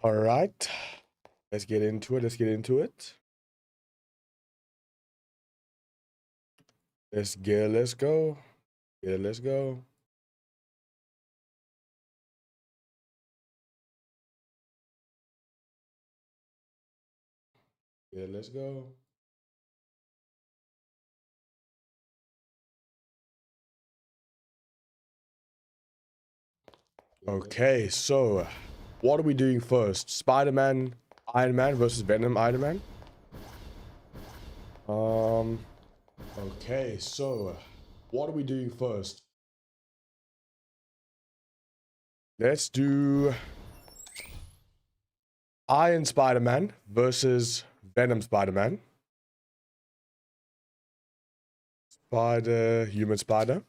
All right. Let's get into it. Let's get into it. Let's go. Let's go. Yeah, let's go. Yeah, let's go. Okay, so what are we doing first? Spider-Man, Iron Man versus Venom, Iron Man? Okay, so what are we doing first? Let's do Iron Spider-Man versus Venom Spider-Man. Human spider.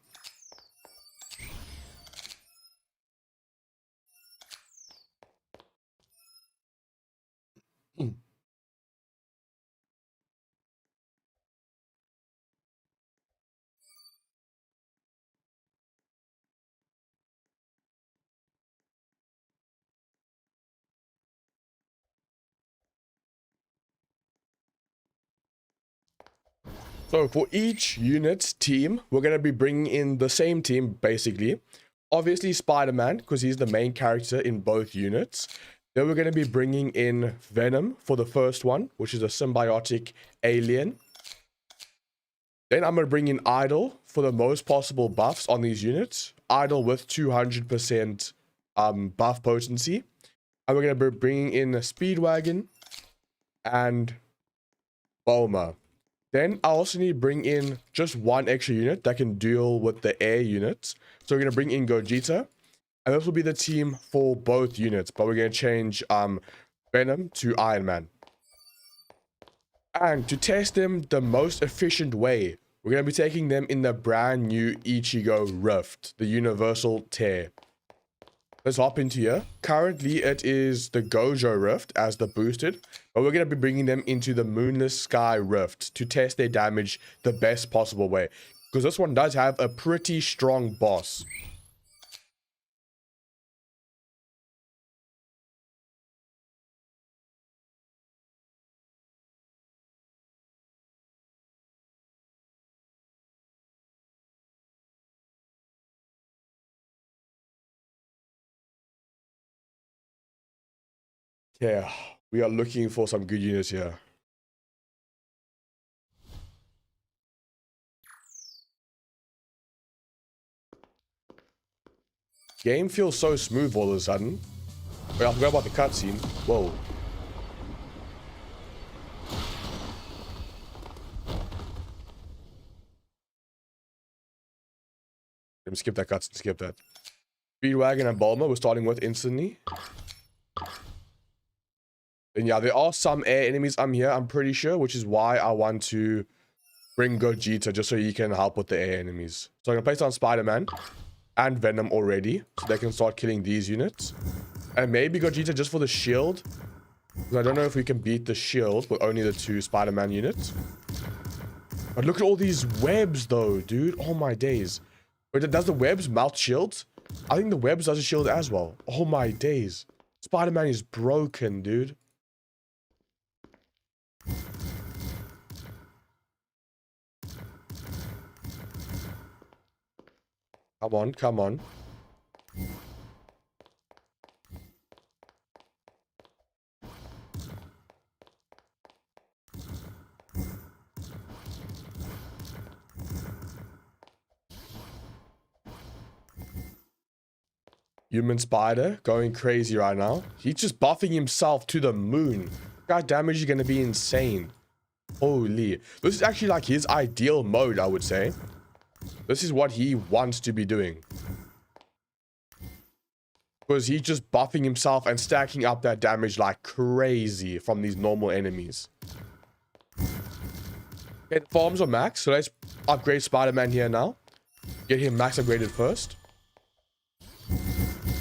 So for each unit team, we're going to be bringing in the same team, basically. Obviously, Spider-Man, because he's the main character in both units. Then we're going to be bringing in Venom for the first one, which is a symbiotic alien. Then I'm going to bring in Idol for the most possible buffs on these units. Idol with 200% buff potency. And we're going to be bringing in Speedwagon and Bulma. Then I also need to bring in just one extra unit that can deal with the air units. So we're going to bring in Gogeta. And this will be the team for both units. But we're going to change Venom to Iron Man. And to test them the most efficient way, we're going to be taking them in the brand new Ichigo Rift, the Universal Tear. Let's hop into here. Currently, it is the Gojo Rift as the boosted, but we're going to be bringing them into the Moonless Sky Rift to test their damage the best possible way. Because this one does have a pretty strong boss. Yeah, we are looking for some good units here. Game feels so smooth all of a sudden. Wait, I forgot about the cutscene. Whoa. Let me skip that cutscene, skip that. Speedwagon and Bulma we're starting with instantly. And yeah, there are some air enemies here, I'm pretty sure, which is why I want to bring Gogeta, just so he can help with the air enemies. So I'm going to place on Spider-Man and Venom already, so they can start killing these units. And maybe Gogeta just for the shield, because I don't know if we can beat the shield with only the 2 Spider-Man units. But look at all these webs, though, dude. Oh, my days. Wait, does the webs melt shields? I think the webs does a shield as well. Oh, my days. Spider-Man is broken, dude. Come on, come on. Human Spider going crazy right now. He's just buffing himself to the moon. God, damage is going to be insane. Holy. This is actually like his ideal mode, I would say. This is what he wants to be doing. Because he's just buffing himself and stacking up that damage like crazy from these normal enemies. Okay, the farms are max, so let's upgrade Spider-Man here now. Get him max upgraded first.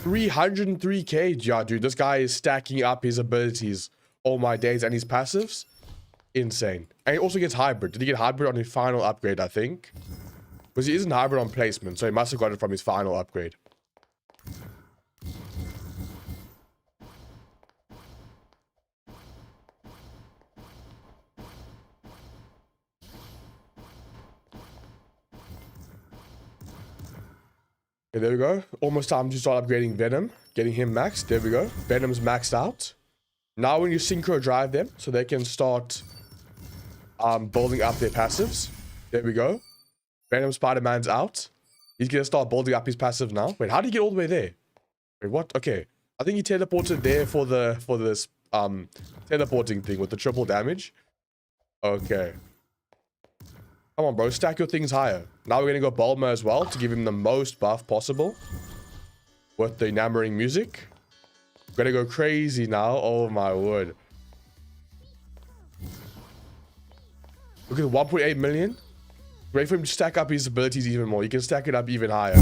303k. Yeah, dude, this guy is stacking up his abilities all my days, and his passives. Insane. And he also gets hybrid. Did he get hybrid on his final upgrade, I think? Because he isn't hybrid on placement, so he must have got it from his final upgrade. Okay, there we go. Almost time to start upgrading Venom. Getting him maxed. There we go. Venom's maxed out. Now when you synchro drive them so they can start building up their passives. There we go. Venom Spider-Man's out. He's gonna start building up his passive now. Wait, how did he get all the way there? Wait, what? Okay. I think he teleported there for this teleporting thing with the triple damage. Okay. Come on, bro. Stack your things higher. Now we're gonna go Bulma as well to give him the most buff possible. With the enamoring music. We're gonna go crazy now. Oh my word. Look at the 1.8 million. Wait for him to stack up his abilities even more. You can stack it up even higher.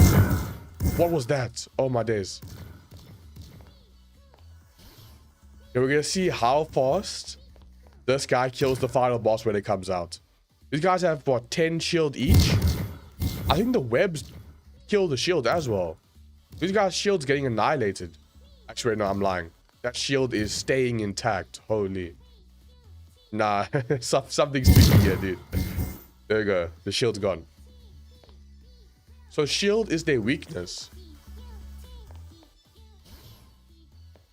What was that? Oh my days. Okay, we're gonna see how fast this guy kills the final boss when it comes out. These guys have, what, 10 shield each? I think the webs kill the shield as well. These guys' shield's getting annihilated. Actually, no, I'm lying. That shield is staying intact. Holy. Nah, something's tweaking here, dude. There you go. The shield's gone. So shield is their weakness.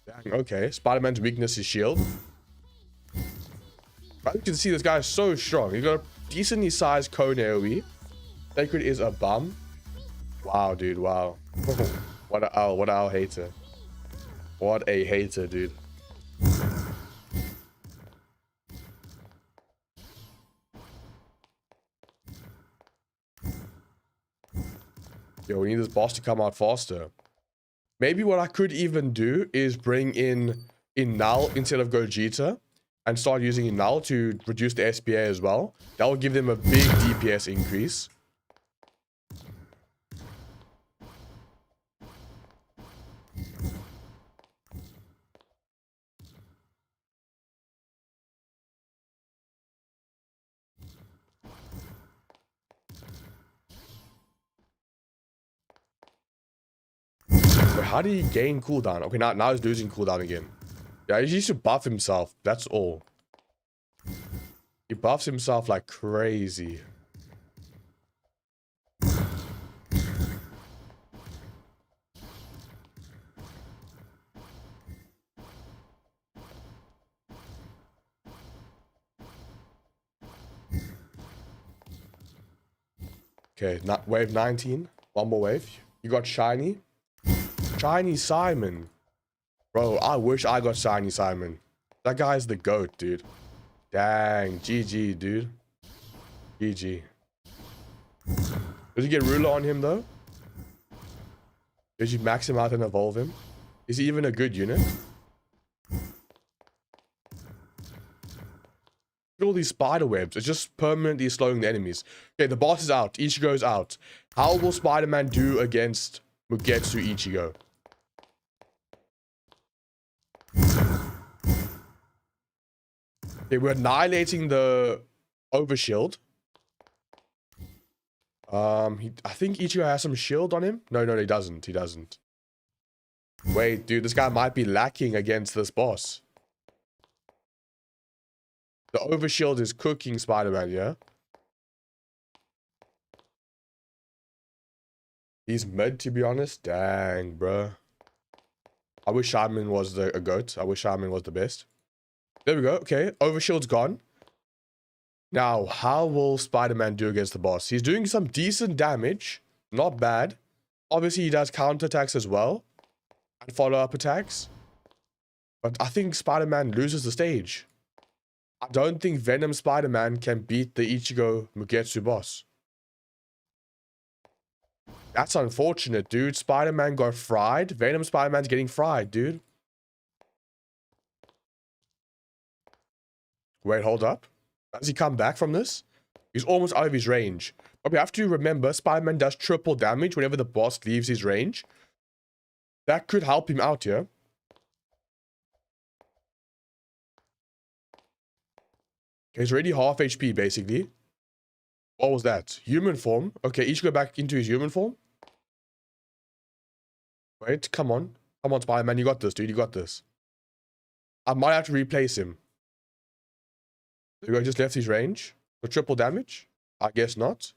Dang, okay. Spider-Man's weakness is shield. But you can see this guy is so strong. He's got a decently sized cone AoE. Sacred is a bum. Wow, dude. Wow. What a owl hater. What a hater, dude. Yo, we need this boss to come out faster. Maybe what I could even do is bring in Null instead of Gogeta and start using Null to reduce the SPA as well. That will give them a big DPS increase. Wait, how did he gain cooldown? Okay, now he's losing cooldown again. Yeah, he needs to buff himself. That's all. He buffs himself like crazy. Okay, wave 19. One more wave. You got Shiny. Shiny Simon. Bro, I wish I got Shiny Simon. That guy's the GOAT, dude. Dang. GG, dude. GG. Does he get ruler on him, though? Did you max him out and evolve him? Is he even a good unit? Look at all these spider webs. It's just permanently slowing the enemies. Okay, the boss is out. Ichigo's out. How will Spider-Man do against Mugetsu Ichigo? Okay, we're annihilating the overshield. I think Ichigo has some shield on him. No, he doesn't. He doesn't. Wait, dude, this guy might be lacking against this boss. The overshield is cooking Spider-Man, yeah? He's mid, to be honest. Dang, bro. I wish Shaman was a GOAT. I wish Shaman was the best. There we go. Okay, overshield's gone. Now, how will Spider-Man do against the boss? He's doing some decent damage. Not bad. Obviously, he does counterattacks as well. And follow-up attacks. But I think Spider-Man loses the stage. I don't think Venom Spider-Man can beat the Ichigo Mugetsu boss. That's unfortunate, dude. Spider-Man got fried. Venom Spider-Man's getting fried, dude. Wait, hold up. Does he come back from this? He's almost out of his range. But we have to remember, Spider-Man does triple damage whenever the boss leaves his range. That could help him out here. Okay, he's already half HP, basically. What was that? Human form. Okay, each go back into his human form. Wait, come on. Come on, Spider-Man. You got this, dude. You got this. I might have to replace him. I just left his range for triple damage? I guess not.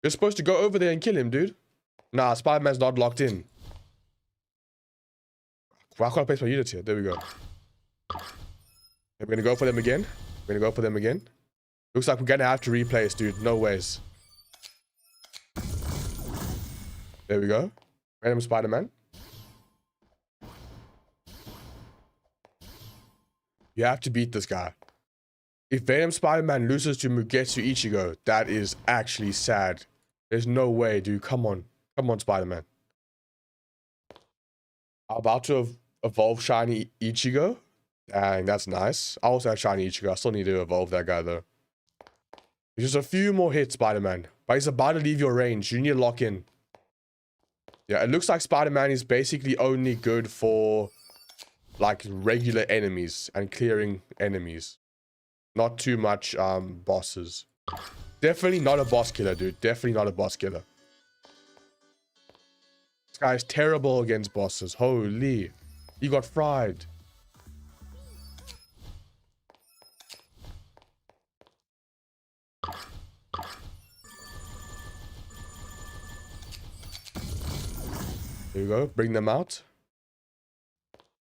You're supposed to go over there and kill him, dude. Nah, Spider-Man's not locked in. Why can't I place my units here? There we go. Okay, we're gonna go for them again. We're gonna go for them again. Looks like we're gonna have to replace, dude. No ways. There we go. Random Spider-Man. You have to beat this guy. If Venom Spider-Man loses to Mugetsu Ichigo, that is actually sad. There's no way, dude. Come on. Come on, Spider-Man. I'm about to evolve Shiny Ichigo. Dang, that's nice. I also have Shiny Ichigo. I still need to evolve that guy, though. There's just a few more hits, Spider-Man. But he's about to leave your range. You need to lock in. Yeah, it looks like Spider-Man is basically only good for like regular enemies and clearing enemies. Not too much bosses. Definitely not a boss killer, dude. Definitely not a boss killer. This guy is terrible against bosses. Holy. He got fried. There you go. Bring them out.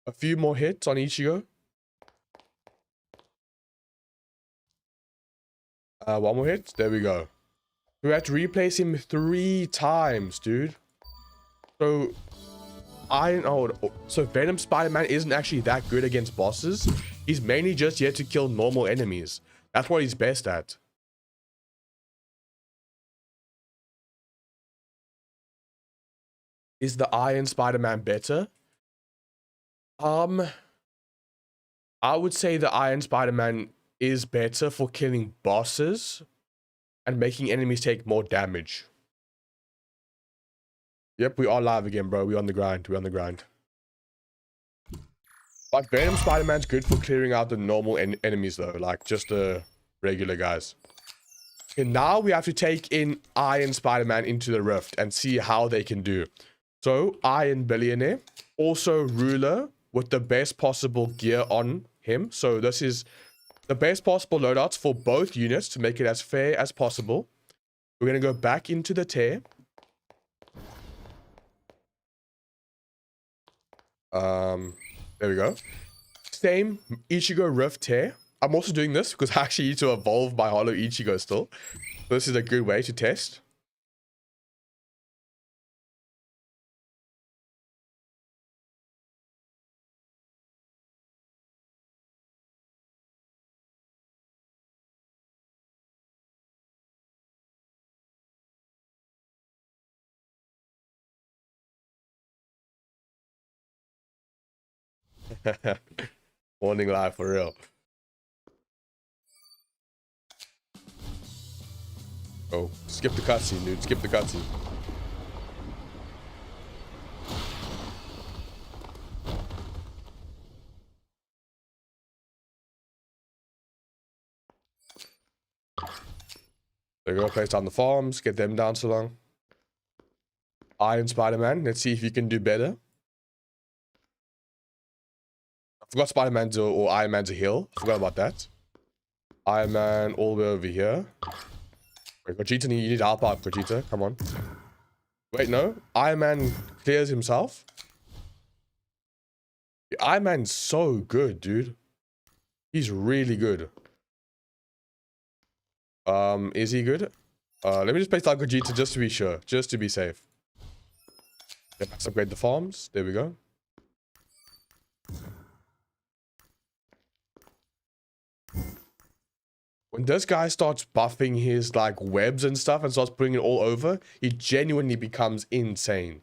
A few more hits on Ichigo. One more hit. There we go. We had to replace him 3 times, dude. So, so Venom Spider-Man isn't actually that good against bosses. He's mainly just here to kill normal enemies. That's what he's best at. Is the Iron Spider-Man better? I would say the Iron Spider-Man is better for killing bosses and making enemies take more damage. Yep, we are live again, bro. We're on the grind. We're on the grind. But Venom Spider-Man's good for clearing out the normal enemies, though. Like, just the regular guys. Okay, now we have to take in Iron Spider-Man into the Rift and see how they can do. So, Iron Billionaire. Also, Ruler with the best possible gear on him. So, this is the best possible loadouts for both units to make it as fair as possible. We're going to go back into the tear. There we go. Same Ichigo Rift tear. I'm also doing this because I actually need to evolve my Hollow Ichigo still. This is a good way to test. Warning live for real. Oh, skip the cutscene, dude. Skip the cutscene. There we go. Place down the farms. Get them down so long. Iron Spider-Man. Let's see if you can do better. I forgot Spider-Man's or Iron Man's a heal. Forgot about that. Iron Man all the way over here. Wait, Vegeta, you need to help out, Vegeta. Come on. Wait, no. Iron Man clears himself. Iron Man's so good, dude. He's really good. Is he good? Let me just place down Vegeta just to be sure. Just to be safe. Okay, let's upgrade the farms. There we go. When this guy starts buffing his like webs and stuff and starts putting it all over, he genuinely becomes insane.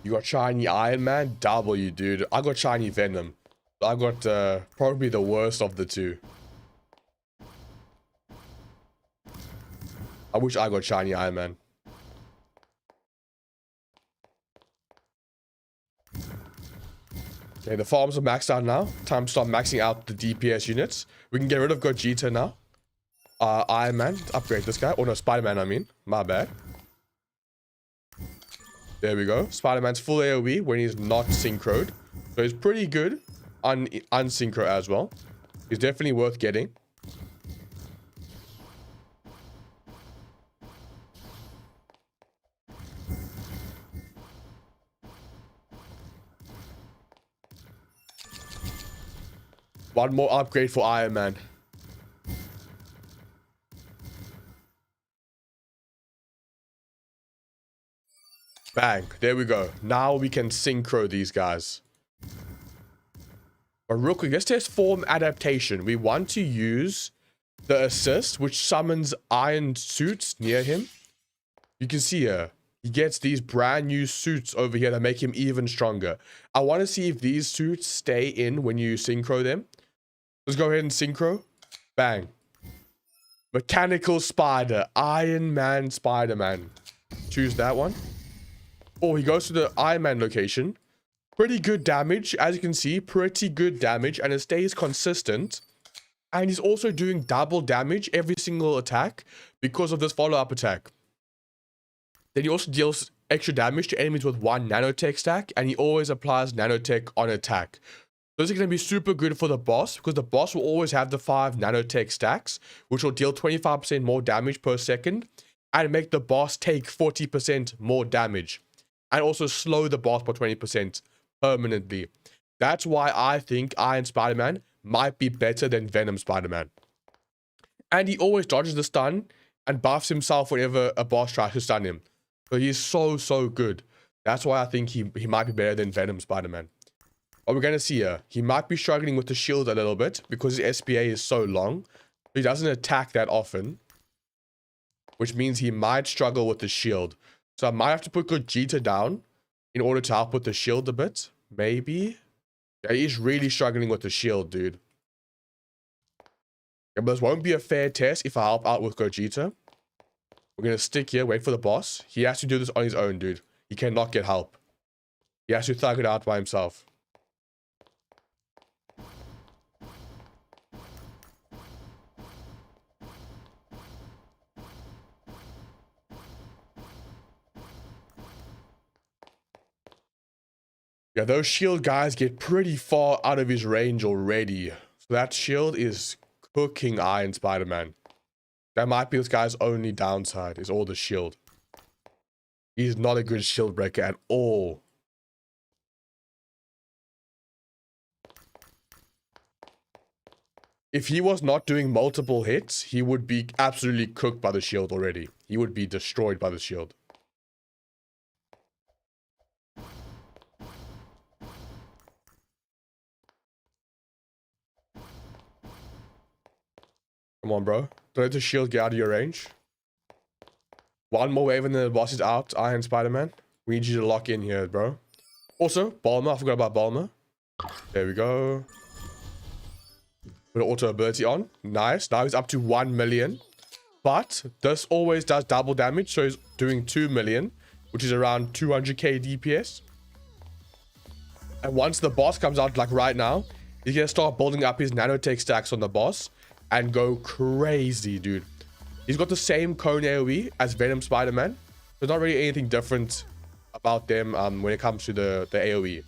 You got shiny Iron Man? W, dude. I got shiny Venom. I got probably the worst of the two. I wish I got shiny Iron Man. Okay, the farms are maxed out now. Time to start maxing out the DPS units. We can get rid of Gogeta now. Iron Man, upgrade this guy. Oh no, Spider-Man, I mean. My bad. There we go. Spider-Man's full AoE when he's not synchroed. So he's pretty good. unsynchro as well. He's definitely worth getting. One more upgrade for Iron Man. Bang. There we go. Now we can synchro these guys. But real quick, let's test form adaptation. We want to use the assist, which summons iron suits near him. You can see here, he gets these brand new suits over here that make him even stronger. I want to see if these suits stay in when you synchro them. Let's go ahead and synchro. Bang. Mechanical Spider. Iron Man Spider-Man. Choose that one. Oh, he goes to the Iron Man location. Pretty good damage. As you can see, pretty good damage. And it stays consistent. And he's also doing double damage every single attack because of this follow-up attack. Then he also deals extra damage to enemies with 1 nanotech stack. And he always applies nanotech on attack. Those are going to be super good for the boss because the boss will always have the 5 nanotech stacks, which will deal 25% more damage per second and make the boss take 40% more damage and also slow the boss by 20% permanently. That's why I think Iron Spider-Man might be better than Venom Spider-Man. And he always dodges the stun and buffs himself whenever a boss tries to stun him. So he's so good. That's why I think he might be better than Venom Spider-Man. What we're going to see here, he might be struggling with the shield a little bit because his SPA is so long. He doesn't attack that often, which means he might struggle with the shield. So I might have to put Gogeta down in order to help with the shield a bit. Maybe. Yeah, he's really struggling with the shield, dude. Yeah, but this won't be a fair test if I help out with Gogeta. We're going to stick here, wait for the boss. He has to do this on his own, dude. He cannot get help. He has to thug it out by himself. Yeah, those shield guys get pretty far out of his range already. So that shield is cooking Iron Spider-Man. That might be this guy's only downside, is all the shield. He's not a good shield breaker at all. If he was not doing multiple hits, he would be absolutely cooked by the shield already. He would be destroyed by the shield. Come on, bro. Don't let the shield get out of your range. One more wave and then the boss is out. Iron Spider-Man. We need you to lock in here, bro. Also, Balmer. I forgot about Balmer. There we go. Put auto ability on. Nice. Now he's up to 1 million. But this always does double damage. So he's doing 2 million, which is around 200k DPS. And once the boss comes out, like right now, he's going to start building up his nanotech stacks on the boss and go crazy, dude. He's got the same cone AoE as Venom Spider-Man. There's not really anything different about them when it comes to the AoE.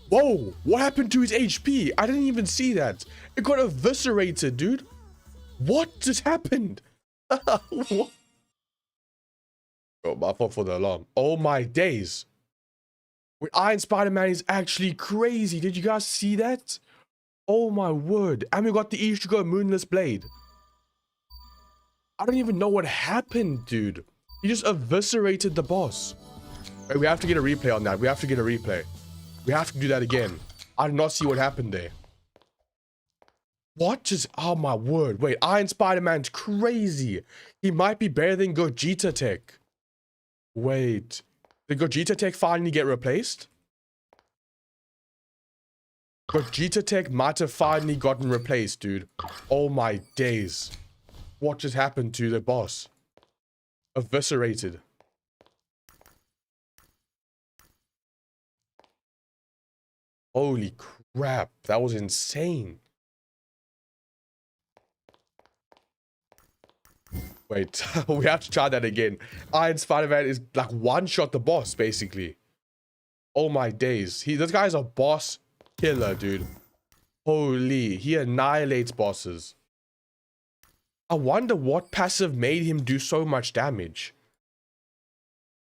Whoa, what happened to his HP? I didn't even see that. It got eviscerated, dude. What just happened? What? Oh, my fault for the alarm. Oh my days. With Iron Spider-Man is actually crazy. Did you guys see that? Oh my word. And we got the Ichigo Moonless Blade. I don't even know what happened, dude. He just eviscerated the boss. Wait, we have to get a replay on that. We have to get a replay. We have to do that again. I did not see what happened there. What just... Oh my word. Wait, Iron Spider-Man's crazy. He might be better than Gogeta Tech. Wait. Did Gogeta Tech finally get replaced? Gogeta Tech might have finally gotten replaced, dude. Oh my days. What just happened to the boss? Eviscerated. Holy crap. That was insane. Wait, we have to try that again. Iron Spider-Man is like one-shot the boss, basically. Oh my days. This guy's a boss killer, dude. Holy, he annihilates bosses. I wonder what passive made him do so much damage.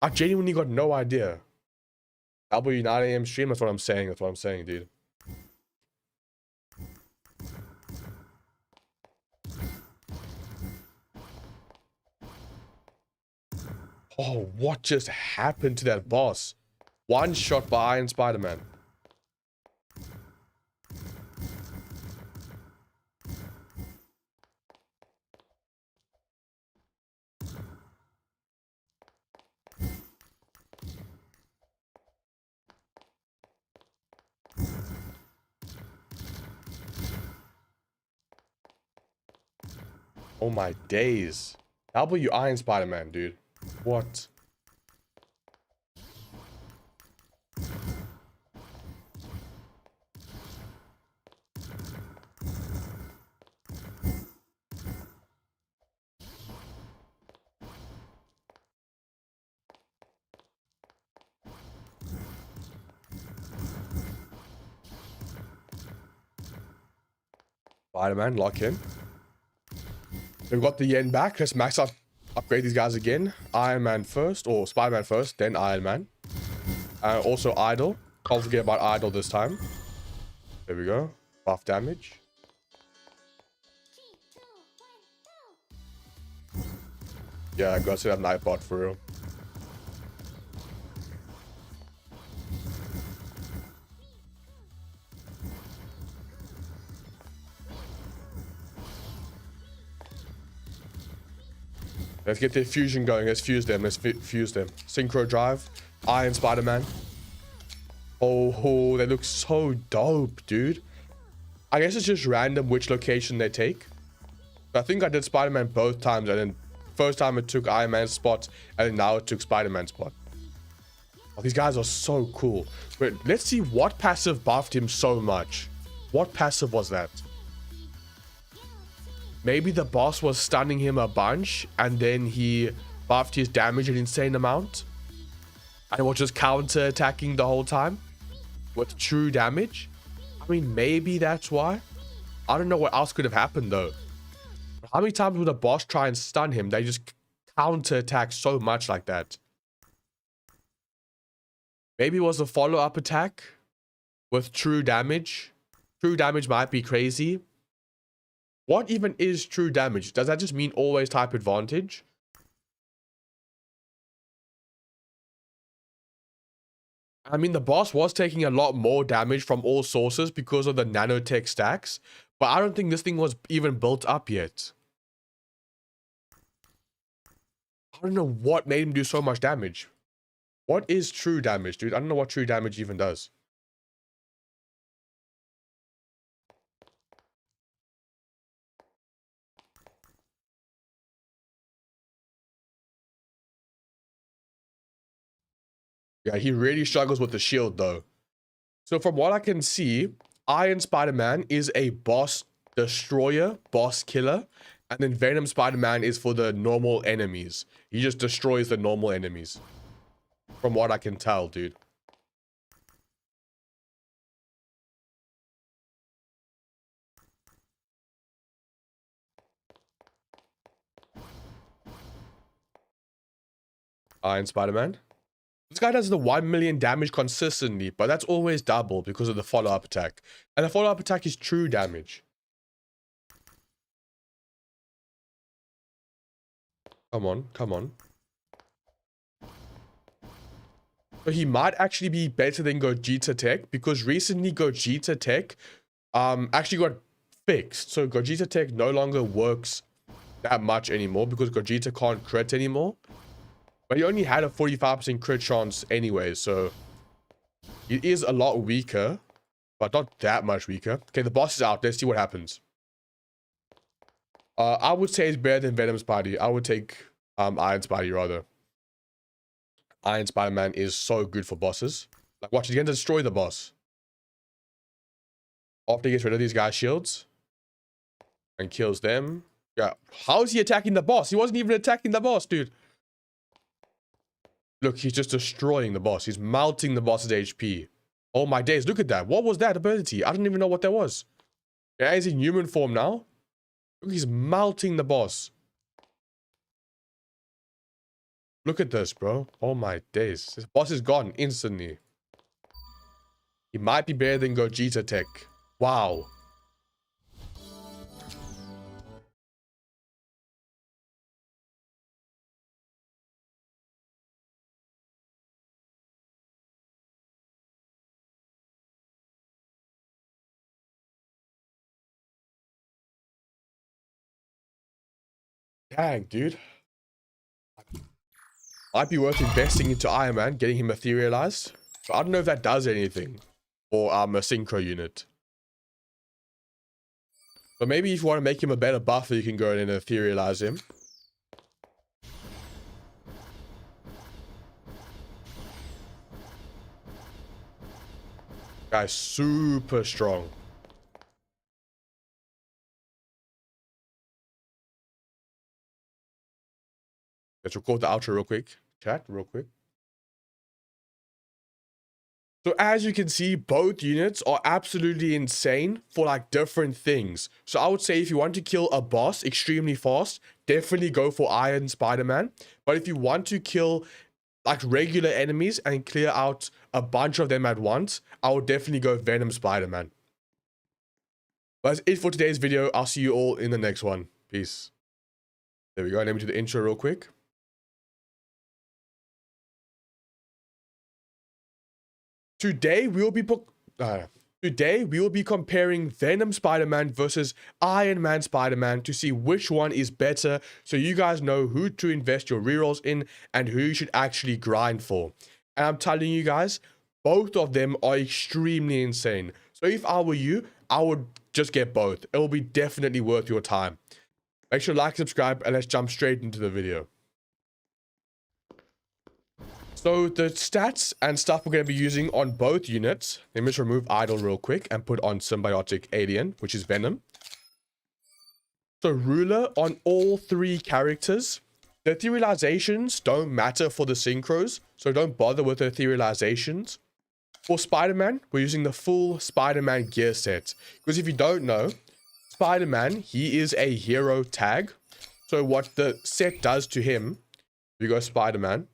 I genuinely got no idea. W9 AM stream, that's what I'm saying. That's what I'm saying, dude. Oh, what just happened to that boss? One shot by Iron Spider-Man. Oh my days. W Iron Spider-Man, dude. What? Spider-Man, lock in. We've got the yen back. Let's max up, upgrade these guys again. Iron Man first, or Spider-Man first, then Iron Man. Also Idol. Can't forget about Idol this time. There we go. Buff damage. Yeah, I gotta set up Nightbot for real. Let's get their fusion going. Let's fuse them. Let's fuse them. Synchro drive. Iron Spider-Man. Oh, they look so dope, dude. I guess it's just random which location they take. I think I did Spider-Man both times, and then first time it took Iron Man's spot, and then now it took Spider-Man's spot. Oh, these guys are so cool. Wait, let's see what passive buffed him so much. What passive was that? Maybe the boss was stunning him a bunch, and then he buffed his damage an insane amount. And was just counter-attacking the whole time with true damage. I mean, maybe that's why. I don't know what else could have happened, though. How many times would a boss try and stun him? They just counter-attack so much like that. Maybe it was a follow-up attack with true damage. True damage might be crazy. What even is true damage? Does that just mean always type advantage? I mean, the boss was taking a lot more damage from all sources because of the nanotech stacks, but I don't think this thing was even built up yet. I don't know what made him do so much damage. What is true damage, dude? I don't know what true damage even does. Yeah, he really struggles with the shield, though. So from what I can see, Iron Spider-Man is a boss destroyer, boss killer, and then Venom Spider-Man is for the normal enemies. He just destroys the normal enemies. From what I can tell, dude. Iron Spider-Man. This guy does the 1 million damage consistently, but that's always double because of the follow-up attack. And the follow-up attack is true damage. Come on, come on. So he might actually be better than Gogeta Tech, because recently Gogeta Tech actually got fixed. So Gogeta Tech no longer works that much anymore because Gogeta can't crit anymore. But he only had a 45% crit chance anyway, so it is a lot weaker, but not that much weaker. Okay, the boss is out. Let's see what happens. I would say it's better than Venom Spidey. I would take Iron Spidey rather. Iron Spider-Man is so good for bosses. Like, watch, he's gonna destroy the boss. After he gets rid of these guys' shields and kills them. Yeah, how is he attacking the boss? He wasn't even attacking the boss, dude. Look, he's just destroying the boss. He's melting the boss's HP. Oh my days, look at that. What was that ability? I don't even know what that was. Yeah, he's in human form now. Look, he's melting the boss. Look at this, bro. Oh my days. This boss is gone instantly. He might be better than Gogeta Tech. Wow. Dang, dude. Might be worth investing into Iron Man, getting him etherealized. But I don't know if that does anything for a synchro unit. But maybe if you want to make him a better buffer, you can go in and etherealize him. Guy's super strong. Let's record the outro real quick. Chat real quick. So as you can see, both units are absolutely insane for like different things. So I would say if you want to kill a boss extremely fast, definitely go for Iron Spider-Man. But if you want to kill like regular enemies and clear out a bunch of them at once, I would definitely go Venom Spider-Man. But that's it for today's video. I'll see you all in the next one. Peace. There we go. Let me do the intro real quick. Today we will be comparing Venom Spider-Man versus Iron Man Spider-Man to see which one is better, so you guys know who to invest your rerolls in and who you should actually grind for. And I'm telling you guys, both of them are extremely insane. So if I were you, I would just get both. It will be definitely worth your time. Make sure to like, subscribe, and let's jump straight into the video. So the stats and stuff we're going to be using on both units. Let me just remove Idle real quick and put on Symbiotic Alien, which is Venom. So Ruler on all three characters. The etherealizations don't matter for the synchros, so don't bother with the etherealizations. For Spider-Man, we're using the full Spider-Man gear set. Because if you don't know, Spider-Man, he is a hero tag. So what the set does to him, if you go Spider-Man,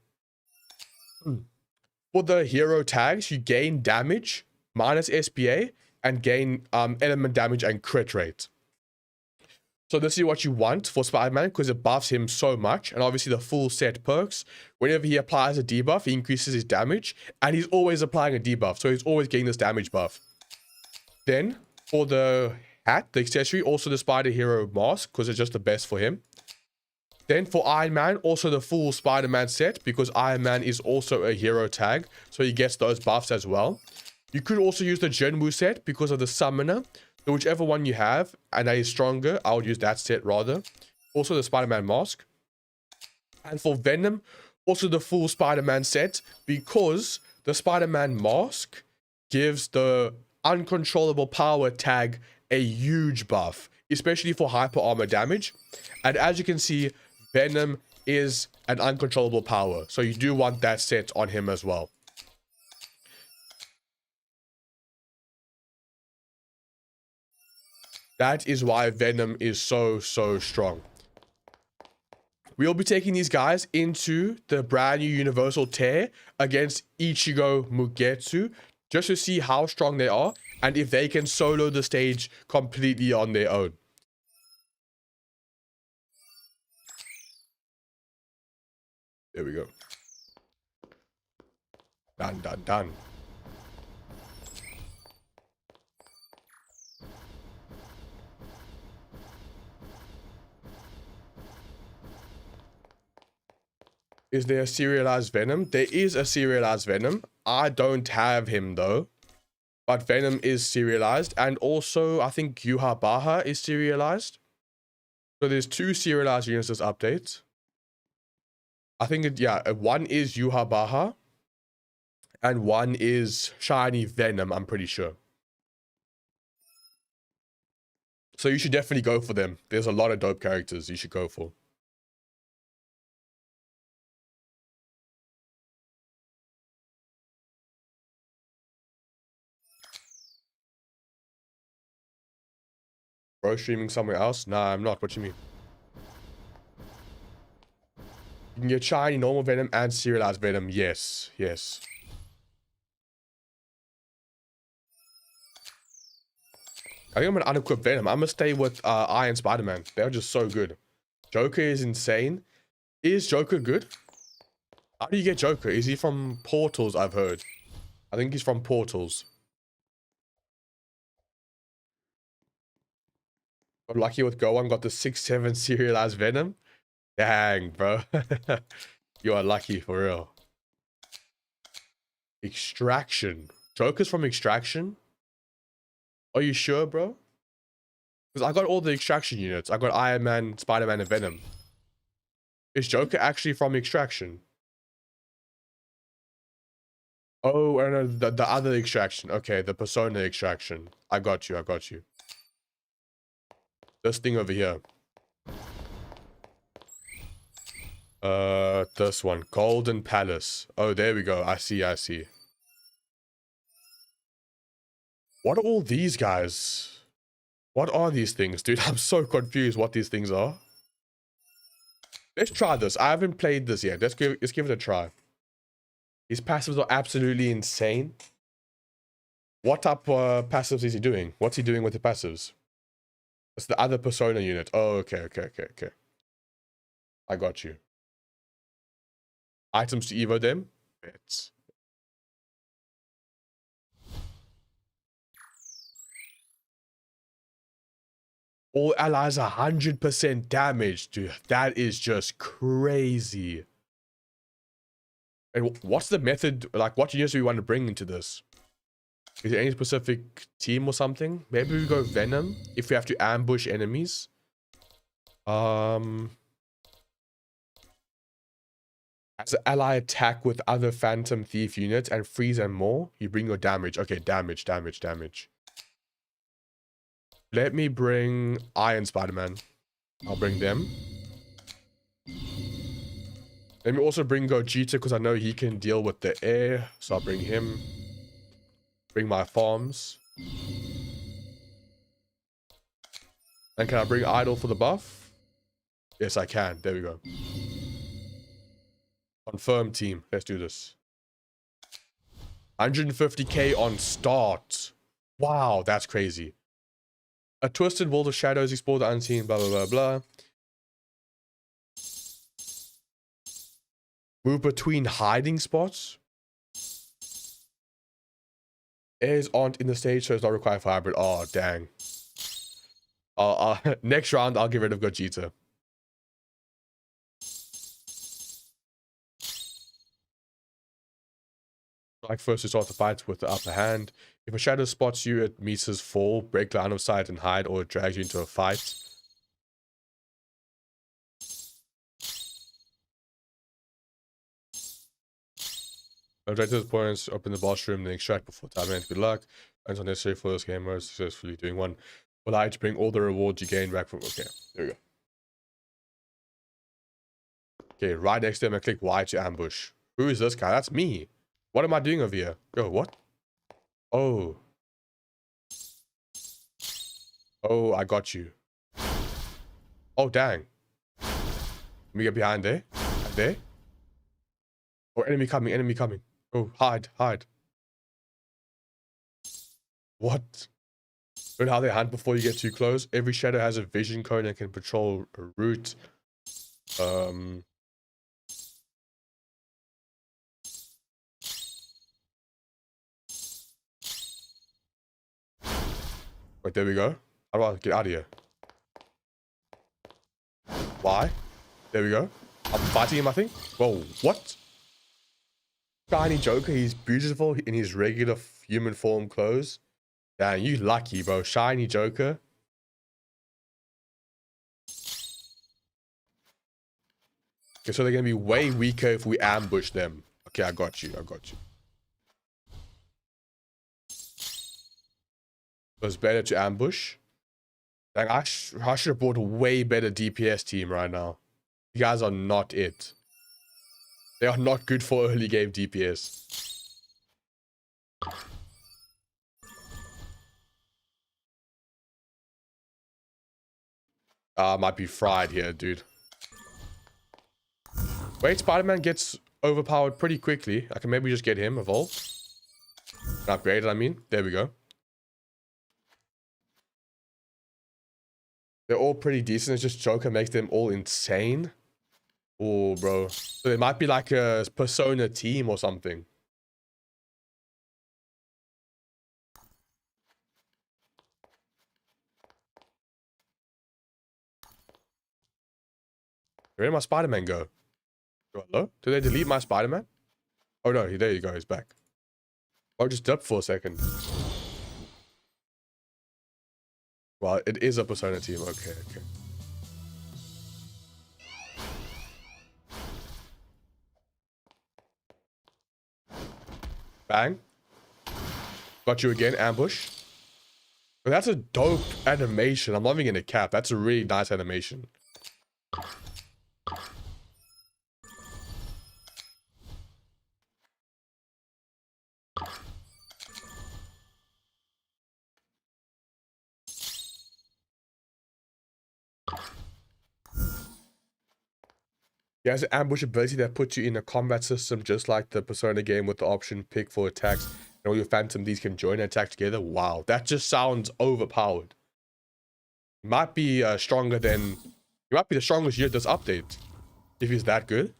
for the hero tags, you gain damage, minus SPA, and gain element damage and crit rate. So this is what you want for Spider-Man because it buffs him so much. And obviously the full set perks, whenever he applies a debuff, he increases his damage. And he's always applying a debuff, so he's always getting this damage buff. Then for the hat, the accessory, also the Spider Hero mask because it's just the best for him. Then for Iron Man, also the full Spider-Man set because Iron Man is also a hero tag. So he gets those buffs as well. You could also use the Jinwoo set because of the Summoner. So whichever one you have and that is stronger, I would use that set rather. Also the Spider-Man mask. And for Venom, also the full Spider-Man set because the Spider-Man mask gives the uncontrollable power tag a huge buff, especially for hyper armor damage. And as you can see, Venom is an uncontrollable power, so you do want that set on him as well. That is why Venom is so strong. We'll be taking these guys into the brand new Universal Tear against Ichigo Mugetsu, just to see how strong they are and if they can solo the stage completely on their own. There we go. Done. Is there a serialized Venom? There is a serialized Venom. I don't have him though. But Venom is serialized. And also, I think Yuha is serialized. So there's two serialized units this update. I think, one is Yuha and one is Shiny Venom, I'm pretty sure. So you should definitely go for them. There's a lot of dope characters you should go for. Bro, streaming somewhere else? Nah, I'm not. What you mean? You can get shiny, normal Venom, and serialized Venom. Yes, yes. I think I'm an unequipped Venom. I'm gonna stay with Iron Spider-Man. They're just so good. Joker is insane. Is Joker good? How do you get Joker? Is he from Portals, I've heard? I think he's from Portals. Got lucky with Go 1, got the 6-7 serialized Venom. Dang, bro. You are lucky, for real. Extraction. Joker's from Extraction? Are you sure, bro? Because I got all the Extraction units. I got Iron Man, Spider-Man, and Venom. Is Joker actually from Extraction? Oh, no, the other Extraction. Okay, the Persona Extraction. I got you, I got you. This thing over here. This one. Golden Palace. Oh, there we go. I see, I see. What are all these guys? What are these things, dude? I'm so confused what these things are. Let's try this. I haven't played this yet. Let's give it a try. His passives are absolutely insane. What type of passives is he doing? What's he doing with the passives? It's the other Persona unit. Oh, okay. I got you. Items to evo them? Bets. All allies 100% damage, dude. That is just crazy. And what's the method? Like, what units do we want to bring into this? Is there any specific team or something? Maybe we go Venom if we have to ambush enemies. As an ally attack with other Phantom Thief units and freeze and more, you bring your damage. Okay, damage. Let me bring Iron Spider-Man. I'll bring them. Let me also bring Gogeta because I know he can deal with the air. So I'll bring him. Bring my farms. And can I bring Idol for the buff? Yes, I can. There we go. Confirm team. Let's do this. 150k on start. Wow, that's crazy. A twisted world of shadows, explore the unseen, blah, blah, blah, blah. Move between hiding spots. Airs aren't in the stage, so it's not required for hybrid. Oh, dang. Next round, I'll get rid of Gogeta. Like first to start the fight with the upper hand. If a shadow spots you, it meets his fall, break line of sight and hide, or it drags you into a fight. Objective points, open the boss room, then extract before time ends. Good luck. And it's unnecessary for those gamers successfully doing one. Allow you to bring all the rewards you gain back from. Okay, there we go. Okay, right next to him, I click Y to ambush. Who is this guy? That's me. What am I doing over here? Yo, what? Oh. Oh, I got you. Oh, dang. Let me get behind there. There. Oh, enemy coming, enemy coming. Oh, hide. What? Learn how they hunt before you get too close. Every shadow has a vision cone and can patrol a route. Wait, there we go. How do I get out of here? Why? There we go. I'm fighting him, I think. Whoa, what? Shiny Joker, he's beautiful in his regular human form clothes. Damn, you lucky, bro. Shiny Joker. Okay, so they're gonna be way weaker if we ambush them. Okay, I got you. So it's better to ambush. Like, I should have bought a way better DPS team right now. You guys are not it. They are not good for early game DPS. Might be fried here, dude. Wait, Spider-Man gets overpowered pretty quickly. I can maybe just get him evolved. Upgraded, I mean. There we go. They're all pretty decent. It's just Joker makes them all insane. Oh, bro. So they might be like a Persona team or something. Where did my Spider-Man go? Hello? Did they delete my Spider-Man? Oh no, there you go. He's back. Oh, just dipped for a second. Well, it is a Persona team. Okay, okay. Bang. Got you again, ambush. But that's a dope animation. I'm not even gonna cap. That's a really nice animation. He has an ambush ability that puts you in a combat system just like the Persona game with the option pick for attacks. And all your Phantom Thieves can join and attack together. Wow, that just sounds overpowered. Might be stronger than... He might be the strongest unit this update. If he's that good.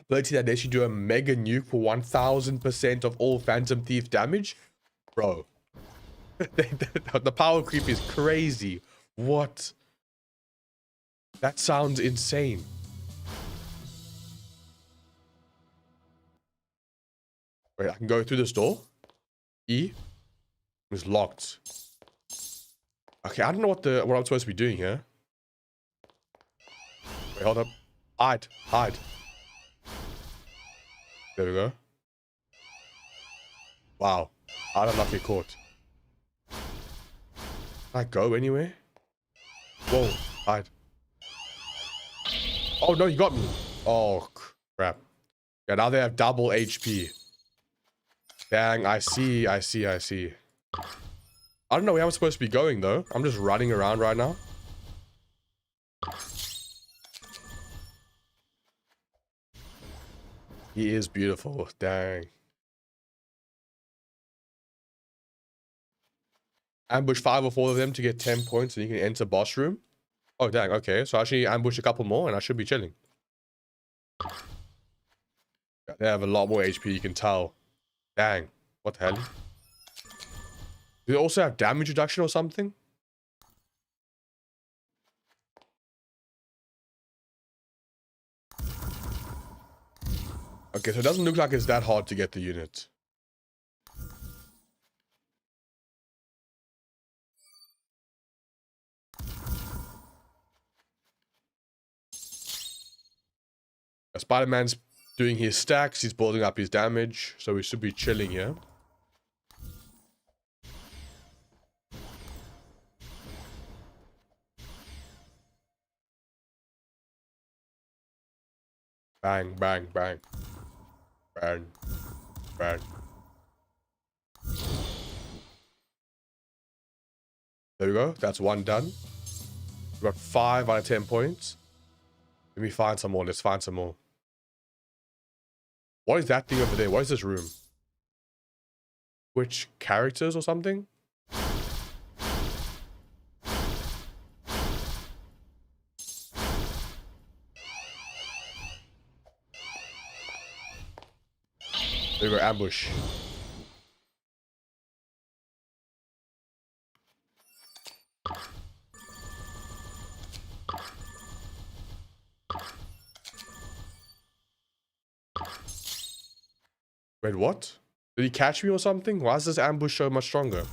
Ability that lets you do a mega nuke for 1000% of all Phantom Thief damage. Bro. The power creep is crazy. What? That sounds insane. Wait, I can go through this door? E? It's locked. Okay, I don't know what I'm supposed to be doing here. Wait, hold up. Hide. Hide. There we go. Wow. I don't not get caught. Can I go anywhere? Whoa. Hide. Oh, no, you got me. Oh, crap. Yeah, now they have double HP. Dang, I see. I don't know where I'm supposed to be going, though. I'm just running around right now. He is beautiful. Dang. Ambush 5 or 4 of them to get 10 points and you can enter boss room. Oh, dang. Okay, so I actually ambush a couple more and I should be chilling. They have a lot more HP, you can tell. Dang. What the hell? Do they also have damage reduction or something? Okay, so it doesn't look like it's that hard to get the unit. Spider-Man's doing his stacks, he's building up his damage, so we should be chilling here. Bang, bang, bang. Bang, bang. There we go, that's one done. We got 5 out of 10 points. Let me find some more, let's find some more. What is that thing over there? What is this room? Which characters or something? There we go, ambush. Wait, what? Did he catch me or something? Why is this ambush so much stronger?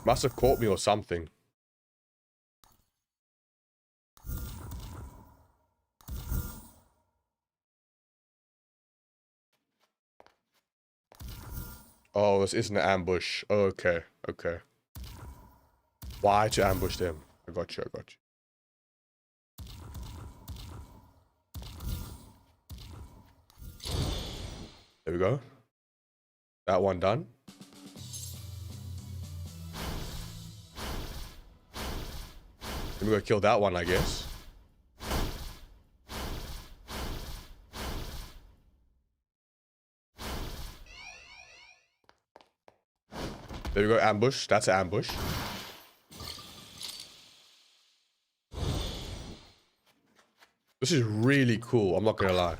Must have caught me or something. Oh, this isn't an ambush. Okay, okay. Why to ambush them? I got you, I got you. There we go. That one done. Then we go kill that one, I guess. There we go, ambush. That's an ambush. This is really cool, I'm not gonna lie.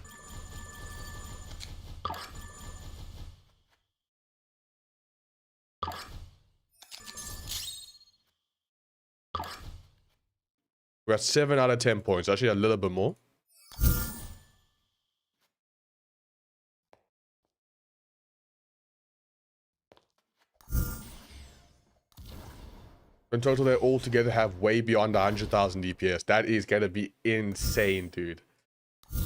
We're at 7 out of 10 points. Actually, a little bit more. In total, they all together have way beyond 100,000 DPS. That is going to be insane, dude.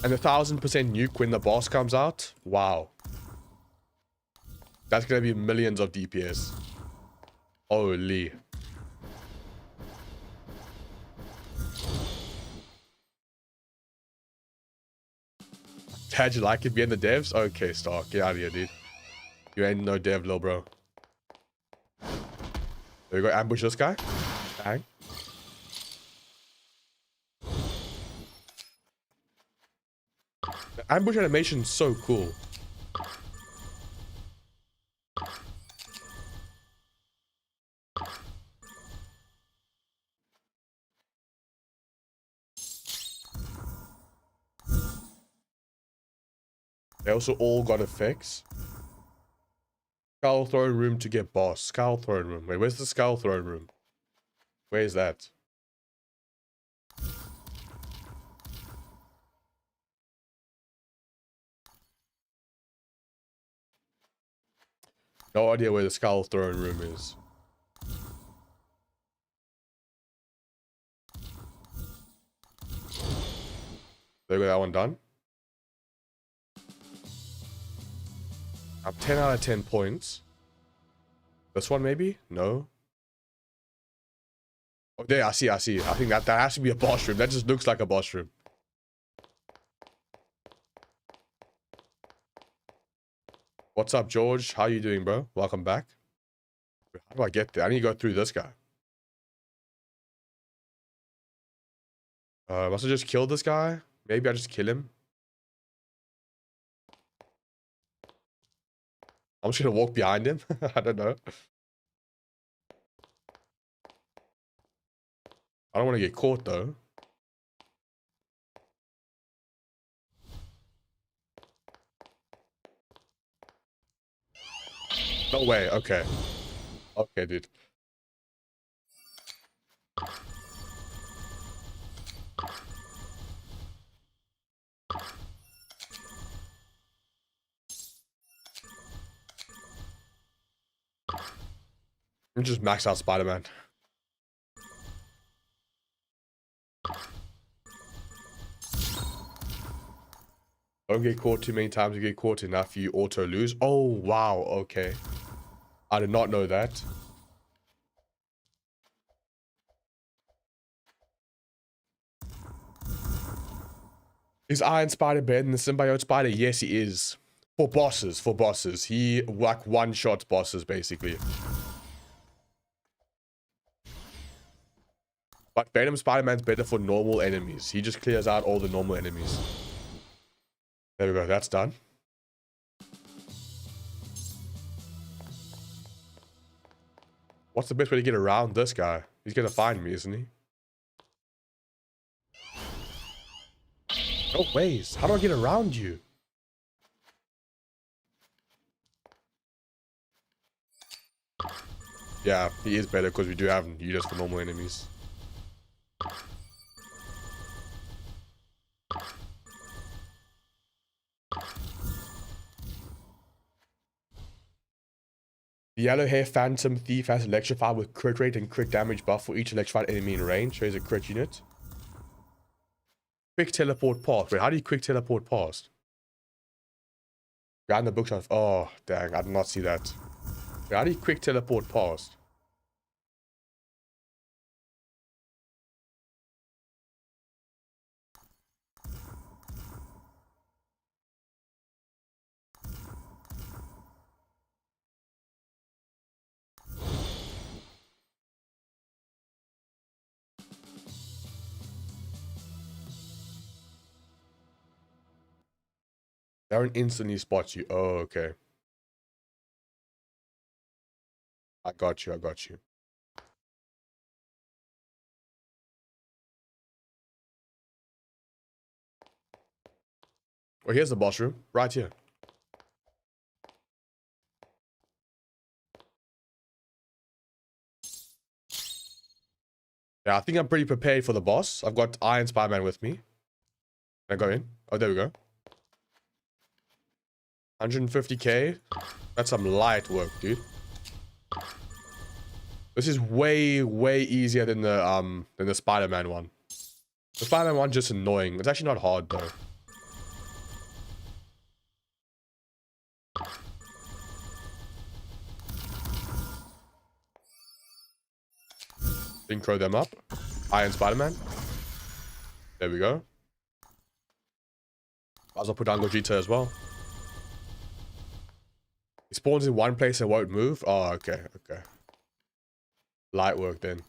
And the 1000% nuke when the boss comes out. Wow. That's going to be millions of DPS. Holy. How'd you like it being the devs? Okay, Stark. Get out of here, dude. You ain't no dev, little bro. There we go. Ambush this guy. Bang. The ambush animation is so cool. They also all got effects. Skull throne room to get boss. Skull throne room. Wait, where's the skull throne room? Where is that? No idea where the skull throne room is. There we go, that one done. I'm 10 out of 10 points. This one maybe? No. Oh, there, I see. I think that has to be a boss room. That just looks like a boss room. What's up, George? How you doing, bro? Welcome back. How do I get there? I need to go through this guy. Must I just kill this guy? Maybe I just kill him. I'm just gonna walk behind him. I don't know. I don't want to get caught though. No way. Okay. Okay, dude. I'm just max out Spider-Man. Don't get caught too many times. You get caught enough, you auto lose. Oh, wow. Okay. I did not know that. Is Iron Spider better than the Symbiote Spider? Yes, he is. For bosses. He, like, one-shot bosses, basically. But Venom Spider-Man's better for normal enemies. He just clears out all the normal enemies. There we go. That's done. What's the best way to get around this guy? He's gonna find me, isn't he? No ways. How do I get around you? Yeah, he is better because we do have units for normal enemies. The yellow hair Phantom Thief has Electrify with crit rate and crit damage buff for each electrified enemy in range. Shows a crit unit. Quick teleport past. Wait, how do you quick teleport past? Behind the bookshelf. Oh, dang. I did not see that. How do you quick teleport past? Darren instantly spots you. Oh, okay. I got you. I got you. Well, here's the boss room. Right here. Yeah, I think I'm pretty prepared for the boss. I've got Iron Spider-Man with me. Can I go in? Oh, there we go. 150k. That's some light work, dude. This is way easier than the Spider-Man one. The Spider-Man one just annoying. It's actually not hard though. Synchro them up. Iron Spider-Man. There we go. I'll put down Gogeta as well. He spawns in one place and won't move. Oh, okay, okay. Light work then.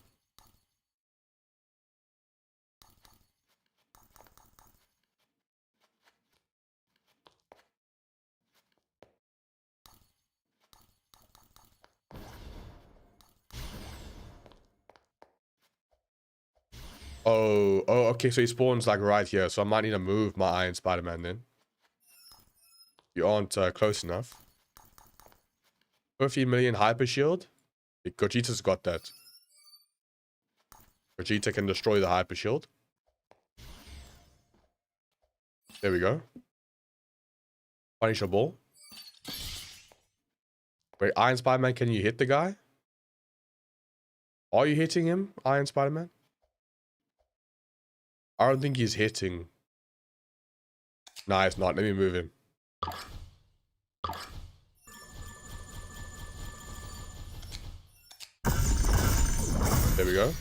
Oh, okay, so he spawns like right here, so I might need to move my Iron Spider-Man then. You aren't close enough. 50 million hyper shield. Gogeta's got that. Gogeta can destroy the hyper shield. There we go. Punisher ball. Wait, Iron Spider-Man, can you hit the guy? Are you hitting him, Iron Spider-Man? I don't think he's hitting. Nah, it's not. Let me move him. There we go.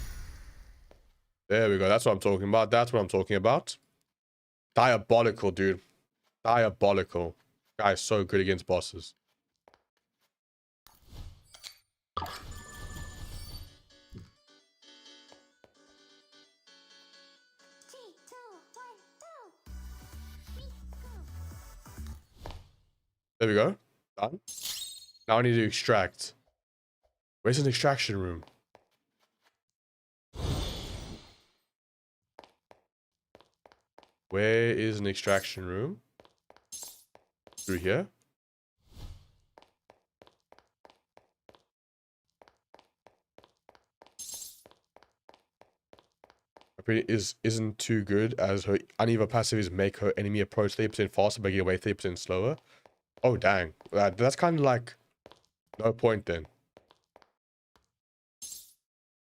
There we go. That's what I'm talking about. That's what I'm talking about. Diabolical, dude. Diabolical. Guy's so good against bosses. There we go. Done. Now I need to extract. Where's an extraction room? Where is an extraction room? Through here? Isn't too good as her uneven passives make her enemy approach 30% faster but get away 30% slower. Oh dang. That's kind of like no point then.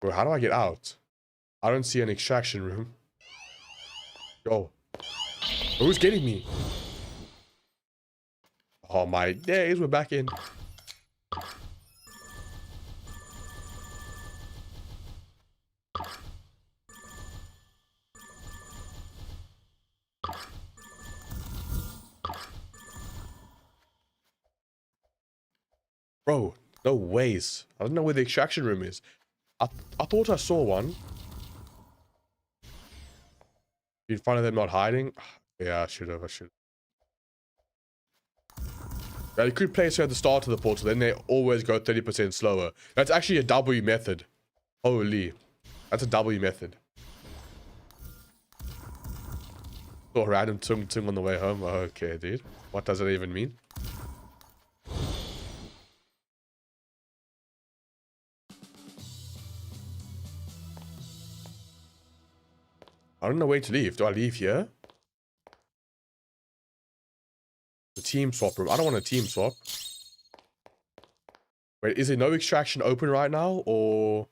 Bro, how do I get out? I don't see an extraction room. Yo. Who's getting me? Oh my days, we're back in. Bro, no ways. I don't know where the extraction room is. I thought I saw one. In front of them not hiding. Yeah, I should have. Yeah, you could place her at the start of the portal, then they always go 30% slower. That's actually a W method. Holy. That's a W method. Saw a random tung tung on the way home. Okay, dude. What does it even mean? I don't know where to leave. Do I leave here? The team swap room. I don't want a team swap. Wait, is there no extraction open right now, or...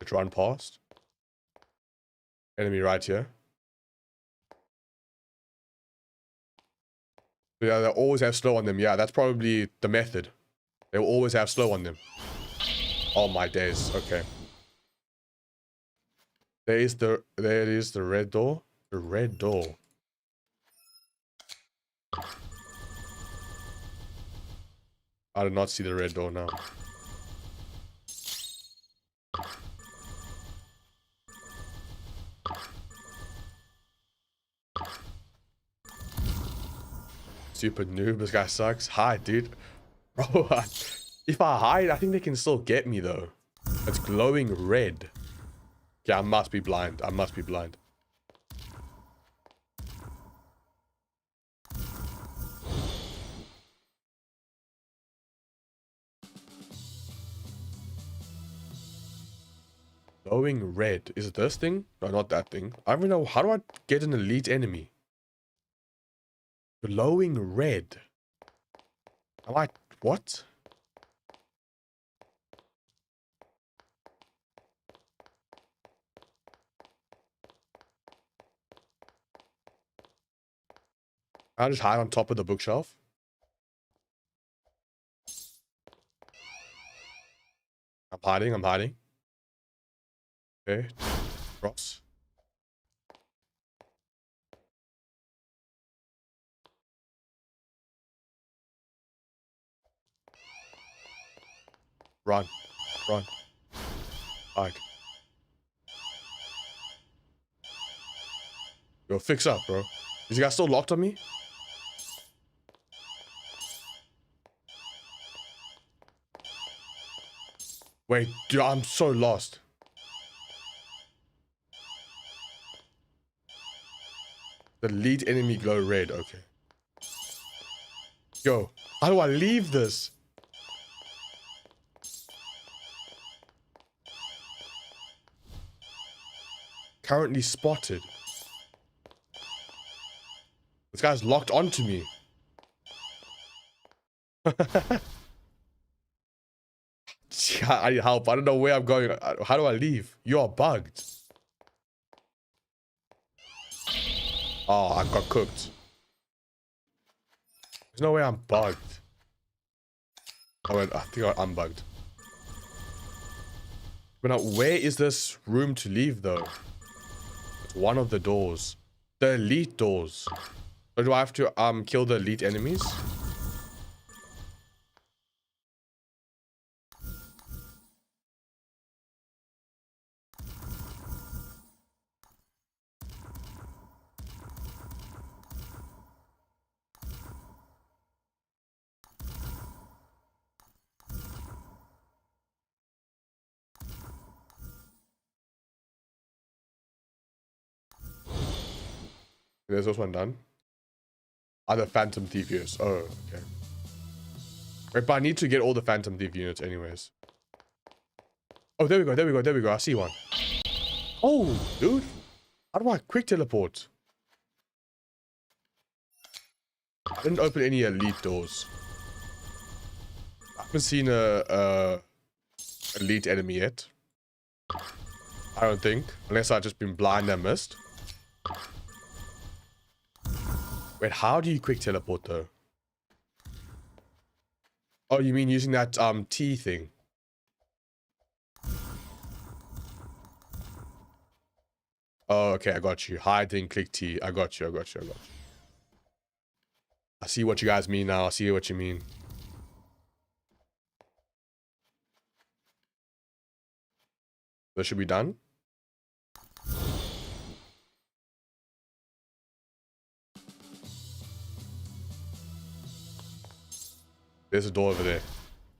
Let's run past. Enemy right here. Yeah, they'll always have slow on them. Yeah, that's probably the method. They will always have slow on them. Oh my days. Okay. There is the red door. The red door. I did not see the red door now. Super noob. This guy sucks. Hide, dude. Bro, if I hide, I think they can still get me though. It's glowing red. Yeah, I must be blind. I must be blind. Glowing red. Is it this thing? No, not that thing. I don't even know. How do I get an elite enemy? Glowing red. Am I... What? I just hide on top of the bookshelf. I'm hiding. I'm hiding. Okay. Cross. Run. Run. Hide. Yo, fix up, bro. Is the guy still locked on me? Wait, dude, I'm so lost. The lead enemy glow red. Okay. Yo, how do I leave this? Currently spotted. This guy's locked onto me. I need help. I don't know where I'm going. How do I leave? You are bugged. Oh, I got cooked. There's no way I'm bugged. Oh, wait, I think I'm bugged. But now, where is this room to leave, though? It's one of the doors. The elite doors. So do I have to kill the elite enemies? There's this one done. Other Phantom Thief units. Oh, okay. Wait, but I need to get all the Phantom Thief units anyways. Oh, there we go, there we go, there we go. I see one. Oh, dude. How do I quick teleport? I didn't open any elite doors. I haven't seen a elite enemy yet. I don't think. Unless I've just been blind and missed. Wait, how do you quick teleport though? Oh, you mean using that T thing? Oh, okay, I got you. Hide then click T. I got you, I got you, I got you. I see what you guys mean now. I see what you mean. This should be done. There's a door over there.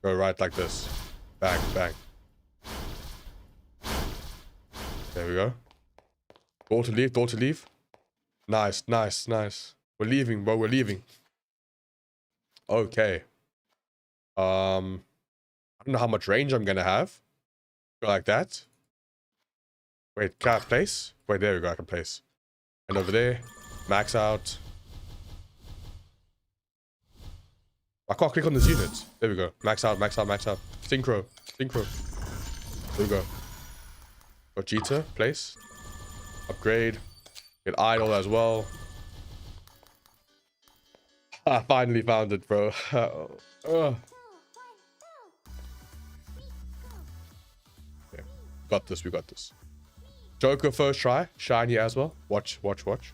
Go right like this. Bang, bang. There we go. Door to leave, door to leave. Nice, nice, nice. We're leaving, bro. We're leaving. Okay. I don't know how much range I'm gonna have. Go like that. Wait, can I place? Wait, there we go. I can place. And over there, max out. I can't click on this unit. There we go. Max out, max out, max out. Synchro, synchro. There we go. Got Jita, place. Upgrade. Get idle as well. I finally found it, bro. Okay. Got this, we got this. Joker first try. Shiny as well. Watch, watch, watch.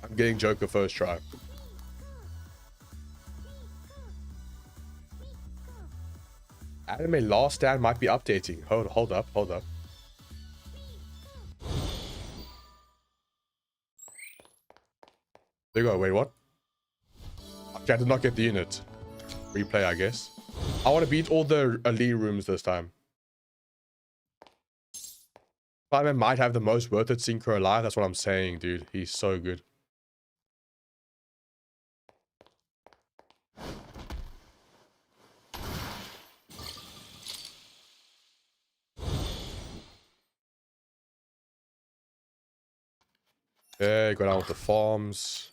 I'm getting Joker first try. Anime Last Stand might be updating. Hold up, hold up. There you go. Wait, what? Okay, I did not get the unit. Replay, I guess. I want to beat all the elite rooms this time. Spider-Man might have the most worth it synchro alive. That's what I'm saying, dude. He's so good. Okay, go down with the farms.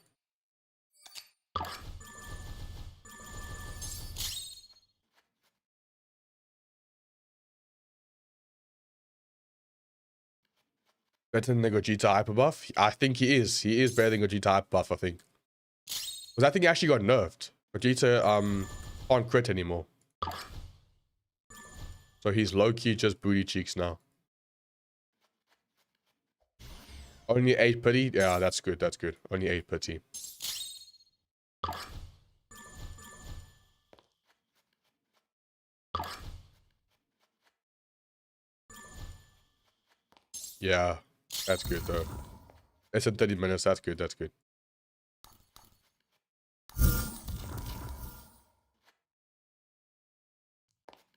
Better than the Gogeta hyper buff? I think he is. He is better than Gogeta hyper buff, I think. Because I think he actually got nerfed. Gogeta can't crit anymore. So he's low-key just booty cheeks now. Only 8 pity? Yeah, that's good, that's good. Only 8 pity. Yeah, that's good though. It's in 30 minutes, that's good, that's good.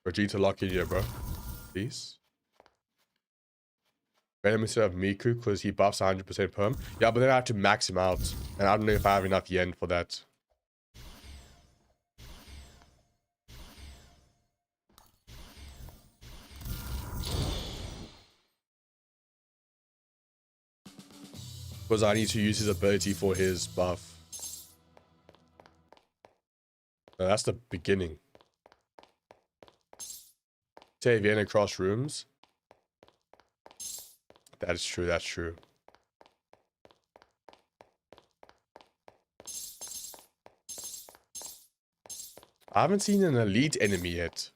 Vegeta lock in here, bro. Please. Venom instead of Miku because he buffs 100% perm. Yeah, but then I have to max him out. And I don't know if I have enough yen for that. Because I need to use his ability for his buff. No, that's the beginning. Save yen across rooms. That is true, that's true. I haven't seen an elite enemy yet.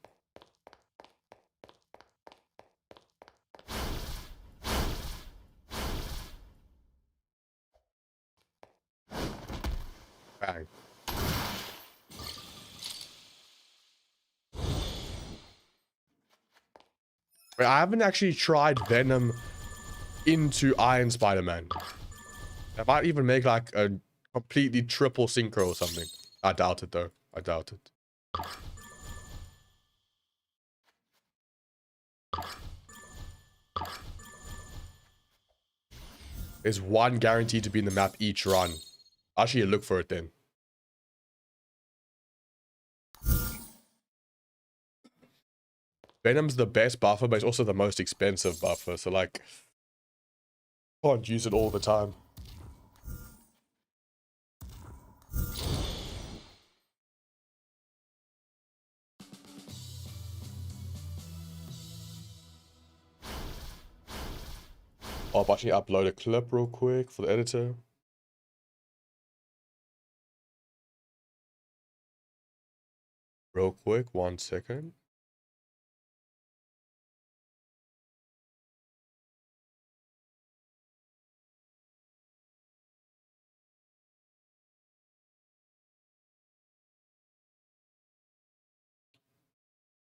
Bang. Wait, I haven't actually tried Venom into Iron Spider-Man. I might even make like a completely triple synchro or something. I doubt it though. I doubt it. There's one guaranteed to be in the map each run. Actually, look for it then. Venom's the best buffer, but it's also the most expensive buffer. So like, can't use it all the time. I'll actually upload a clip real quick for the editor. Real quick, 1 second.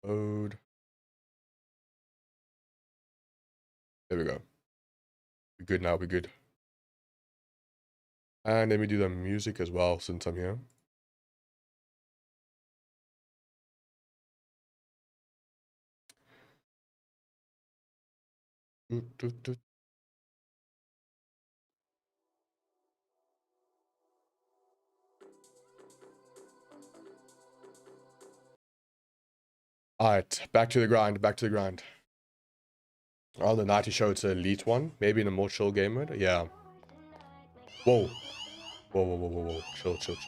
Load. There we go. We're good now, we're good. And let me do the music as well since I'm here. Alright, back to the grind, back to the grind. On the 90 show, it's an elite one. Maybe in a more chill game mode. Yeah. Whoa. Whoa, whoa, whoa, whoa, whoa. Chill, chill, chill.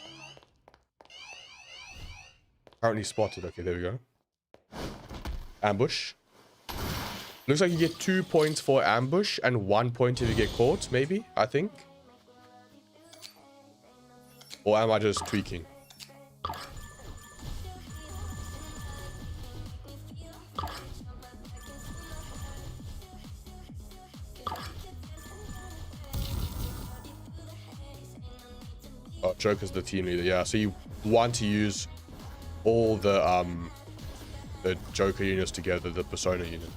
Currently spotted. Okay, there we go. Ambush. Looks like you get 2 points for ambush and 1 point if you get caught, maybe, I think. Or am I just tweaking? Oh, Joker's the team leader. Yeah, so you want to use all the Joker units together, the Persona unit.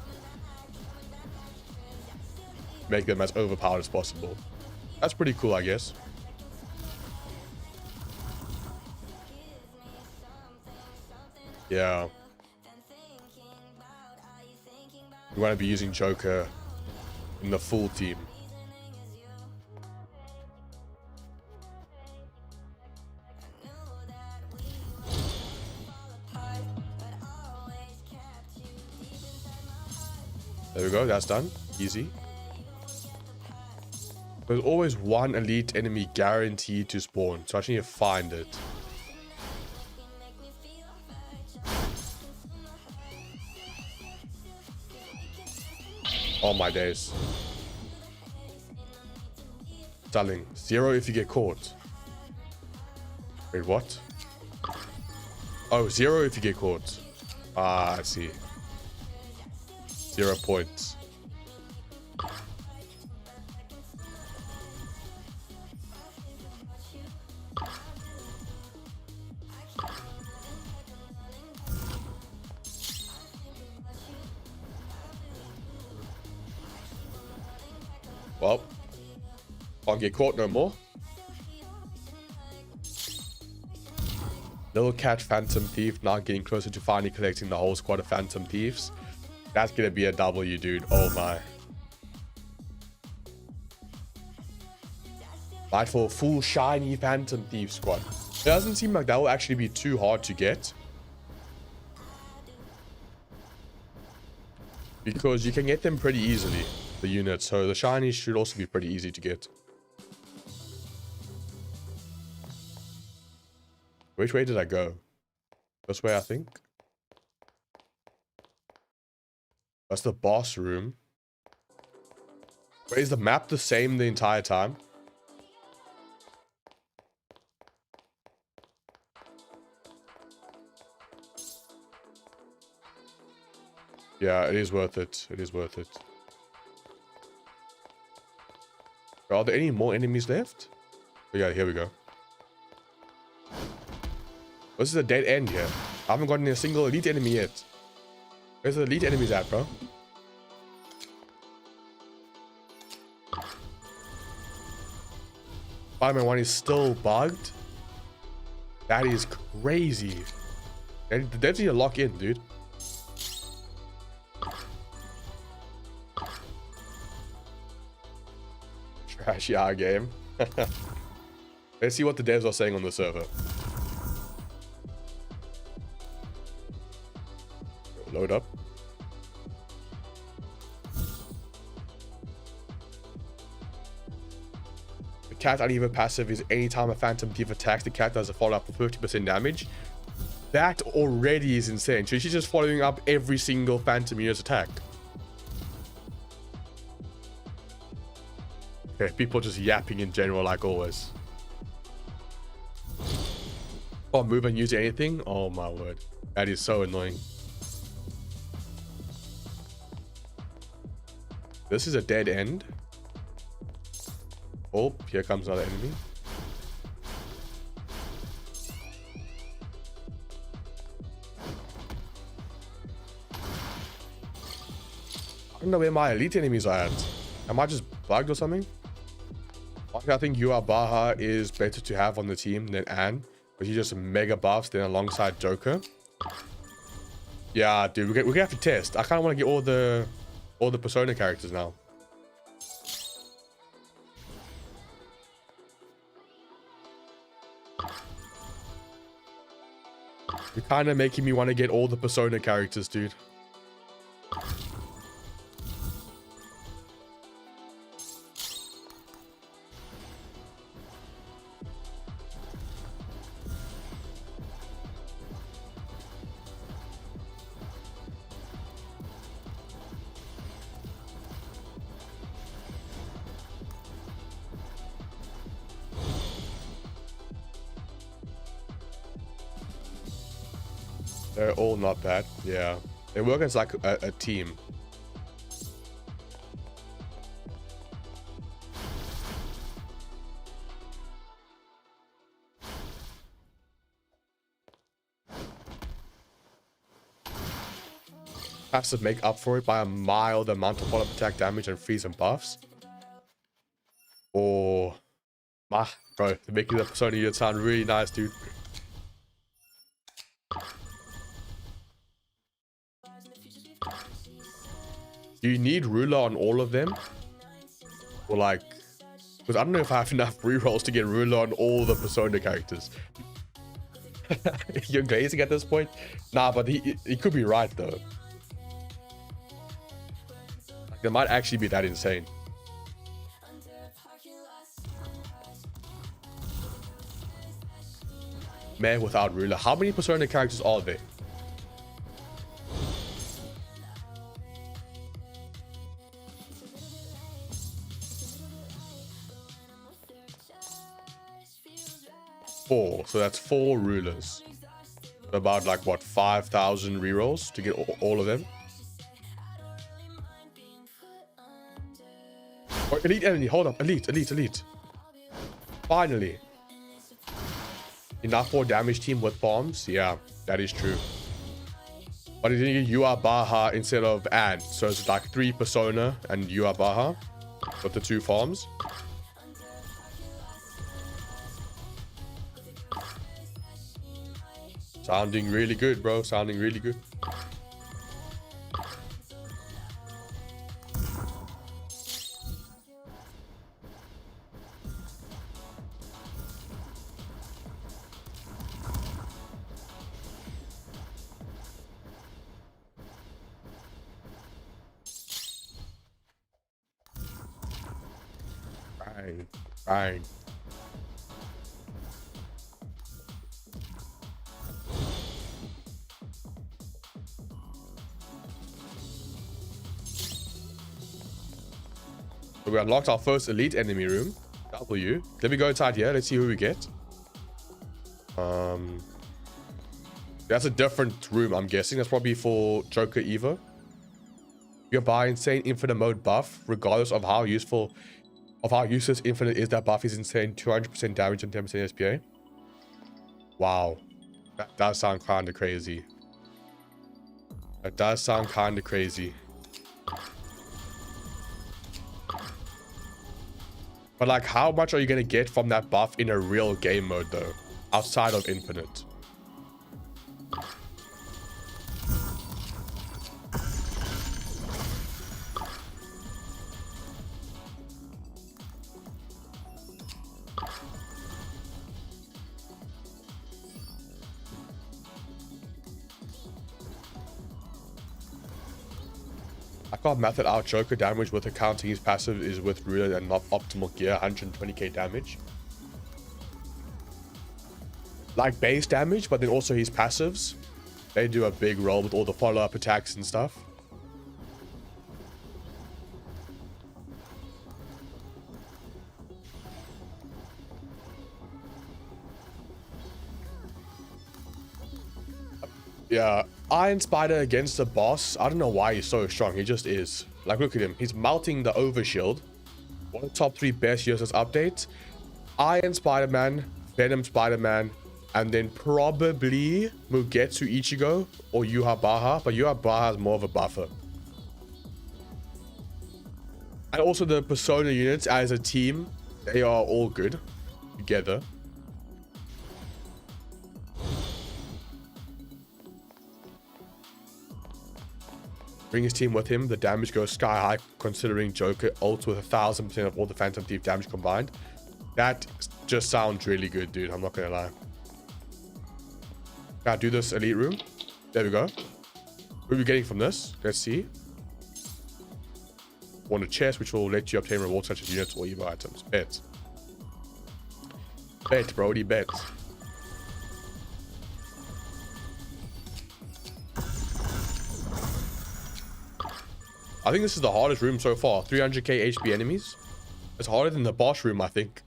Make them as overpowered as possible. That's pretty cool, I guess. Yeah. You want to be using Joker in the full team. There we go, that's done. Easy. There's always one elite enemy guaranteed to spawn, so I just need to find it. Oh my days. Darling, 0 if you get caught. Wait, what? Oh, 0 if you get caught. Ah, I see. 0 points. Well, can't get caught no more. Little Cat Phantom Thief, now getting closer to finally collecting the whole squad of Phantom Thieves. That's gonna be a W, dude. Oh my. Right, for a full shiny Phantom Thief squad. It doesn't seem like that will actually be too hard to get, because you can get them pretty easily, the units. So the shinies should also be pretty easy to get. Which way did I go? This way, I think. That's the boss room. Wait, is the map the same the entire time? Yeah, it is worth it. It is worth it. Are there any more enemies left? Oh, yeah, here we go. This is a dead end here. I haven't gotten a single elite enemy yet. Where's the elite enemies at, bro? Spider-Man 1 is still bugged? That is crazy. The devs need to lock in, dude. Trash our game. Let's see what the devs are saying on the server. Load up. The cat uneven passive is anytime a Phantom Thief attacks, the cat does a follow-up for 50% damage. That already is insane. So she's just following up every single Phantom unit's attack. Okay, people just yapping in general like always. Oh, move and use anything? Oh my word. That is so annoying. This is a dead end. Oh, here comes another enemy. I don't know where my elite enemies are at. Am I just bugged or something? I think Baha is better to have on the team than Anne, but he just mega buffs then alongside Joker. Yeah, dude, we're gonna have to test. I kind of want to get all the Persona characters now. You're kind of making me want to get all the Persona characters, dude. They're all not bad. Yeah. They work as like a team. Has to make up for it by a mild amount of follow-up attack damage and freeze and buffs. Or... Bro, they're making the persona unit sound really nice, dude. Do you need ruler on all of them? Or like... Because I don't know if I have enough rerolls to get ruler on all the persona characters. You're glazing at this point? Nah, but he could be right though. Like, it might actually be that insane. Man without ruler. How many persona characters are there? Four. So that's 4 rulers. About like what, 5,000 rerolls to get all of them. Oh, elite enemy. Hold up. Elite. Finally. Enough for damage team with bombs? Yeah, that is true. But you are Baha instead of Anne. So it's like 3 persona and you are Baha with the 2 farms. Sounding really good, bro. Sounding really good. Fine. So we unlocked our first elite enemy room. W. Let me go inside here. Let's see who we get. That's a different room, I'm guessing. That's probably for Joker Evo. You buy insane infinite mode buff, regardless of how useful, of how useless infinite is. That buff is insane. 200% damage and 10% SPA. Wow, that does sound kind of crazy. That does sound kind of crazy. But like, how much are you going to get from that buff in a real game mode though? Outside of infinite. I can't math it out. Joker damage with accounting his passive is with ruler and not optimal gear. 120k damage. Like base damage, but then also his passives. They do a big role with all the follow-up attacks and stuff. Yeah, Iron Spider against the boss. I don't know why he's so strong. He just is. Like, look at him. He's melting the overshield. One of the top 3 best useless updates. Iron Spider-Man, Venom Spider-Man, and then probably Mugetsu Ichigo or Yuhabaha. But Yuhabaha is more of a buffer. And also the Persona units as a team. They are all good together. Bring his team with him. The damage goes sky high considering Joker ults with 1000% of all the Phantom Thief damage combined. That just sounds really good, dude. I'm not gonna lie. Now do this elite room. There we go. What are we getting from this? Let's see. Want a chest which will let you obtain rewards such as units or evil items. Bet. Bet, Brody, bet. I think this is the hardest room so far. 300k HP enemies. It's harder than the boss room, I think.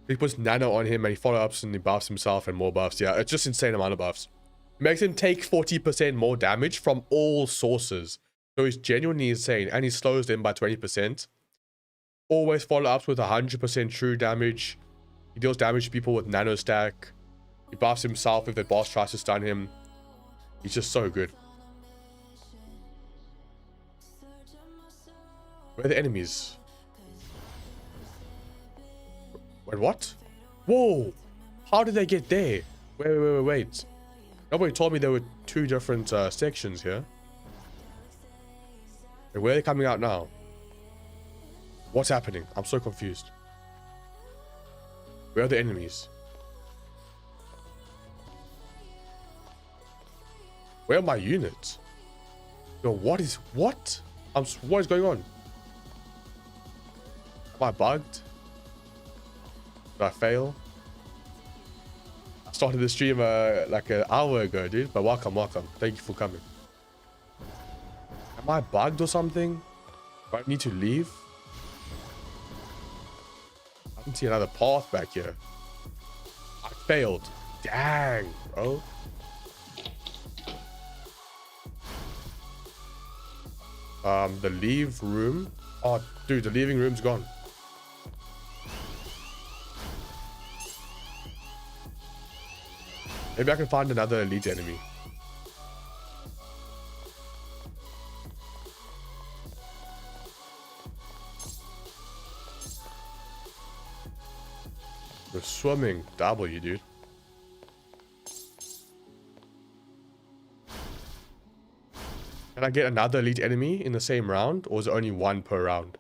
He puts nano on him and he follow-ups and he buffs himself and more buffs. Yeah, it's just insane amount of buffs. It makes him take 40% more damage from all sources. So he's genuinely insane, and he slows them by 20%. Always follow ups with 100% true damage. He deals damage to people with nano stack. He buffs himself if the boss tries to stun him. He's just so good. Where are the enemies? Wait, what? Whoa! How did they get there? Wait. Nobody told me there were two different sections here. Wait, where are they coming out now? What's happening? I'm so confused. Where are the enemies? Where are my units? Yo, what is going on? Am I bugged? Did I fail? I started the stream like an hour ago, dude. But welcome. Thank you for coming. Am I bugged or something? Do I need to leave? I can see another path back here. I failed. Dang, bro. The leave room. Oh, dude, the leaving room's gone. Maybe I can find another elite enemy. We're swimming W, dude. Can I get another elite enemy in the same round, or is it only one per round?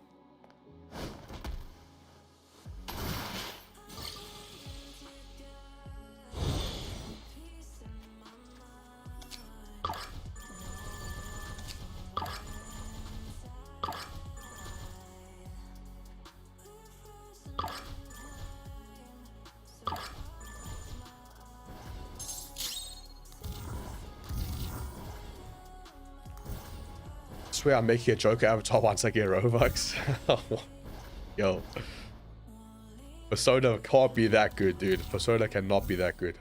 I swear I'm making a Joker avatar once I get Robux. Yo. Persona can't be that good, dude. Persona cannot be that good.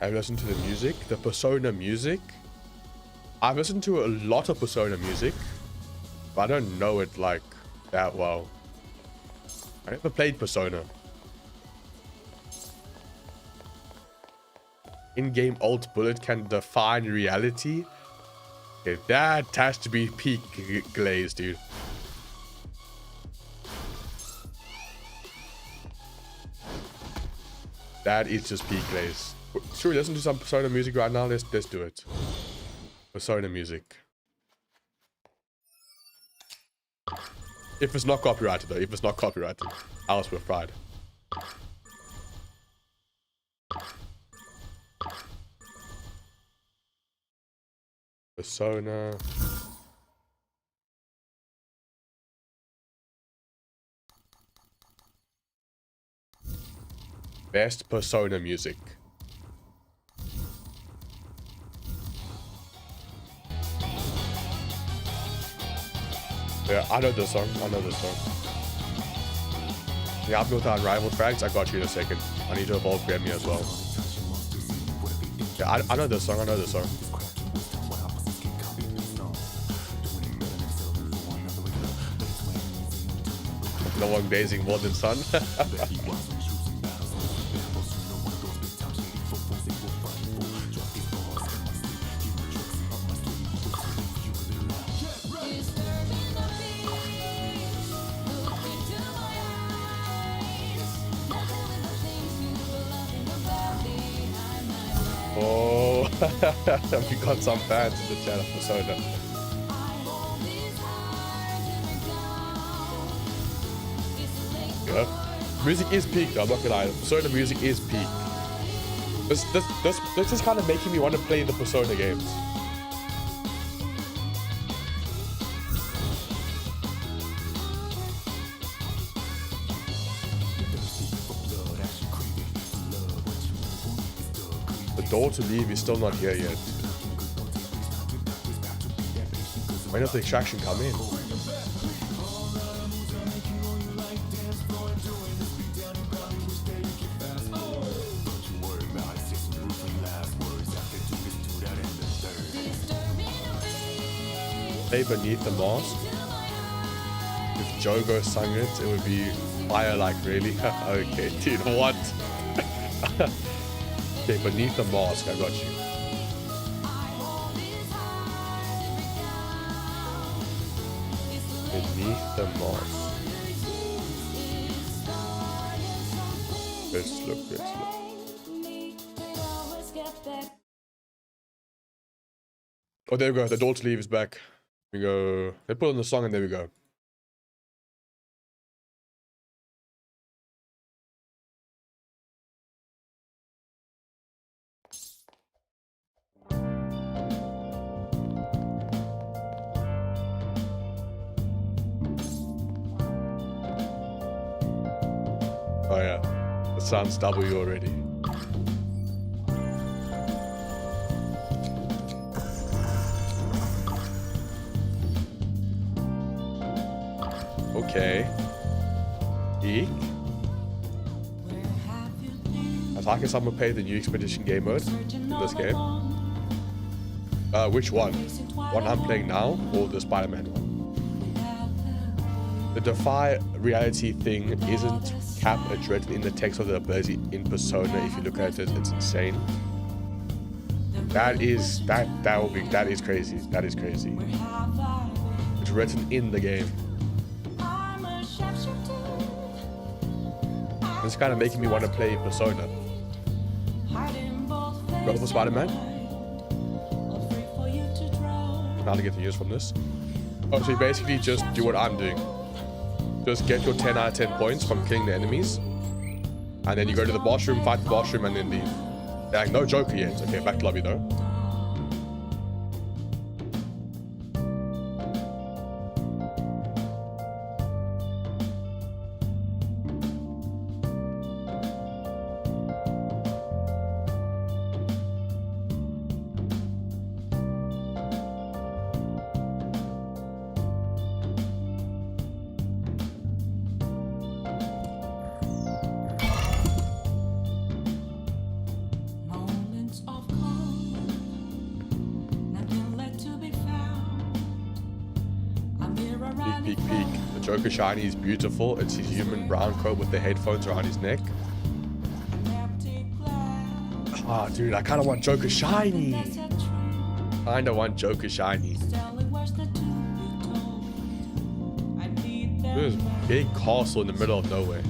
Have you listened to the music? The Persona music? I've listened to a lot of Persona music, but I don't know it like that well. I never played Persona. In-game alt bullet can define reality. Okay, that has to be peak glaze, dude. That is just peak glaze. Should we listen to some Persona music right now? Let's do it. Persona music. If it's not copyrighted though, if it's not copyrighted, else we're fried. Persona. Best Persona music. Yeah, I know this song. Yeah, I've built Unrivaled frags. I got you in a second. I need to evolve Grammy as well. Yeah, I know this song. No one gazing more than sun. Oh, we got some fans in the chat of Persona. Yeah. Music is peak though, I'm not gonna lie. Persona music is peak. This is kind of making me want to play the Persona games. The door to leave is still not here yet. When does the extraction come in? Stay beneath the mask. If Jogo sung it, it would be fire, like, really? Okay, dude, what? Okay, beneath the mask, I got you. Beneath the mask. Let's look, let's look. Oh, there we go. The adult sleeve is back. We go. They put on the song and there we go. Oh yeah, it sounds W already. Okay. Eek. I was asking someone pay the new expedition game mode in this game. Which one? One I'm playing now or the Spider-Man one? The defy reality thing isn't cap addressed in the text of the ability in Persona. If you look at it, it's insane. That is crazy. That is crazy. It's written in the game. It's kind of making me want to play Persona. Go for Spider-Man. Now to get the use from this. Oh, so you basically just do what I'm doing. Just get your 10 out of 10 points from killing the enemies. And then you go to the boss room, fight the boss room, and then leave. Like, no Joker yet. Okay, back to lobby though. Peek. The Joker shiny is beautiful. It's his human brown coat with the headphones around his neck. Ah, dude, I kind of want Joker shiny. This is a big castle in the middle of nowhere.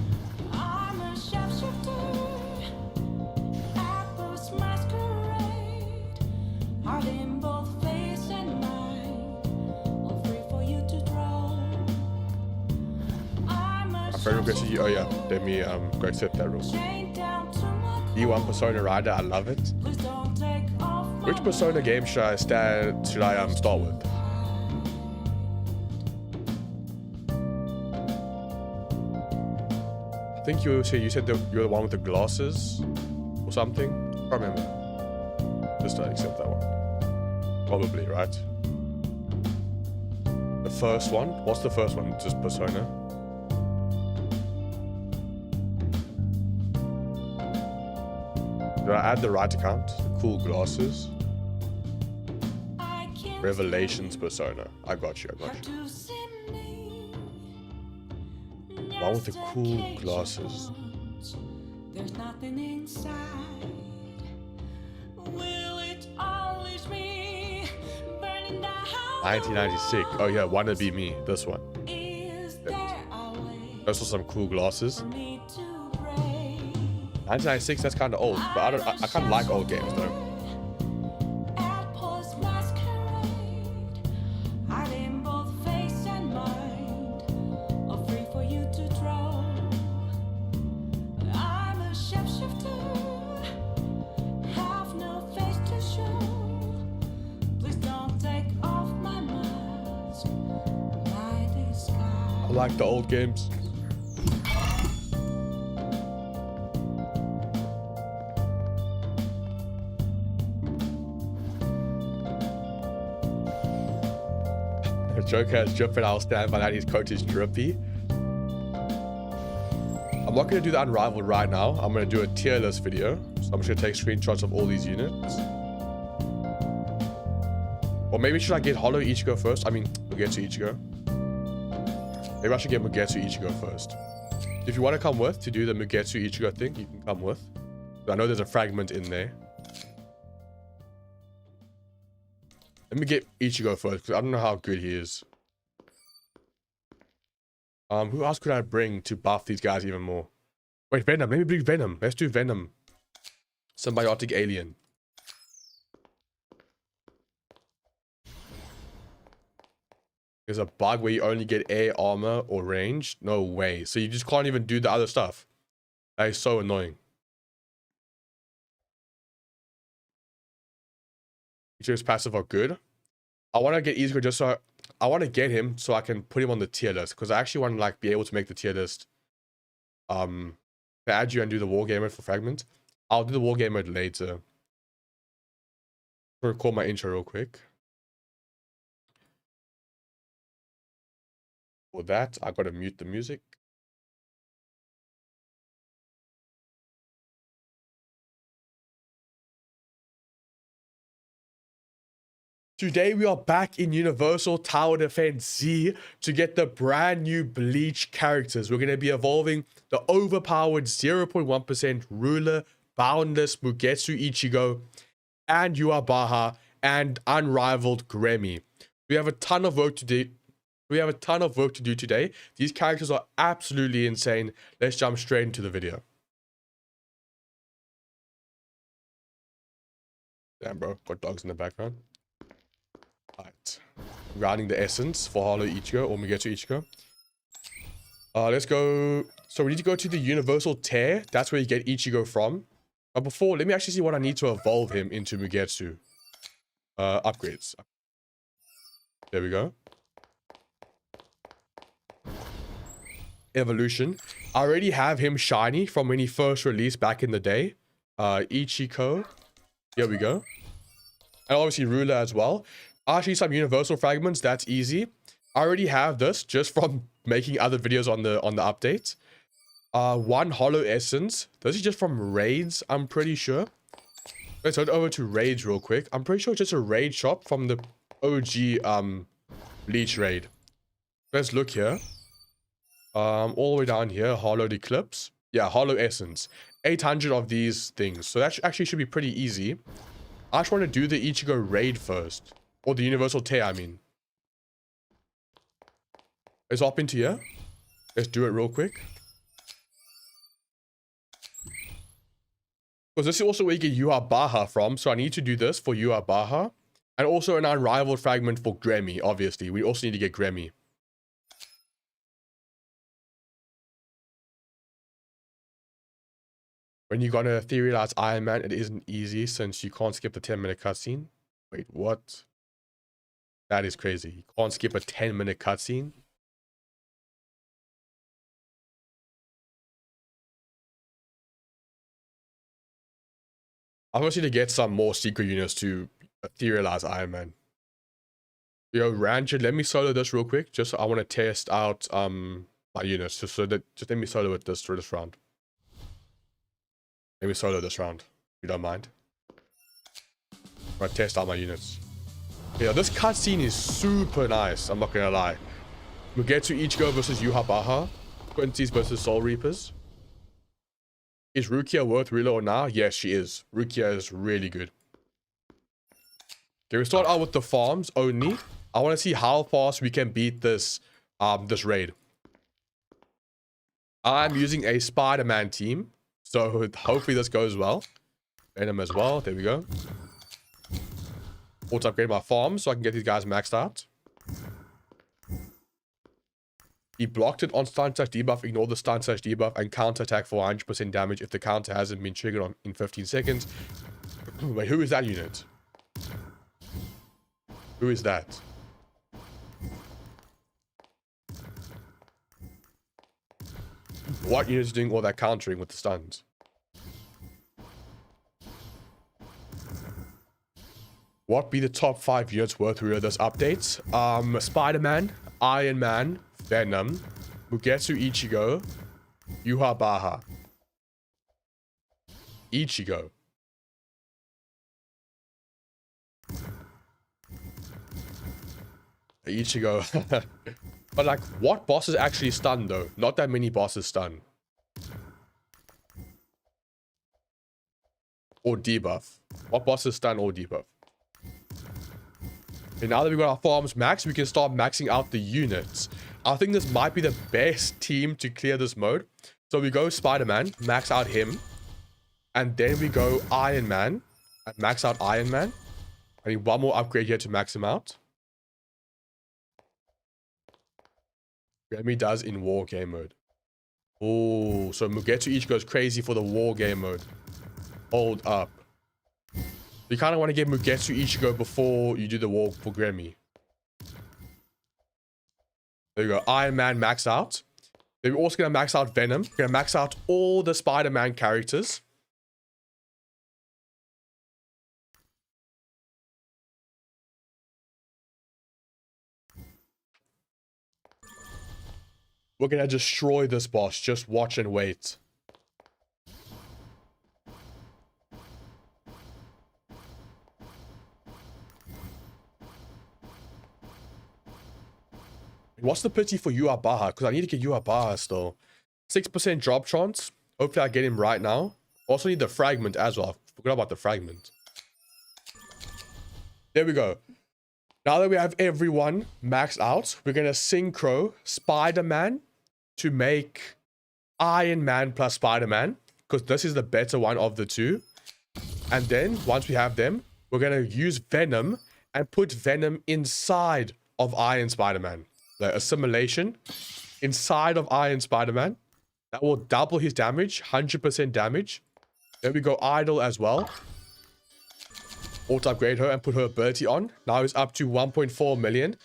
Friend requested you. Oh yeah, let me go accept that real quick. E1 Persona Rider, I love it. Which Persona game should I start with? I think you said that you're the one with the glasses or something. I can't remember. Just accept that one. Probably, right? The first one. What's the first one? Just Persona. Did I add the right account? Cool glasses. Revelations Persona. I got you. One with the cool glasses. 1996. Oh yeah, wanna be me. This one. Those are some cool glasses. 1996, that's kind of old, but I kind of like old games though. I like the old games. Joker has drip and I'll stand by that. His coat is drippy. I'm not going to do the unrivaled right now. I'm going to do a tier list video. So I'm just going to take screenshots of all these units. Or maybe should I get Hollow Ichigo first? I mean, Mugetsu Ichigo. Maybe I should get Mugetsu Ichigo first. If you want to come with to do the Mugetsu Ichigo thing, you can come with. I know there's a fragment in there. Let me get Ichigo first, because I don't know how good he is. Who else could I bring to buff these guys even more? Wait, Venom. Let me bring Venom. Let's do Venom. Symbiotic alien. There's a bug where you only get air, armor, or range. No way. So you just can't even do the other stuff. That is so annoying. Ichigo's passive are good. I want to get Ichigo just so I want to get him so I can put him on the tier list, because I actually want to like be able to make the tier list. Add you and do the war game mode for fragment. I'll do the war game mode later. I'm gonna record my intro real quick. For that, I gotta mute the music. Today we are back in Universal Tower Defense Z to get the brand new Bleach characters. We're going to be evolving the overpowered 0.1% Ruler, Boundless, Mugetsu Ichigo, and Yuabaha, and Unrivaled Gremmy. We have a ton of work to do. Today. These characters are absolutely insane. Let's jump straight into the video. Damn, bro. Got dogs in the background. Alright, rounding the essence for Hollow Ichigo or Mugetsu Ichigo. Let's go. So we need to go to the Universal Tear. That's where you get Ichigo from. But before, let me actually see what I need to evolve him into Mugetsu. Upgrades. There we go. Evolution. I already have him shiny from when he first released back in the day. Ichigo. Here we go. And obviously Ruler as well. Actually, some universal fragments, that's easy. I already have this just from making other videos on the update. One hollow essence. This is just from raids, I'm pretty sure. Let's head over to raids real quick. I'm pretty sure it's just a raid shop from the OG Bleach raid. Let's look here. All the way down here, hollowed eclipse. Yeah, hollow essence. 800 of these things. So that actually should be pretty easy. I just want to do the Ichigo raid first. Or the Universal Tear, I mean. Let's hop into here. Let's do it real quick. Because this is also where you get Yuabaha from. So I need to do this for Yuabaha. And also an unrivaled fragment for Gremmy, obviously. We also need to get Gremmy. When you gotta etherealize Iron Man, it isn't easy since you can't skip the 10-minute cutscene. Wait, what? That is crazy. You can't skip a 10-minute cutscene. I want you to get some more secret units to etherealize Iron Man. Yo, Rancid, let me solo this real quick. Just I want to test out my units. Just let me solo it for this round. Let me solo this round, if you don't mind. I'm gonna test out my units. Yeah, this cutscene is super nice, I'm not gonna lie. Mugetsu Ichigo versus Yuabaha. Quincy's versus Soul Reapers. Is Rukia worth Ruler or nah? Yes, she is. Rukia is really good. Okay, we start out with the farms only. I want to see how fast we can beat this this raid. I'm using a Spider-Man team, so hopefully this goes well. Venom as well. There we go. Also upgrade my farm so I can get these guys maxed out. He blocked it on stun slash debuff, ignore the stun slash debuff, and counter attack for 100% damage if the counter hasn't been triggered in 15 seconds. Wait, who is that unit? Who is that? What unit is doing all that countering with the stuns? What be the top 5 units worth through this update? Spider-Man, Iron Man, Venom, Mugetsu Ichigo, Yuha Ichigo. Ichigo. But like, what bosses actually stun though? Not that many bosses stun. Or debuff. What bosses stun or debuff? And now that we've got our farms maxed, we can start maxing out the units. I think this might be the best team to clear this mode. So we go Spider-Man, max out him. And then we go Iron Man, and max out Iron Man. I need one more upgrade here to max him out. Remy does in war game mode. Oh, so Mugetsu each goes crazy for the war game mode. Hold up. You kind of want to get Mugetsu Ichigo before you do the war for Grammy. There you go. Iron Man max out. Then we're also going to max out Venom. We're going to max out all the Spider-Man characters. We're going to destroy this boss. Just watch and wait. What's the pity for Yuabaha? Because I need to get Yuabaha still. 6% drop chance. Hopefully I get him right now. Also need the fragment as well. Forgot about the fragment. There we go. Now that we have everyone maxed out, we're going to synchro Spider-Man to make Iron Man plus Spider-Man. Because this is the better one of the two. And then once we have them, we're going to use Venom and put Venom inside of Iron Spider-Man. The assimilation inside of Iron Spider-Man. That will double his damage, 100% damage. Then we go Idol as well. Auto upgrade her and put her ability on. Now he's up to 1.4 million.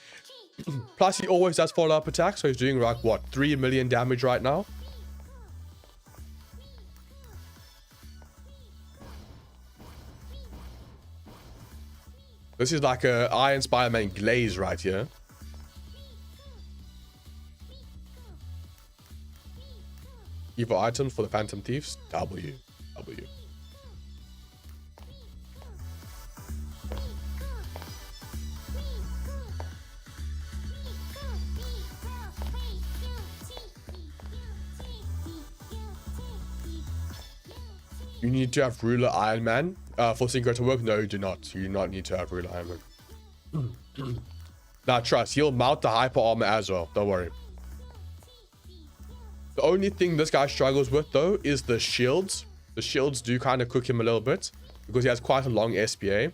Plus he always does follow-up attacks, so he's doing like what, 3 million damage right now. This is like a Iron Spider-Man glaze right here. Evil items for the Phantom Thieves. W. You need to have Ruler Iron Man for Synchro to work. No, you do not. You do not need to have Ruler Iron Man. Nah, trust. He'll mount the hyper armor as well. Don't worry. The only thing this guy struggles with, though, is the shields. The shields do kind of cook him a little bit because he has quite a long SPA.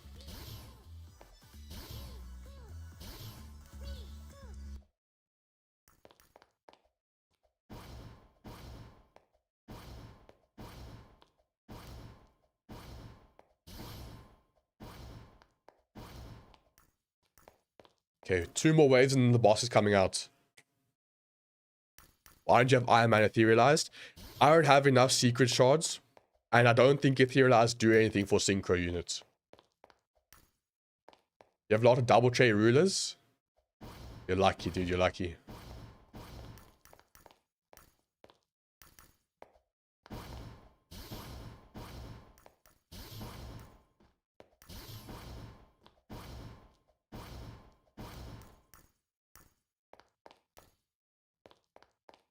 Okay, 2 more waves and then the boss is coming out. Why don't you have Iron Man etherealized? I don't have enough secret shards, and I don't think etherealized do anything for synchro units. You have a lot of double tray rulers. You're lucky, dude. You're lucky.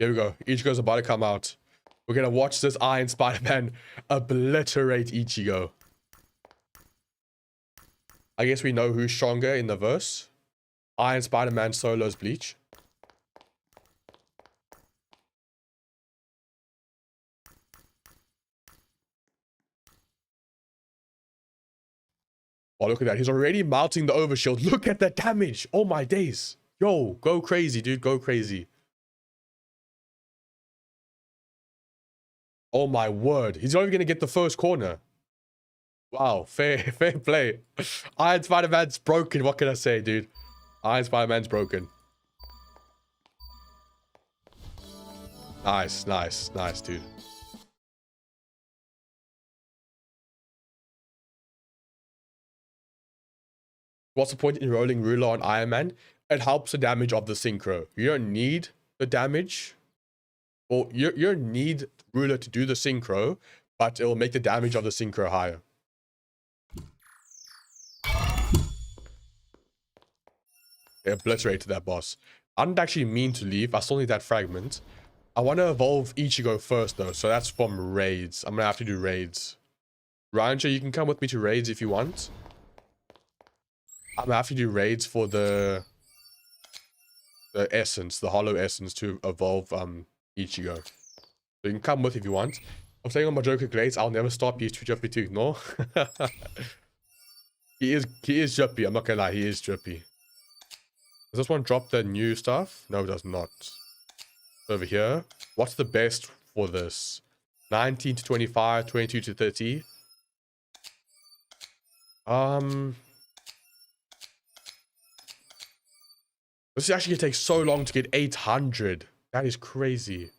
Here we go. Ichigo's about to come out. We're going to watch this Iron Spider-Man obliterate Ichigo. I guess we know who's stronger in the verse. Iron Spider-Man solos Bleach. Oh, look at that. He's already mounting the overshield. Look at the damage. Oh, my days. Yo, go crazy, dude. Go crazy. Oh my word. He's not even going to get the first corner. Wow. Fair play. Iron Spider-Man's broken. What can I say, dude? Iron Spider-Man's broken. Nice, dude. What's the point in rolling ruler on Iron Man? It helps the damage of the synchro. You don't need the damage. Well, you don't need ruler to do the synchro, but it will make the damage of the synchro higher. They obliterated that boss. I didn't actually mean to leave. I still need that fragment. I want to evolve Ichigo first, though. So that's from raids. I'm going to have to do raids. Ranger, you can come with me to raids if you want. I'm going to have to do raids for the essence, the hollow essence to evolve Ichigo. So you can come with if you want. I'm saying on my Joker grades, I'll never stop. He's too jumpy to ignore. He is jumpy. I'm not going to lie. He is jumpy. Does this one drop the new stuff? No, it does not. Over here. What's the best for this? 19 to 25, 22 to 30. This is actually going to take so long to get 800. That is crazy.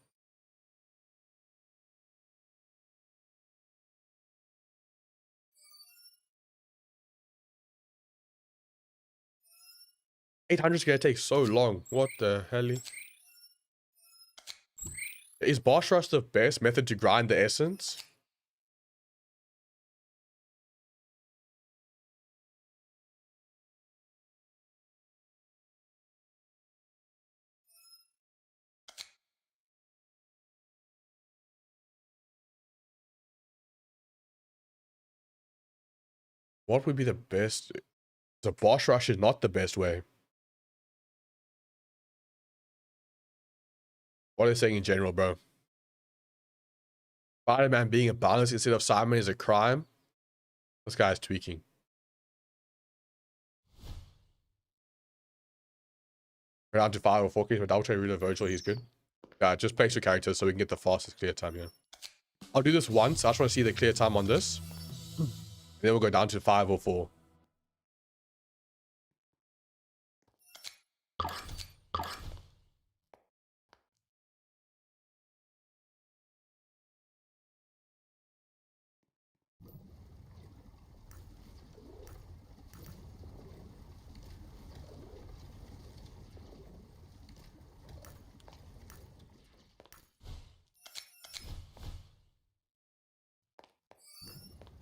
$800 is going to take so long. What the hell? Is boss rush the best method to grind the essence? What would be the best? The boss rush is not the best way. What are they saying in general, bro? Spider-Man being a balance instead of Simon is a crime. This guy's tweaking. We're down to 5 or 4 keys with double trade ruler virtual. He's good. Yeah, just place your characters so we can get the fastest clear time here. I'll do this once. I just want to see the clear time on this. And then we'll go down to 5 or 4.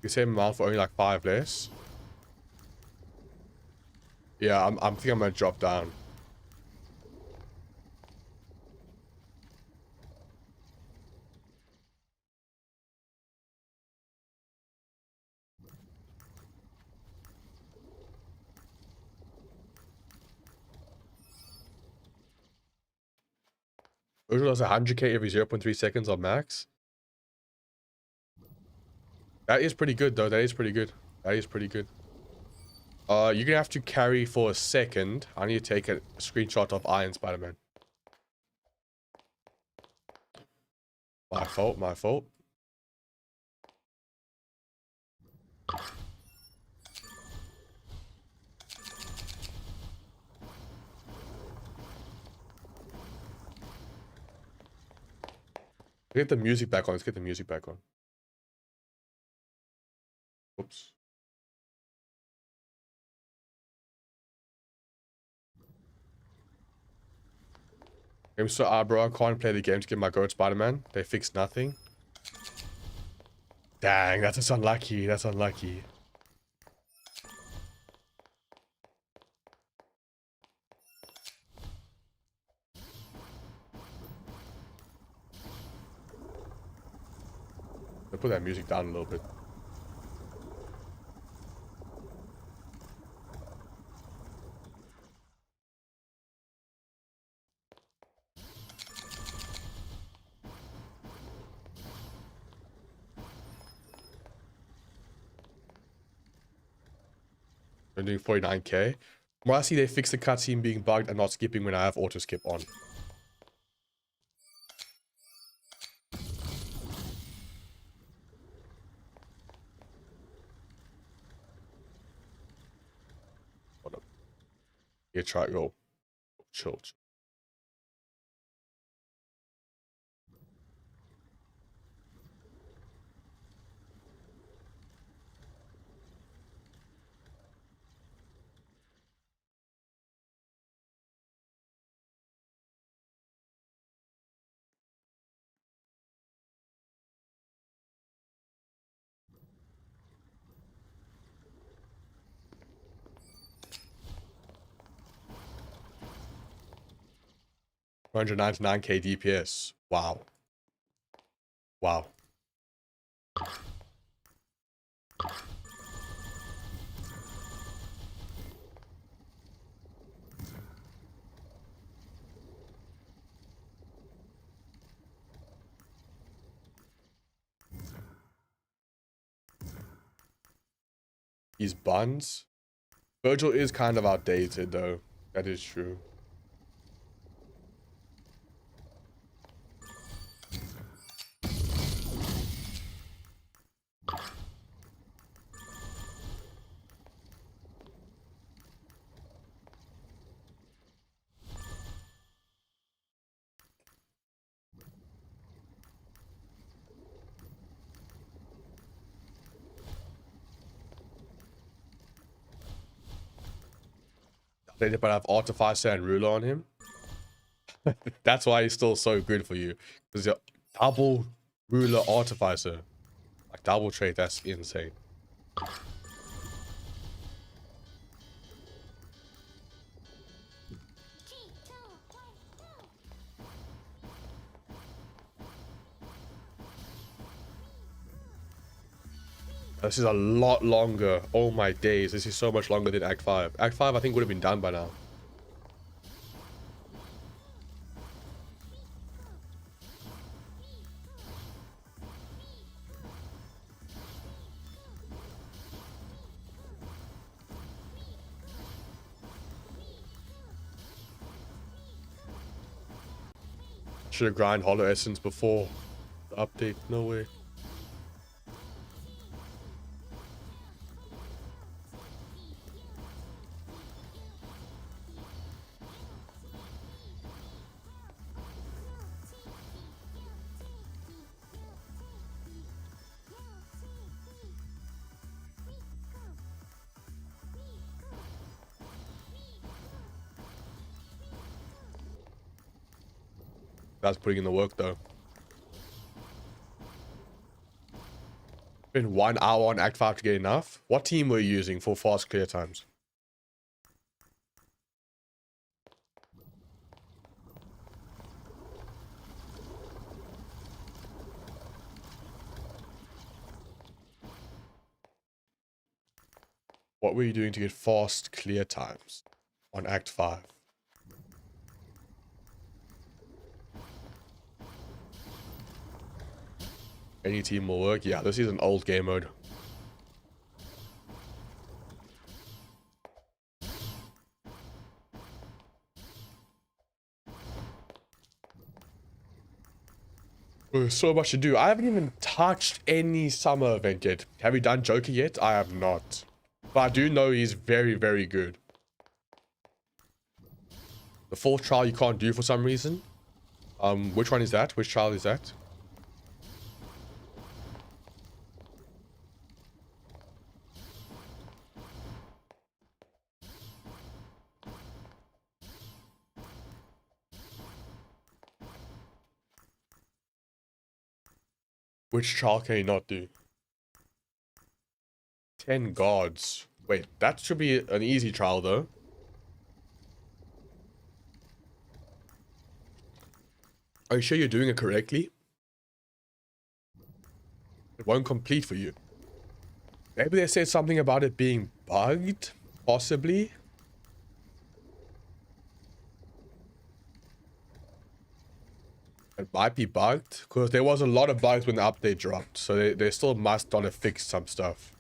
The same amount for only like 5 less. Yeah, I think I'm gonna drop down. Virtual does 100k every 0.3 seconds on max. That is pretty good though. That is pretty good. That is pretty good. You're gonna have to carry for a second. I need to take a screenshot of Iron Spider-Man. My fault, my fault. Get the music back on. Let's get the music back on. Oops. I'm so bro, I can't play the game to get my goat Spider-Man. They fixed nothing. Dang, that's just unlucky. That's unlucky. I'll put that music down a little bit. I'm doing 49k. Well, I see they fixed the cutscene being bugged and not skipping when I have auto skip on. What up? Yeah, try go. Chill. 199k DPS. Wow. Wow. These buns. Virgil is kind of outdated though. That is true. But I have Artificer and Ruler on him. That's why he's still so good for you. Because you're double Ruler Artificer. Like double trait, that's insane. This is a lot longer. Oh my days. This is so much longer than Act 5. Act 5 I think would have been done by now. Should have grind Hollow Essence before the update. No way. That's putting in the work though. Been 1 hour on Act 5 to get enough. What team were you using for fast clear times? What were you doing to get fast clear times on Act 5? Any team will work. Yeah, this is an old game mode. There's so much to do. I haven't even touched any summer event yet. Have you done Joker yet? I have not. But I do know he's very, very good. The fourth trial you can't do for some reason. Which one is that? Which trial is that? Which trial can you not do? 10 gods. Wait, that should be an easy trial though. Are you sure you're doing it correctly? It won't complete for you. Maybe they said something about it being bugged, possibly. It might be bugged, because there was a lot of bugs when the update dropped, so they still must want to fix some stuff.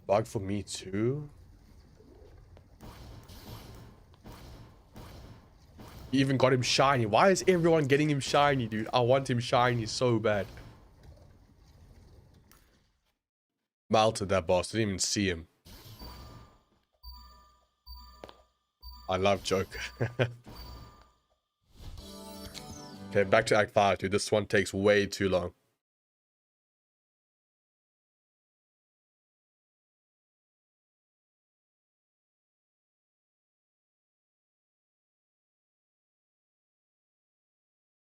Bug for me too. He even got him shiny. Why is everyone getting him shiny, dude? I want him shiny so bad. Melted that boss. Didn't even see him. I love Joker. Okay, back to Act 5, dude. This one takes way too long.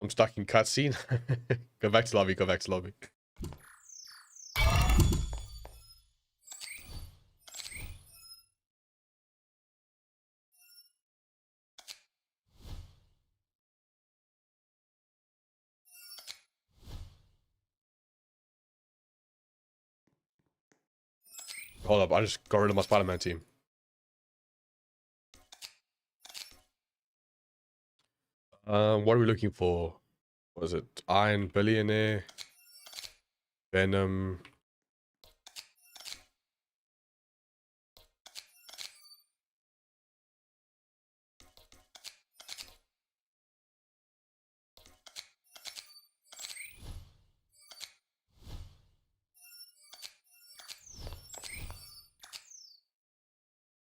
I'm stuck in cutscene. Go back to lobby, go back to lobby. Hold up, I just got rid of my Spider-Man team. What are we looking for? What is it? Iron Billionaire, Venom.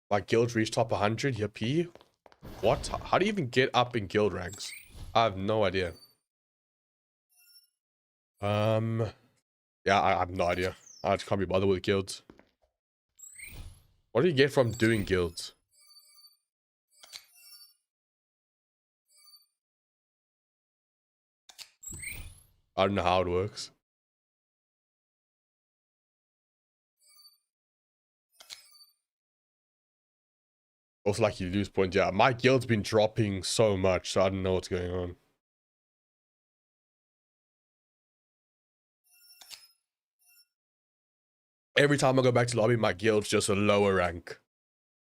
My guild reached top 100. Yippee. What? How do you even get up in guild ranks? I have no idea. Yeah, I have no idea. I just can't be bothered with guilds. What do you get from doing guilds? I don't know how it works. Also, like, you lose points. Yeah, my guild's been dropping so much, so I don't know what's going on. Every time I go back to lobby, my guild's just a lower rank.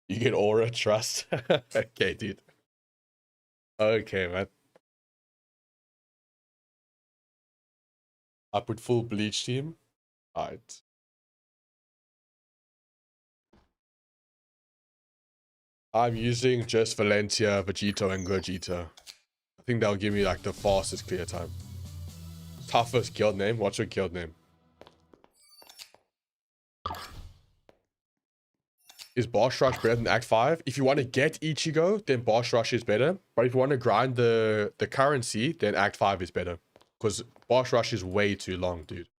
You get aura, trust. Okay, dude. Okay, man. I put full bleach team. Alright. I'm using just Valencia, Vegito, and Gogeta. I think that'll give me like the fastest clear time. Toughest guild name? What's your guild name? Is Boss Rush better than Act 5? If you want to get Ichigo, then Boss Rush is better. But if you want to grind the currency, then Act 5 is better. Because Boss Rush is way too long, dude.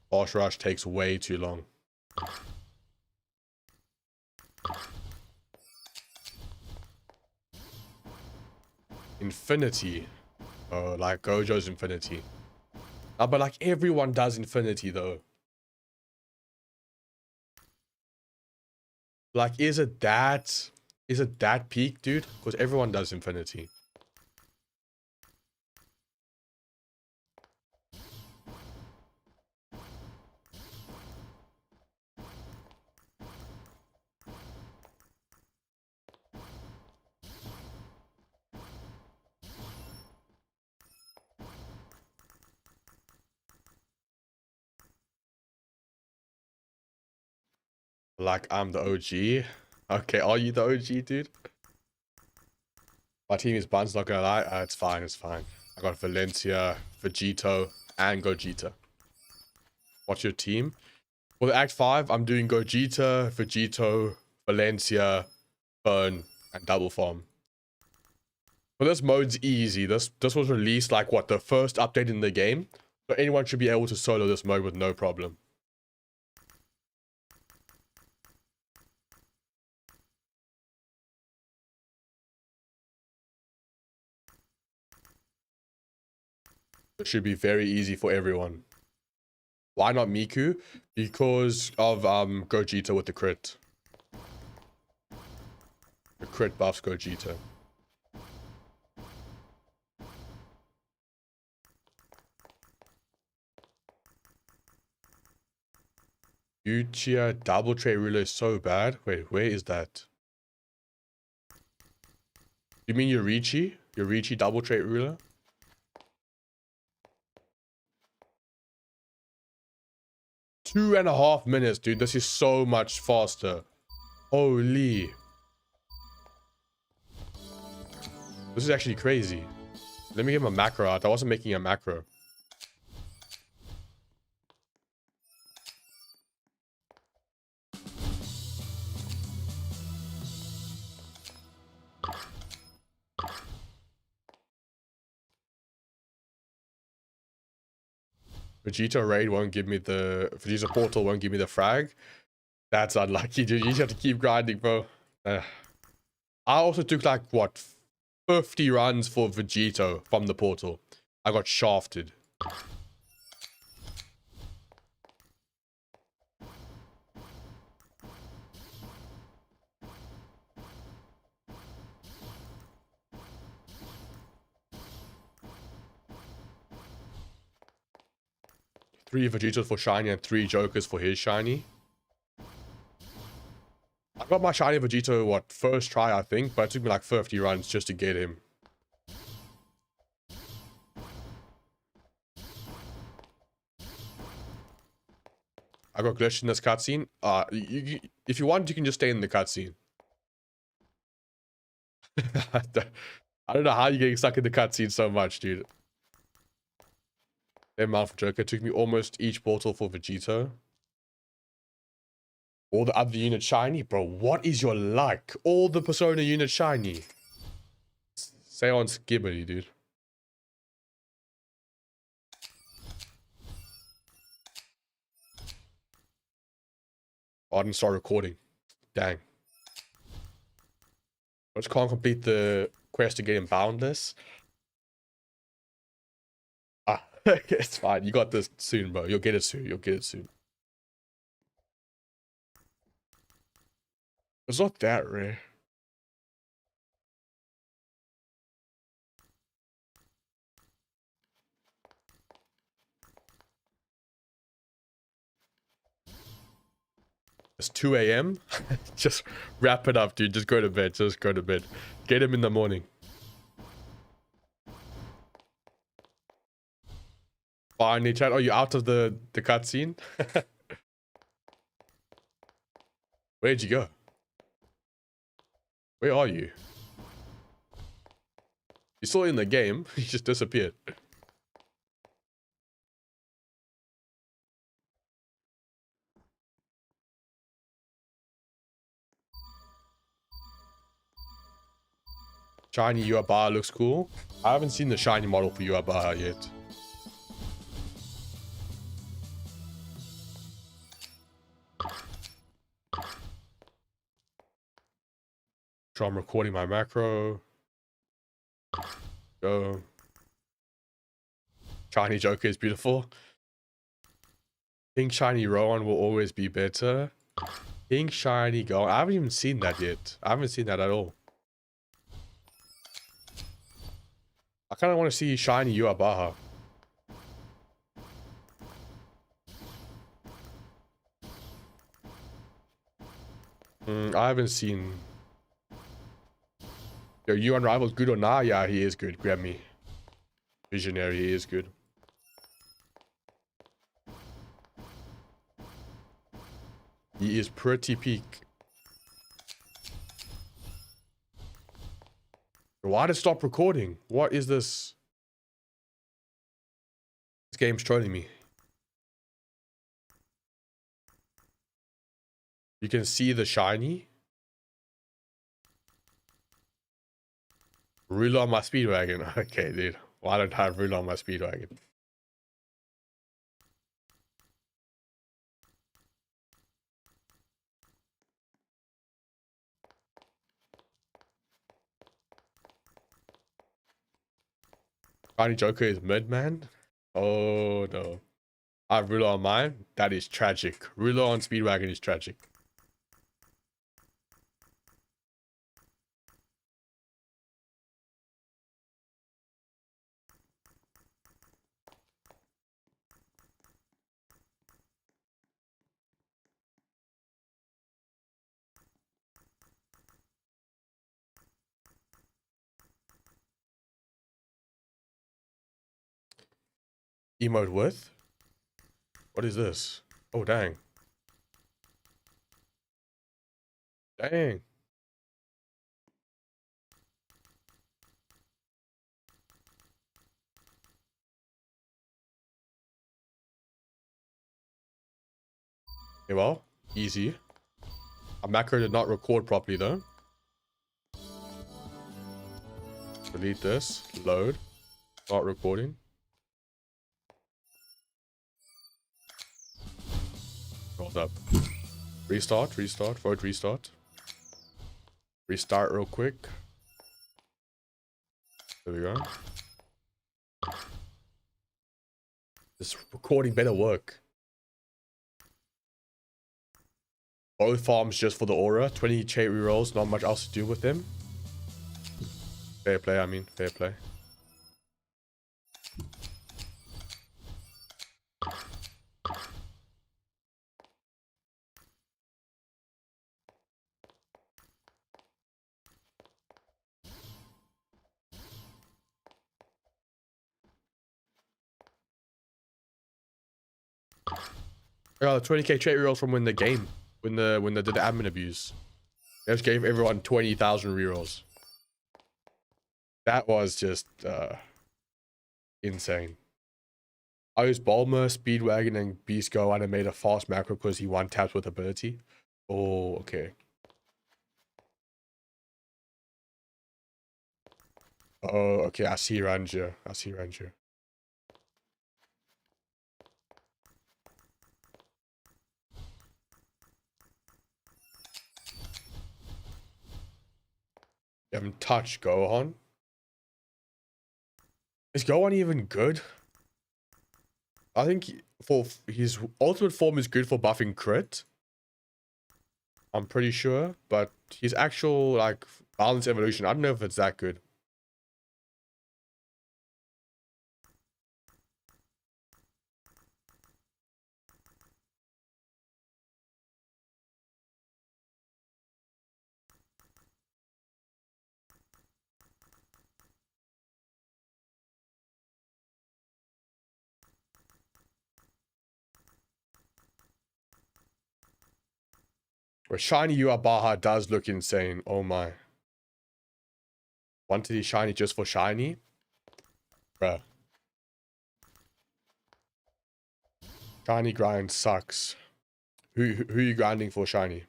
Boss Rush takes way too long. Infinity. Oh, like Gojo's Infinity. Oh, but like everyone does Infinity though. Like, is it that peak, dude? Because everyone does Infinity. Like, I'm the OG. Okay, are you the OG, dude? My team is Bun's, not gonna lie. It's fine, it's fine. I got Valencia, Vegito, and Gogeta. What's your team? For the Act 5, I'm doing Gogeta, Vegito, Valencia, Burn, and Double Farm. But this mode's easy. This was released like, what, the first update in the game? So anyone should be able to solo this mode with no problem. It should be very easy for everyone. Why not Miku? Because of Gogeta with the crit. The crit buffs Gogeta. Uchiha double trait ruler is so bad. Wait, where is that? You mean Yorichi? Yorichi double trait ruler? Two and a half minutes, dude. This is so much faster. Holy. This is actually crazy. Let me get my macro out. I wasn't making a macro. Vegeta raid won't give me the... Vegeta portal won't give me the frag. That's unlucky, dude. You just have to keep grinding, bro. I also took like, what, 50 runs for Vegito from the portal. I got shafted. Three Vegetos for shiny and 3 Jokers for his shiny. I got my shiny Vegito, what, first try, I think, but it took me like 50 runs just to get him. I got glitched in this cutscene. If you want, you can just stay in the cutscene. I don't know how you're getting stuck in the cutscene so much, dude. Amount for Joker took me almost each portal for Vegito. All the other units shiny, bro. What is your luck? All the Persona units shiny. Say on Skibbity, dude. Oh, I didn't start recording. Dang. I just can't complete the quest to get him boundless. Ah, it's fine. You got this soon, bro. You'll get it soon. You'll get it soon. It's not that rare. It's 2 a.m. Just wrap it up, dude. Just go to bed. Just go to bed. Get him in the morning. Finally, chat. Are you out of the cutscene? Where'd you go? Where are you? You're still in the game. You just disappeared. Shiny Uabaha looks cool. I haven't seen the shiny model for Uabaha yet. So I'm recording my macro. Go. Shiny Joker is beautiful. Pink Shiny Rowan will always be better. Pink Shiny Go. I haven't even seen that yet. I haven't seen that at all. I kind of want to see Shiny Uabaha. I haven't seen... Yo, you Unrivaled good or not? Yeah, he is good. Grab me. Visionary, he is good. He is pretty peak. Why did it stop recording? What is this? This game's trolling me. You can see the shiny. Ruler on my Speedwagon. Okay, dude. Why don't I have Ruler on my Speedwagon? Shiny Joker is mid, man. Oh, no. I have Ruler on mine. That is tragic. Ruler on Speedwagon is tragic. Emote with? What is this? Oh, dang. Dang. Okay, well, easy. A macro did not record properly, though. Delete this. Load. Start recording. Hold up. Restart, vote restart. Restart real quick. There we go. This recording better work. Both farms just for the aura. 20 trait rerolls, not much else to do with them. Fair play, I mean, fair play. Oh, 20k trait rerolls from when the game, when they did the admin abuse. They just gave everyone 20,000 rerolls. That was just insane. I used Bulmer, Speedwagon, and Beast Go, and I made a fast macro because he one taps with ability. Oh, okay. Oh, okay. I see Ranger. I see Ranger. You haven't touched Gohan. Is Gohan even good? I think for his ultimate form is good for buffing crit. I'm pretty sure, but his actual like balance evolution, I don't know if it's that good. Where shiny Baha does look insane. Oh my. Wanted he shiny just for shiny? Bruh. Shiny grind sucks. Who are you grinding for shiny?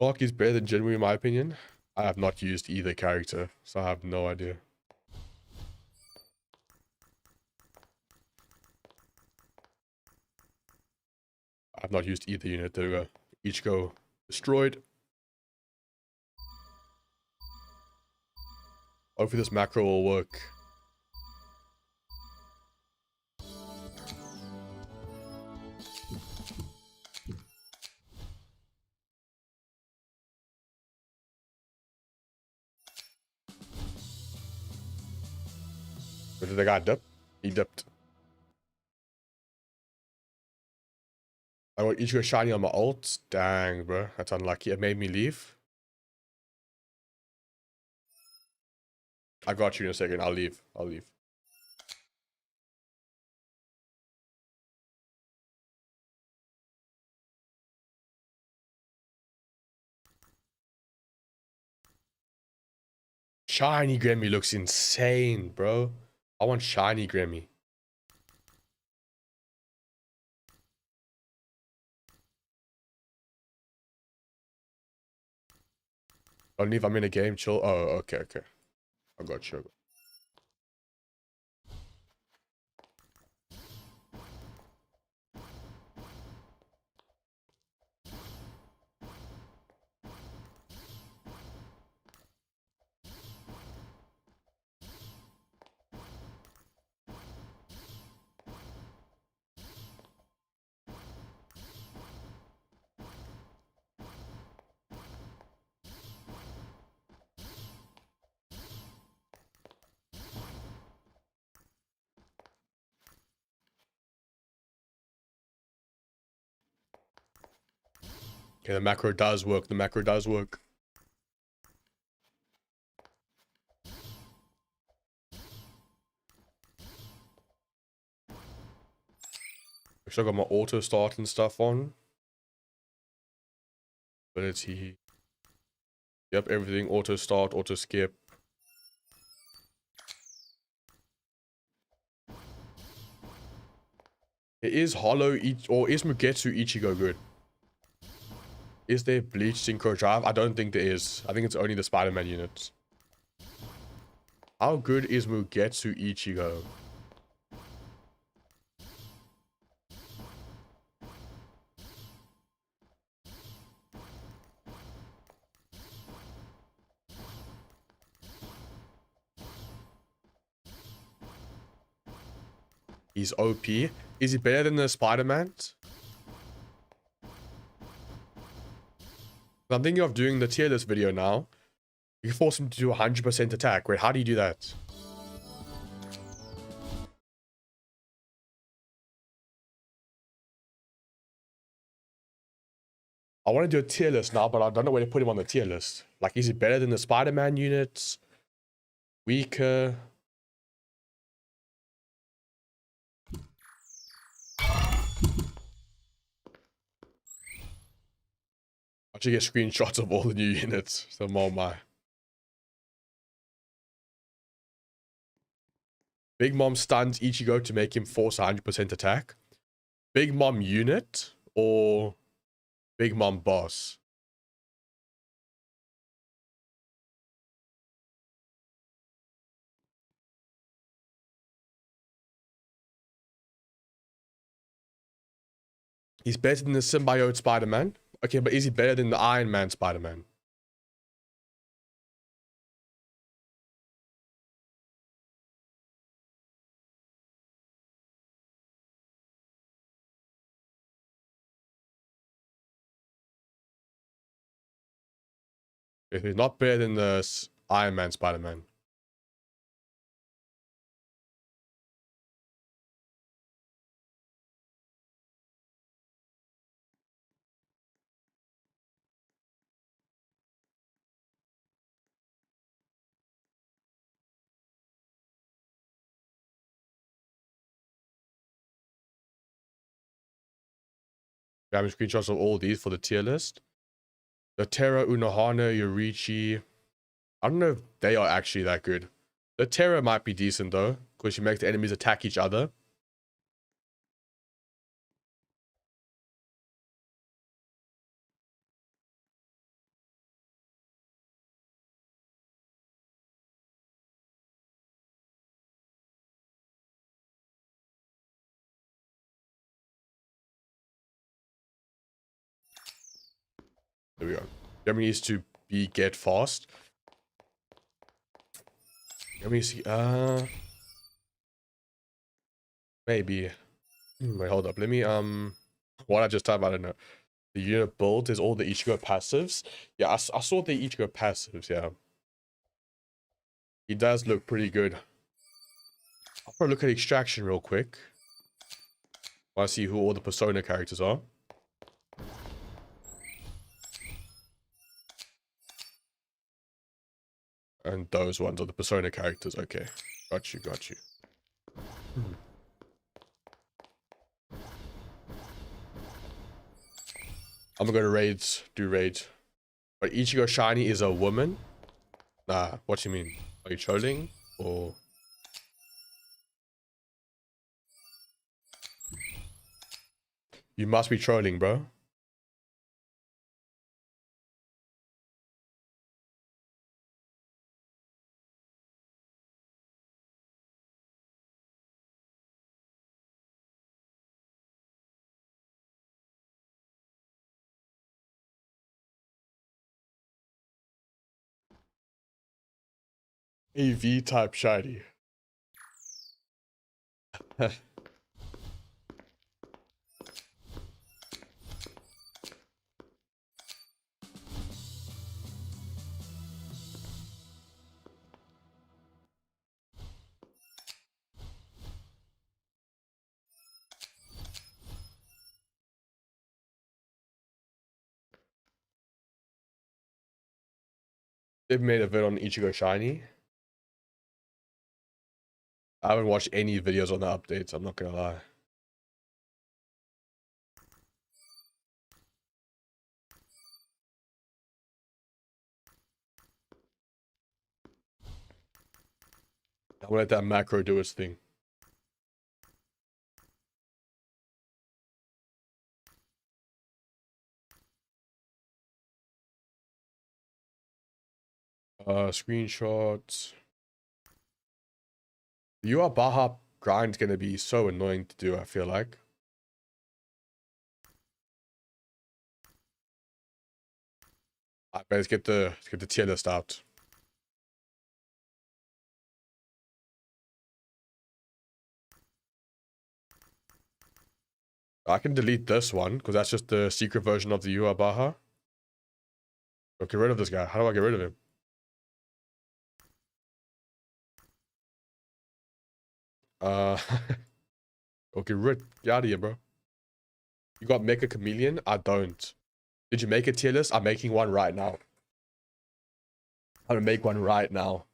Block is better than Jinwoo in my opinion. I have not used either character, so I have no idea. I've not used either unit. There we go. Ichigo destroyed. Hopefully this macro will work. Where did the guy dip? He dipped. I got Ichigo shiny on my ult. Dang, bro. That's unlucky. It made me leave. I got you in a second. I'll leave. I'll leave. Shiny Grammy looks insane, bro. I want shiny Grammy. Only if I'm in a game, chill. Oh, okay, okay. I got you. Okay, the macro does work. The macro does work. Actually, I got my auto start and stuff on. Ability. Yep, everything. Auto start, auto skip. Is Hollow or is Mugetsu Ichigo good? Is there Bleach Synchro Drive? I don't think there is. I think it's only the Spider-Man units. How good is Mugetsu Ichigo? He's OP. Is he better than the Spider-Man? I'm thinking of doing the tier list video now. You can force him to do 100% attack. Wait, how do you do that? I want to do a tier list now, but I don't know where to put him on the tier list. Like, is he better than the Spider-Man units? Weaker? I should get screenshots of all the new units. So, oh my. Big Mom stuns Ichigo to make him force 100% attack. Big Mom unit or Big Mom boss? He's better than the symbiote Spider-Man. Okay, but is he better than the Iron Man Spider-Man? If he's not better than the Iron Man Spider-Man. Grabbing screenshots of all these for the tier list. The Terra, Unohana, Yorichi. I don't know if they are actually that good. The Terra might be decent though, because she makes the enemies attack each other. There we go. Yami needs to get fast. Let me see. Maybe. Wait, hold up. Let me what I just typed, I don't know. The unit build is all the Ichigo passives. Yeah, I saw the Ichigo passives, yeah. He does look pretty good. I'll probably look at extraction real quick. I see who all the persona characters are. And those ones are the persona characters. Okay. Got you, got you. I'm gonna go to raids, do raids. But Ichigo Shiny is a woman? Nah, what you mean? Are you trolling? Or... You must be trolling, bro. AV type shiny. They've made a vid on Ichigo Shiny. I haven't watched any videos on the updates, I'm not gonna lie. I'm gonna let that macro do its thing. Screenshots. The UR Baja grind's gonna be so annoying to do, I feel like. Alright, let's get the tier list out. I can delete this one because that's just the secret version of the UR Baja. Oh, get rid of this guy. How do I get rid of him? Okay, get out of here, bro. You got Mecha Chameleon? I don't. Did you make a tier list? I'm making one right now. I'm gonna make one right now.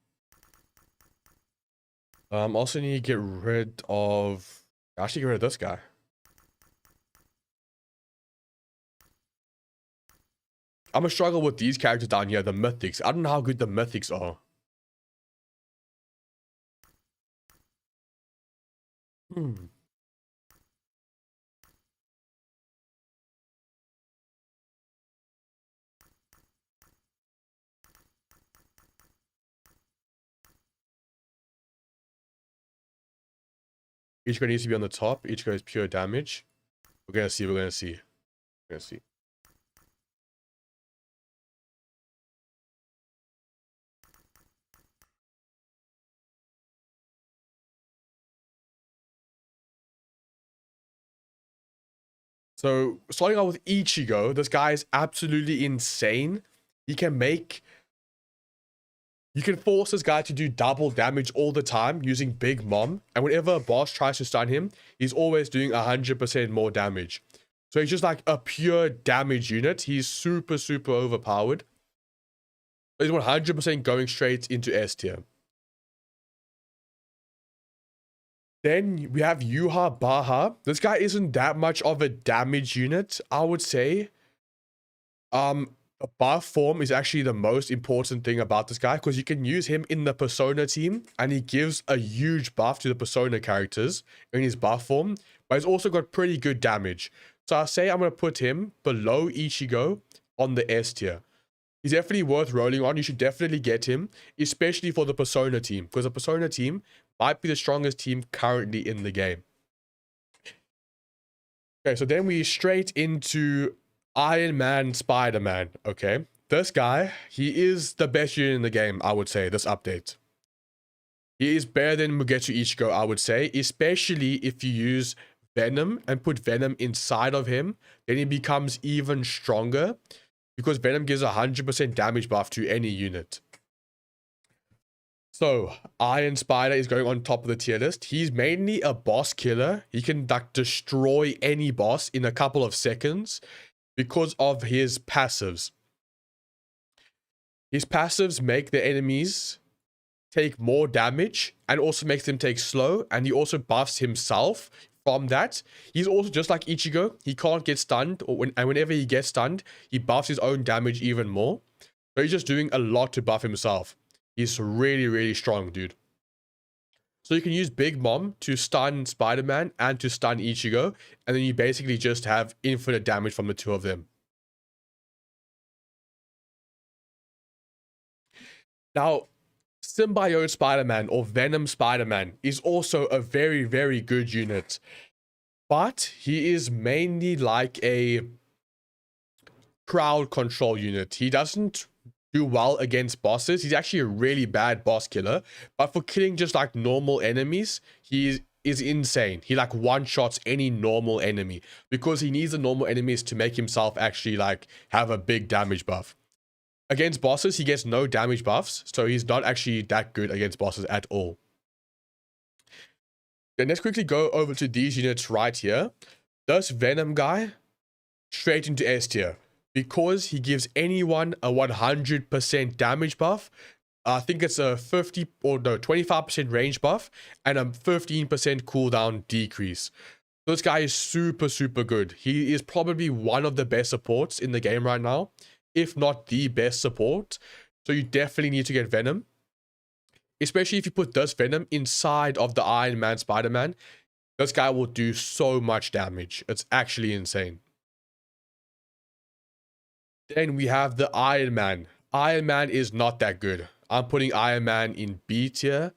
Also need to get rid of... Actually, get rid of this guy. I'm gonna struggle with these characters down here, the mythics. I don't know how good the mythics are. Each guy needs to be on the top. Each guy is pure damage. We're gonna see. We're gonna see. We're gonna see. So, starting out with Ichigo, this guy is absolutely insane. He can make... You can force this guy to do double damage all the time using Big Mom. And whenever a boss tries to stun him, he's always doing 100% more damage. So he's just like a pure damage unit. He's super, super overpowered. He's 100% going straight into S tier. Then we have Yuha Baha. This guy isn't that much of a damage unit, I would say. A buff form is actually the most important thing about this guy because you can use him in the Persona team and he gives a huge buff to the Persona characters in his buff form, but he's also got pretty good damage. So I'll say I'm going to put him below Ichigo on the S tier. He's definitely worth rolling on. You should definitely get him, especially for the Persona team, because the Persona team might be the strongest team currently in the game. Okay, so then we straight into Iron Man Spider-Man. Okay, this guy, he is the best unit in the game, I would say, this update. He is better than Mugetsu Ichigo, I would say, especially if you use Venom and put Venom inside of him, then he becomes even stronger because Venom gives 100% damage buff to any unit. So, Iron Spider is going on top of the tier list. He's mainly a boss killer. He can like destroy any boss in a couple of seconds because of his passives. His passives make the enemies take more damage and also makes them take slow, and he also buffs himself from that. He's also just like Ichigo. He can't get stunned, and whenever he gets stunned, he buffs his own damage even more. So he's just doing a lot to buff himself. He's really, really strong, dude. So you can use Big Mom to stun Spider-Man and to stun Ichigo, and then you basically just have infinite damage from the two of them. Now, Symbiote Spider-Man or Venom Spider-Man is also a very, very good unit. But he is mainly like a crowd control unit. He doesn't do well against bosses. He's actually a really bad boss killer. But for killing just like normal enemies, he is insane. He like one-shots any normal enemy because he needs the normal enemies to make himself actually like have a big damage buff. Against bosses, he gets no damage buffs, so he's not actually that good against bosses at all. Then let's quickly go over to these units right here. This Venom guy, straight into S tier, because he gives anyone a 100% damage buff. I think it's a 25% range buff and a 15% cooldown decrease. So this guy is super, super good. He is probably one of the best supports in the game right now, if not the best support. So you definitely need to get Venom. Especially if you put this Venom inside of the Iron Man Spider-Man. This guy will do so much damage. It's actually insane. Then we have the Iron Man. Iron Man is not that good. I'm putting Iron Man in B tier.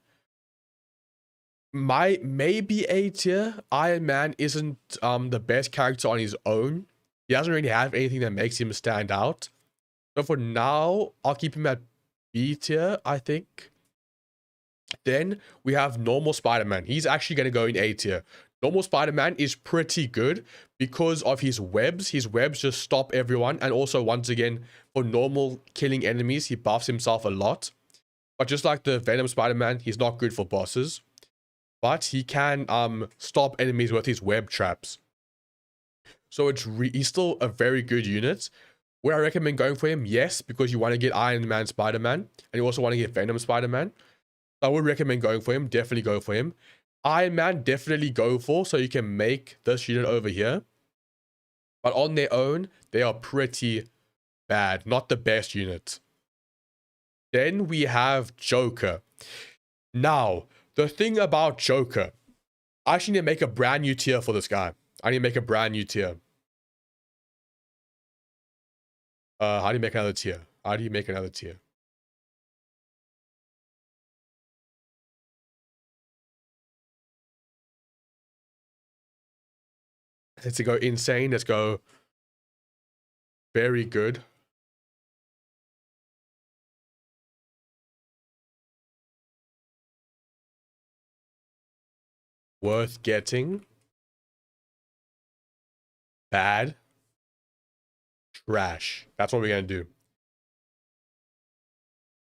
maybe A tier. Iron Man isn't the best character on his own. He doesn't really have anything that makes him stand out. So for now, I'll keep him at B tier, I think. Then we have normal Spider-Man. He's actually going to go in A tier. Normal Spider-Man is pretty good because of his webs. His webs just stop everyone. And also, once again, for normal killing enemies, he buffs himself a lot. But just like the Venom Spider-Man, he's not good for bosses. But he can stop enemies with his web traps. So he's still a very good unit. Would I recommend going for him? Yes, because you want to get Iron Man Spider-Man. And you also want to get Venom Spider-Man. I would recommend going for him. Definitely go for him. Iron Man, definitely go for, so you can make this unit over here. But on their own, they are pretty bad. Not the best unit. Then we have Joker. Now, the thing about Joker, I actually need to make a brand new tier for this guy. I need to make a brand new tier. How do you make another tier? How do you make another tier? Let's go insane. Let's go very good. Worth getting. Bad. Trash. That's what we're going to do.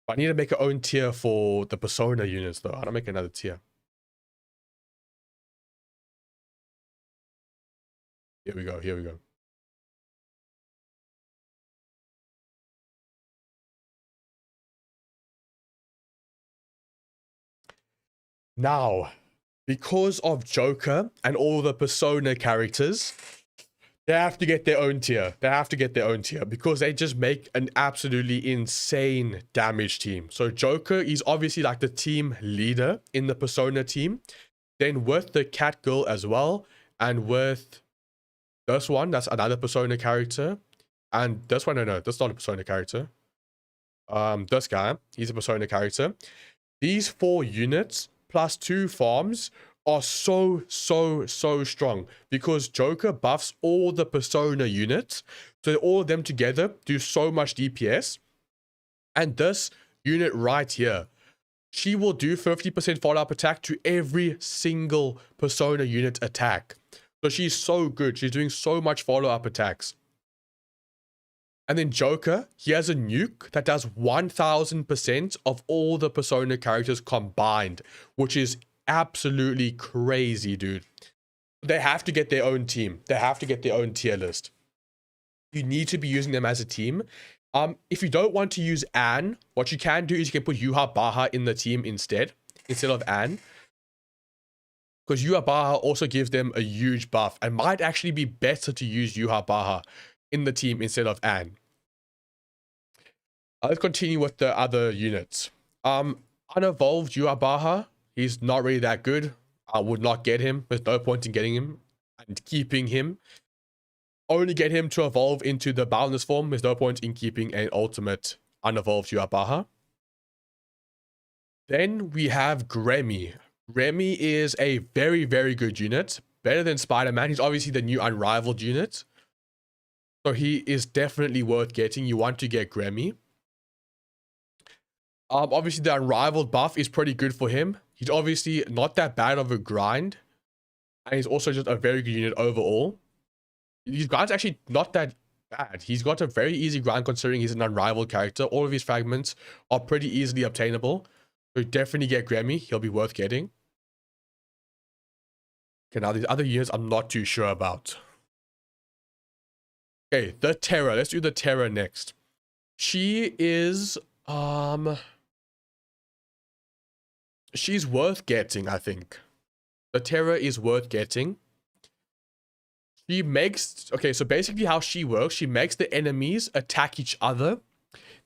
I need to make our own tier for the Persona units, though. I don't make another tier. Here we go. Here we go. Now, because of Joker and all the Persona characters, they have to get their own tier. They have to get their own tier because they just make an absolutely insane damage team. So Joker is obviously like the team leader in the Persona team. Then with the Catgirl as well. And with this one, that's another Persona character. And this one, no, that's not a Persona character. This guy, he's a Persona character. These 4 units plus 2 farms are so strong because Joker buffs all the Persona units. So all of them together do so much DPS. And this unit right here, she will do 50% follow-up attack to every single Persona unit attack. So she's so good. She's doing so much follow-up attacks. And then Joker, he has a nuke that does 1000% of all the Persona characters combined, which is absolutely crazy, dude. They have to get their own team. They have to get their own tier list. You need to be using them as a team. If you don't want to use Anne, what you can do is you can put Yuha Baha in the team instead of Anne. Because Yuha Baha also gives them a huge buff and might actually be better to use Yuha Baha in the team instead of Anne. Let's continue with the other units. Unevolved Yuha Baha, he's not really that good. I would not get him. There's no point in getting him and keeping him. Only get him to evolve into the boundless form. There's no point in keeping an ultimate unevolved Yuha Baha. Then we have Gremmy. Gremmy is a very good unit. Better than Spider-Man. He's obviously the new unrivaled unit. So he is definitely worth getting. You want to get Gremmy. Obviously the unrivaled buff is pretty good for him. He's obviously not that bad of a grind. And he's also just a very good unit overall. His grind's actually not that bad. He's got a very easy grind considering he's an unrivaled character. All of his fragments are pretty easily obtainable. So definitely get Gremmy. He'll be worth getting. Okay, now these other units I'm not too sure about. Okay, the Terror. Let's do the Terror next. She is she's worth getting, I think. The Terror is worth getting. She makes, okay, so basically how she works, she makes the enemies attack each other.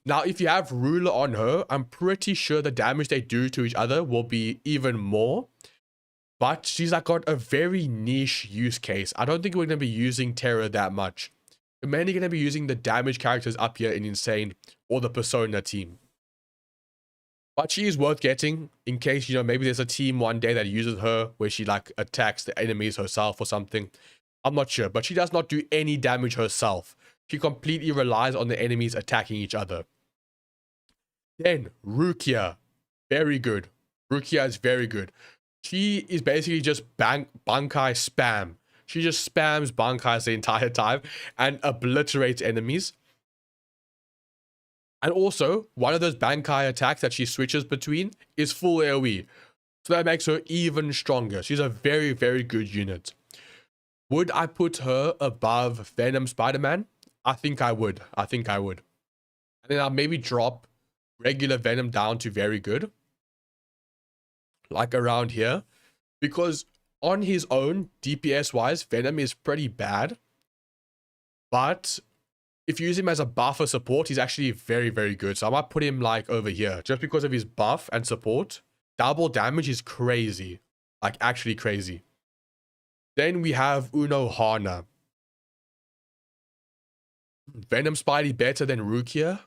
Now, if you have Ruler on her, I'm pretty sure the damage they do to each other will be even more. But she's like got a very niche use case. I don't think we're going to be using Terror that much. We're mainly going to be using the damage characters up here in Insane or the Persona team. But she is worth getting in case, you know, maybe there's a team one day that uses her where she like attacks the enemies herself or something. I'm not sure, but she does not do any damage herself. She completely relies on the enemies attacking each other. Then Rukia, very good. Rukia is very good. She is basically just Bankai spam. She just spams Bankais the entire time and obliterates enemies. And also, one of those Bankai attacks that she switches between is full AoE. So that makes her even stronger. She's a very, very good unit. Would I put her above Venom Spider-Man? I think I would. I think I would. And then I'll maybe drop regular Venom down to very good. Like around here. Because on his own, DPS-wise, Venom is pretty bad. But if you use him as a buff or support, he's actually very, very good. So I might put him like over here. Just because of his buff and support. Double damage is crazy. Like actually crazy. Then we have Uno Hana. Venom Spidey better than Rukia?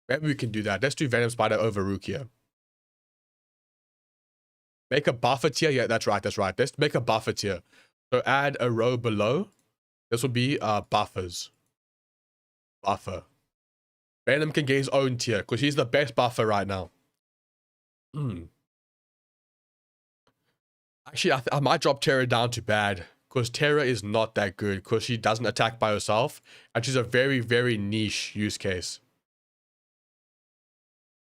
Maybe we can do that. Let's do Venom Spider over Rukia. Make a buffer tier. Yeah, that's right. That's right. Let's make a buffer tier. So add a row below. This will be buffers. Buffer. Venom can get his own tier because he's the best buffer right now. Actually, I might drop Terra down to bad because Terra is not that good because she doesn't attack by herself and she's a very, very niche use case.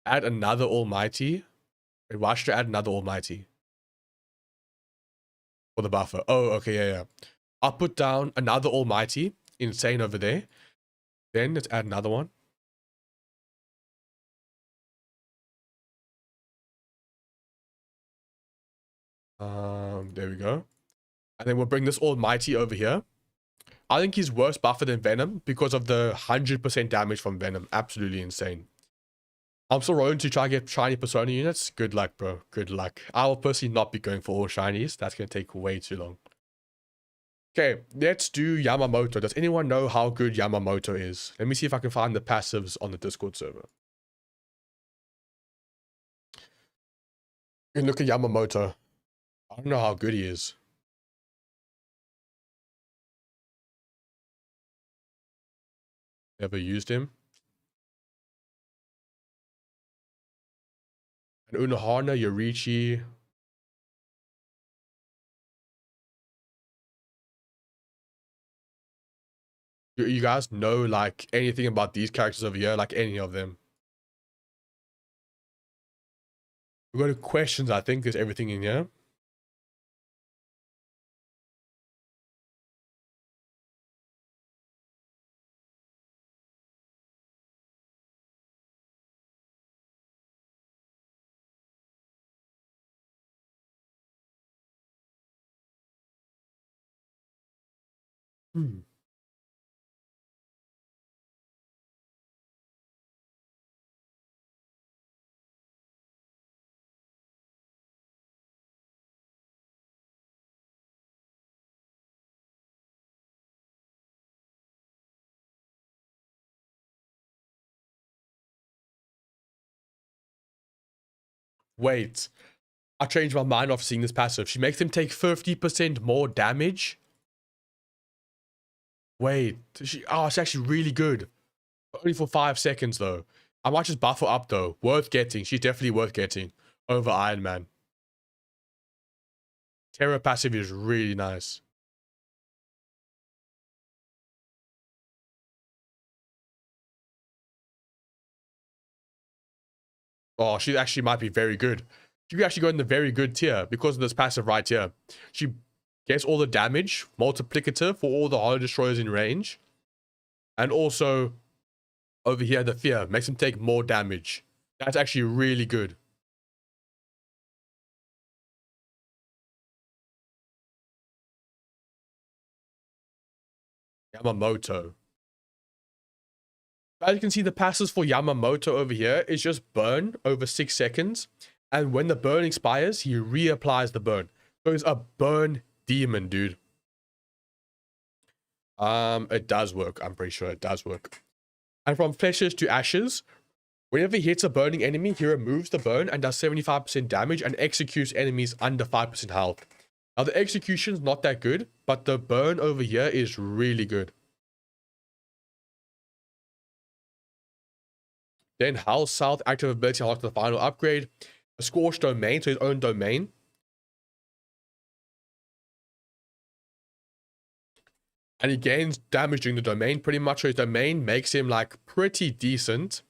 Add another Almighty. Wait, why should I add another Almighty? For the buffer. Oh, okay, yeah. I'll put down another Almighty. Insane over there. Then let's add another one. There we go. And then we'll bring this Almighty over here. I think he's worse buffer than Venom because of the 100% damage from Venom. Absolutely insane. I'm still rolling to try and get shiny Persona units. Good luck, bro. Good luck. I will personally not be going for all shinies. That's going to take way too long. Okay, let's do Yamamoto. Does anyone know how good Yamamoto is? Let me see if I can find the passives on the Discord server. You can look at Yamamoto. I don't know how good he is. Never used him. And Unohana, Yorichi. You guys know like anything about these characters over here? Like any of them? We go to questions. I think there's everything in here. Wait, I changed my mind after seeing this passive. She makes him take 50% more damage. Wait, it's actually really good. Only for 5 seconds though. I might just buff her up though. Worth getting. She's definitely worth getting over Iron Man. Terra passive is really nice. Oh, she actually might be very good. She could actually go in the very good tier because of this passive right here. She gets all the damage, multiplicative for all the Hollow Destroyers in range. And also, over here, the fear makes him take more damage. That's actually really good. Yamamoto. As you can see, the passes for Yamamoto over here is just burn over 6 seconds. And when the burn expires, he reapplies the burn. So he's a burn demon, dude. It does work. I'm pretty sure it does work. And from fleshes to ashes, Whenever he hits a burning enemy, he removes the burn and does 75% damage and executes enemies under 5% health. Now, the execution's not that good, but the burn over here is really good. Then Hal South, active ability unlocked the final upgrade. A Scorched Domain, so his own domain. And he gains damage during the domain pretty much, so his domain makes him like pretty decent.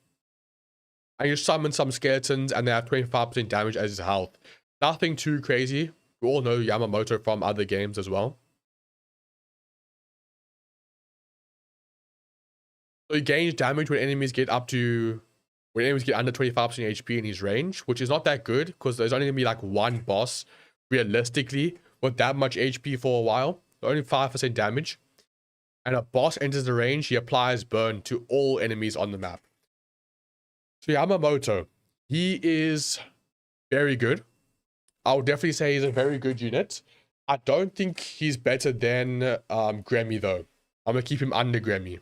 And you summon some skeletons and they have 25% damage as his health. Nothing too crazy. We all know Yamamoto from other games as well. So he gains damage when enemies get under 25% HP in his range, which is not that good because there's only gonna be like one boss realistically with that much HP for a while. Only 5% damage. And a boss enters the range, he applies burn to all enemies on the map. So Yamamoto, he is very good. I would definitely say he's a very good unit. I don't think he's better than Gremmy though. I'm gonna keep him under Gremmy.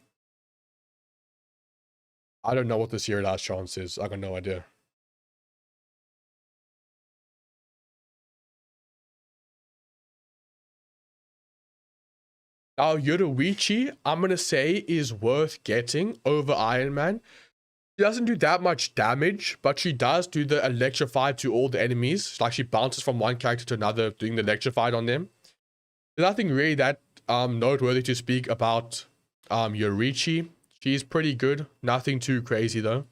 I don't know what the serialized chance is. I got no idea. Now, Yoruichi, I'm going to say, is worth getting over Iron Man. She doesn't do that much damage, but she does do the electrified to all the enemies. Like, she bounces from one character to another, doing the electrified on them. There's nothing really that noteworthy to speak about Yoruichi. She's pretty good. Nothing too crazy, though.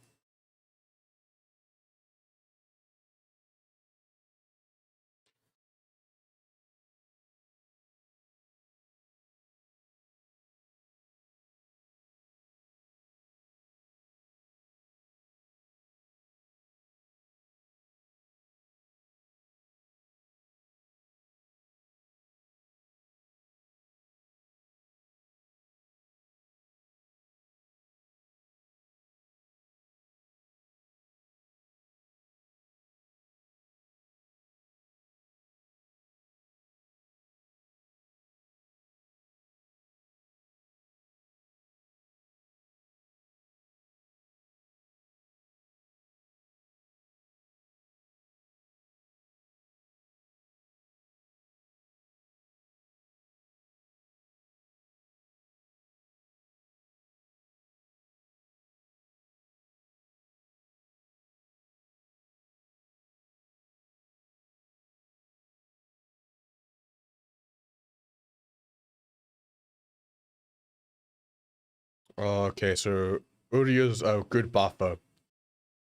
Okay, so Uryu's a good buffer.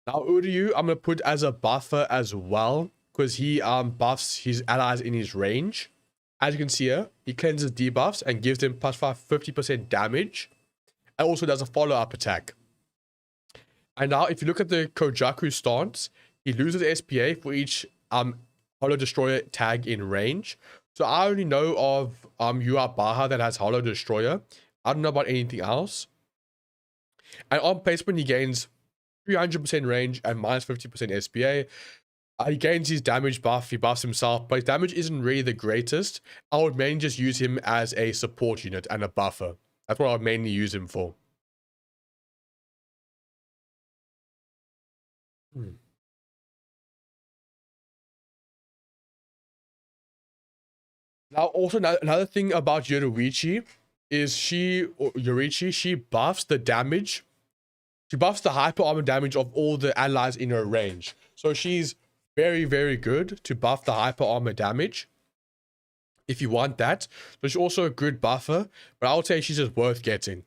Now, Uryu, I'm going to put as a buffer as well, because he buffs his allies in his range. As you can see here, he cleanses debuffs and gives them plus 50% damage. And also does a follow-up attack. And now, if you look at the Kojaku stance, he loses SPA for each Hollow Destroyer tag in range. So I only know of Baha that has Hollow Destroyer. I don't know about anything else. And on placement, he gains 300% range and minus 50% SPA. He gains his damage buff, he buffs himself, but his damage isn't really the greatest. I would mainly just use him as a support unit and a buffer. That's what I would mainly use him for. Now, also another thing about Yoruichi is she buffs the damage. She buffs the hyper armor damage of all the allies in her range. So she's very, very good to buff the hyper armor damage if you want that. But she's also a good buffer, but I would say she's just worth getting.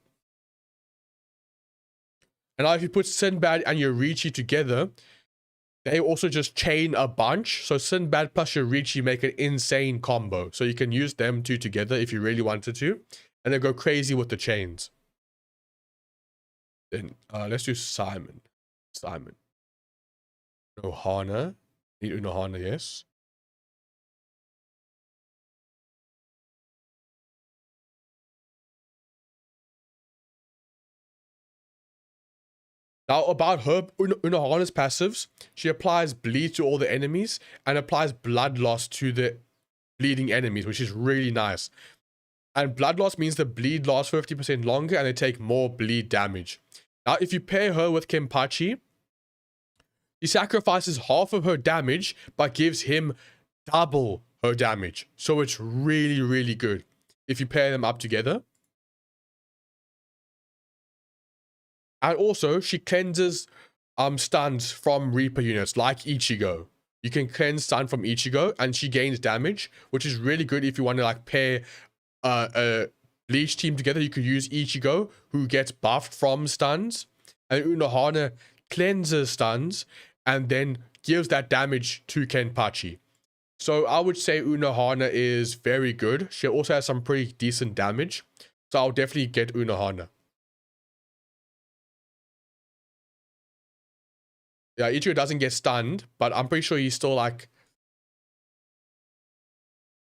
And now if you put Sinbad and Yoruichi together, they also just chain a bunch. So Sinbad plus Yoruichi make an insane combo. So you can use them two together if you really wanted to. And then go crazy with the chains. Then let's do Simon. Nohana. Need Unohana, yes. Now about her, Unohana's passives, she applies bleed to all the enemies and applies blood loss to the bleeding enemies, which is really nice. And blood loss means the bleed lasts 50% longer and they take more bleed damage. Now, if you pair her with Kenpachi, She sacrifices half of her damage, but gives him double her damage. So it's really, really good if you pair them up together. And also, she cleanses stuns from Reaper units like Ichigo. You can cleanse stun from Ichigo, and she gains damage, which is really good if you want to like pair a Bleach team together. You could use Ichigo, who gets buffed from stuns, and Unohana cleanses stuns, and then gives that damage to Kenpachi. So I would say Unohana is very good. She also has some pretty decent damage. So I'll definitely get Unohana. Yeah, Ichigo doesn't get stunned, but I'm pretty sure he's still like...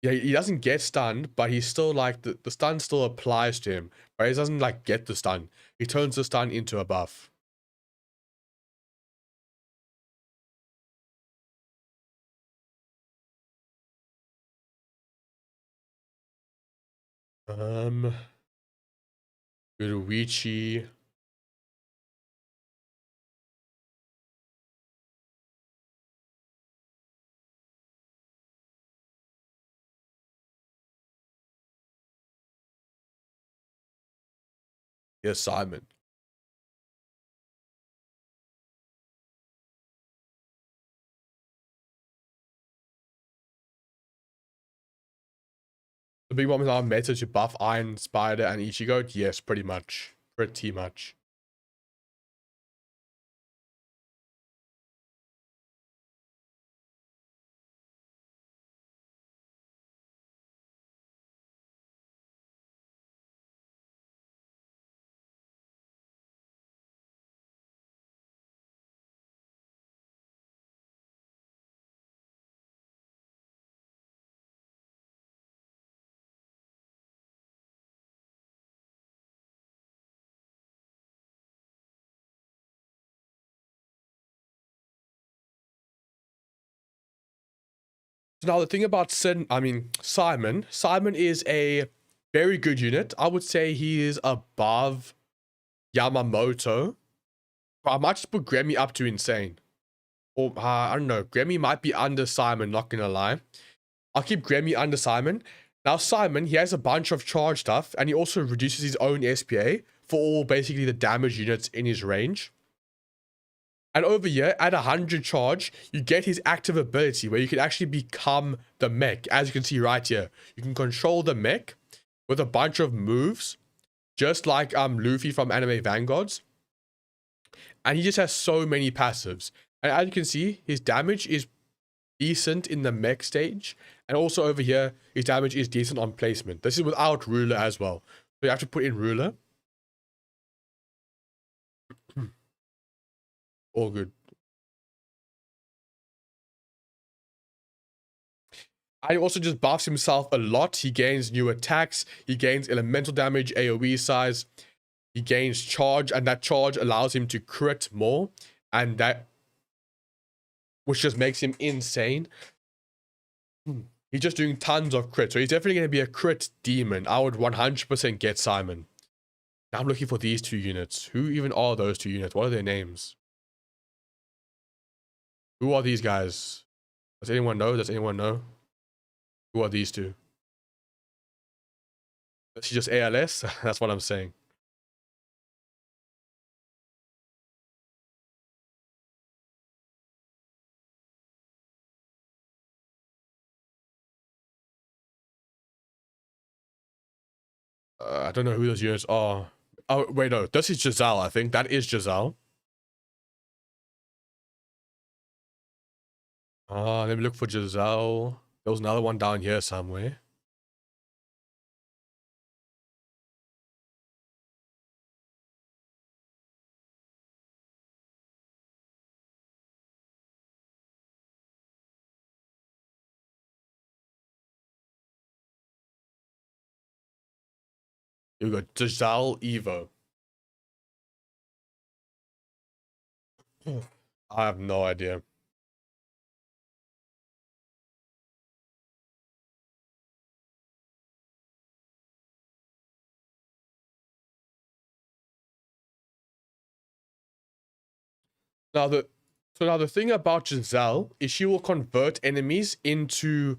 Yeah, he doesn't get stunned, but he's still like... The stun still applies to him. But he doesn't like get the stun. He turns the stun into a buff. Uruichi. Yes, Simon. The big one is our meta to buff Iron Spider and Ichigo. Yes, pretty much. Pretty much. So now the thing about Simon is a very good unit. I would say he is above Yamamoto. But I might just put Grammy up to insane. Or, I don't know. Grammy might be under Simon, not gonna lie. I'll keep Grammy under Simon. Now, Simon, he has a bunch of charge stuff, and he also reduces his own SPA for all basically the damage units in his range. And over here, at 100 charge, you get his active ability where you can actually become the mech. As you can see right here, you can control the mech with a bunch of moves, just like Luffy from Anime Vanguards. And he just has so many passives. And as you can see, his damage is decent in the mech stage. And also over here, his damage is decent on placement. This is without ruler as well. So you have to put in ruler. All good. And he also just buffs himself a lot. He gains new attacks. He gains elemental damage, AoE size. He gains charge, and that charge allows him to crit more. And that... which just makes him insane. He's just doing tons of crit. So he's definitely going to be a crit demon. I would 100% get Simon. Now I'm looking for these two units. Who even are those two units? What are their names? Who are these guys? Does anyone know? Does anyone know? Who are these two? Is she just ALS? That's what I'm saying. I don't know who those units are. Oh, wait, no. This is Giselle, I think. That is Giselle. Let me look for Giselle. There was another one down here somewhere. Here we go. Giselle Evo. I have no idea. Now, So now the thing about Giselle is she will convert enemies into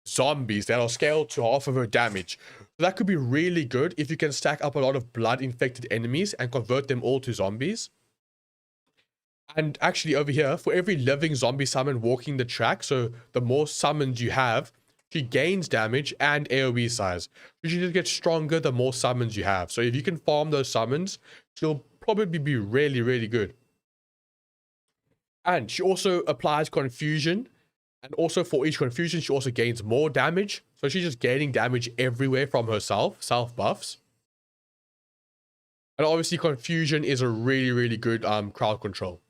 zombies that'll scale to half of her damage. So that could be really good if you can stack up a lot of blood infected enemies and convert them all to zombies. And actually over here, for every living zombie summon walking the track, so the more summons you have, she gains damage and AoE size. So she just gets stronger the more summons you have. So if you can farm those summons, she'll probably be really, really good. And she also applies confusion. And also for each confusion, she also gains more damage. So she's just gaining damage everywhere from herself, self buffs. And obviously confusion is a really, really good crowd control.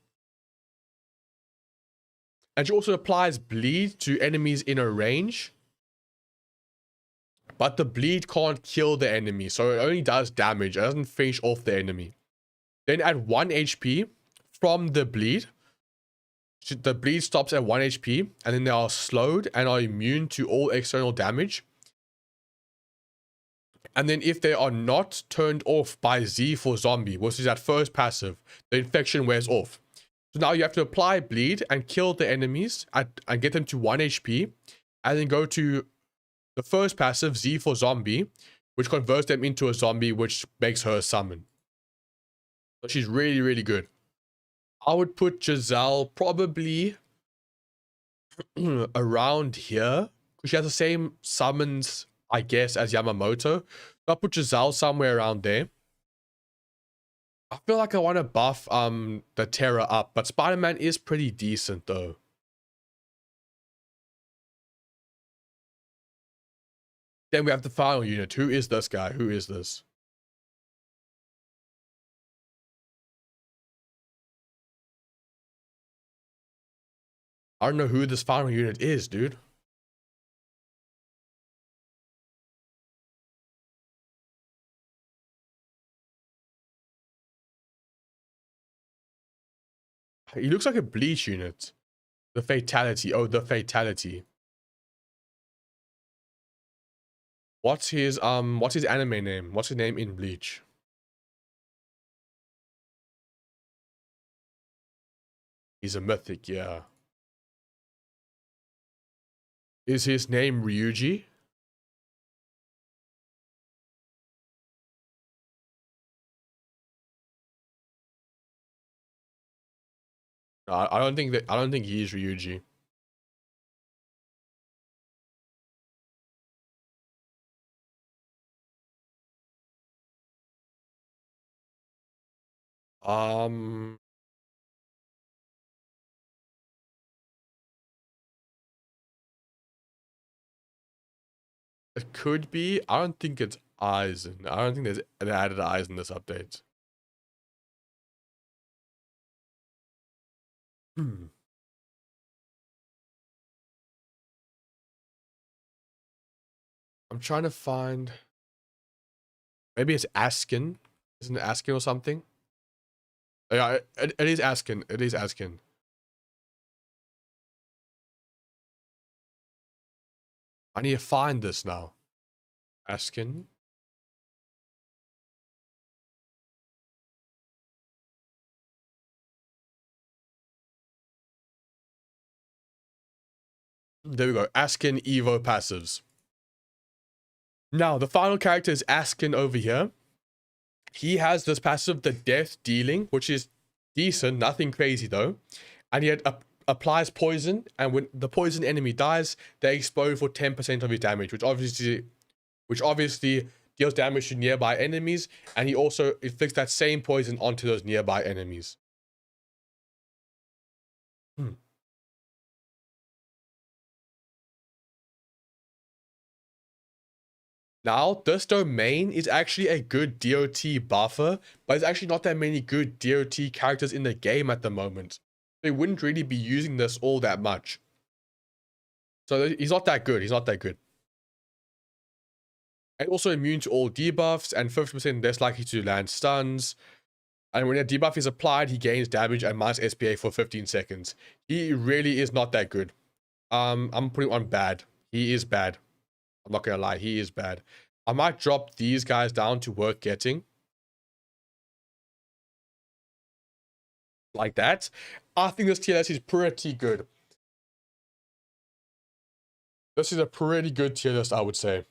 And she also applies bleed to enemies in her range. But the bleed can't kill the enemy. So it only does damage. It doesn't finish off the enemy. Then at 1 HP from the bleed stops at 1 HP. And then they are slowed and are immune to all external damage. And then if they are not turned off by Z for zombie, which is that first passive, the infection wears off. So now you have to apply bleed and kill the enemies and get them to 1 HP. And then go to the first passive, Z for zombie, which converts them into a zombie, which makes her a summon. So she's really, really good. I would put Giselle probably around here. Because she has the same summons, I guess, as Yamamoto. So I'll put Giselle somewhere around there. I feel like I want to buff the Terra up, but Spider-Man is pretty decent though. Then we have the final unit. Who is this guy? Who is this? I don't know who this final unit is, dude. He looks like a Bleach unit. The Fatality. Oh, the Fatality. What's his anime name? What's his name in Bleach? He's a mythic, yeah. Is his name Ryuji? No, I don't think he's Ryuji. It could be. I don't think it's Aizen. I don't think there's an added Aizen in this update. I'm trying to find. Maybe it's Askin. Isn't it Askin or something? Yeah, it is Askin. It is Askin. I need to find this now. Askin. There we go. Askin Evo passives. Now, the final character is Askin over here. He has this passive, the death dealing, which is decent, nothing crazy though. And he applies poison, and when the poison enemy dies, they explode for 10% of his damage, which obviously deals damage to nearby enemies, and he also inflicts that same poison onto those nearby enemies. Now, this domain is actually a good DOT buffer, but there's actually not that many good DOT characters in the game at the moment. They wouldn't really be using this all that much. So he's not that good. He's not that good. And also immune to all debuffs and 50% less likely to land stuns. And when a debuff is applied, he gains damage and minus SPA for 15 seconds. He really is not that good. I'm putting on bad. He is bad. I'm not gonna lie, he is bad. I might drop these guys down to worth getting. like that, I think this tier list is pretty good. This is a pretty good tier list, I would say.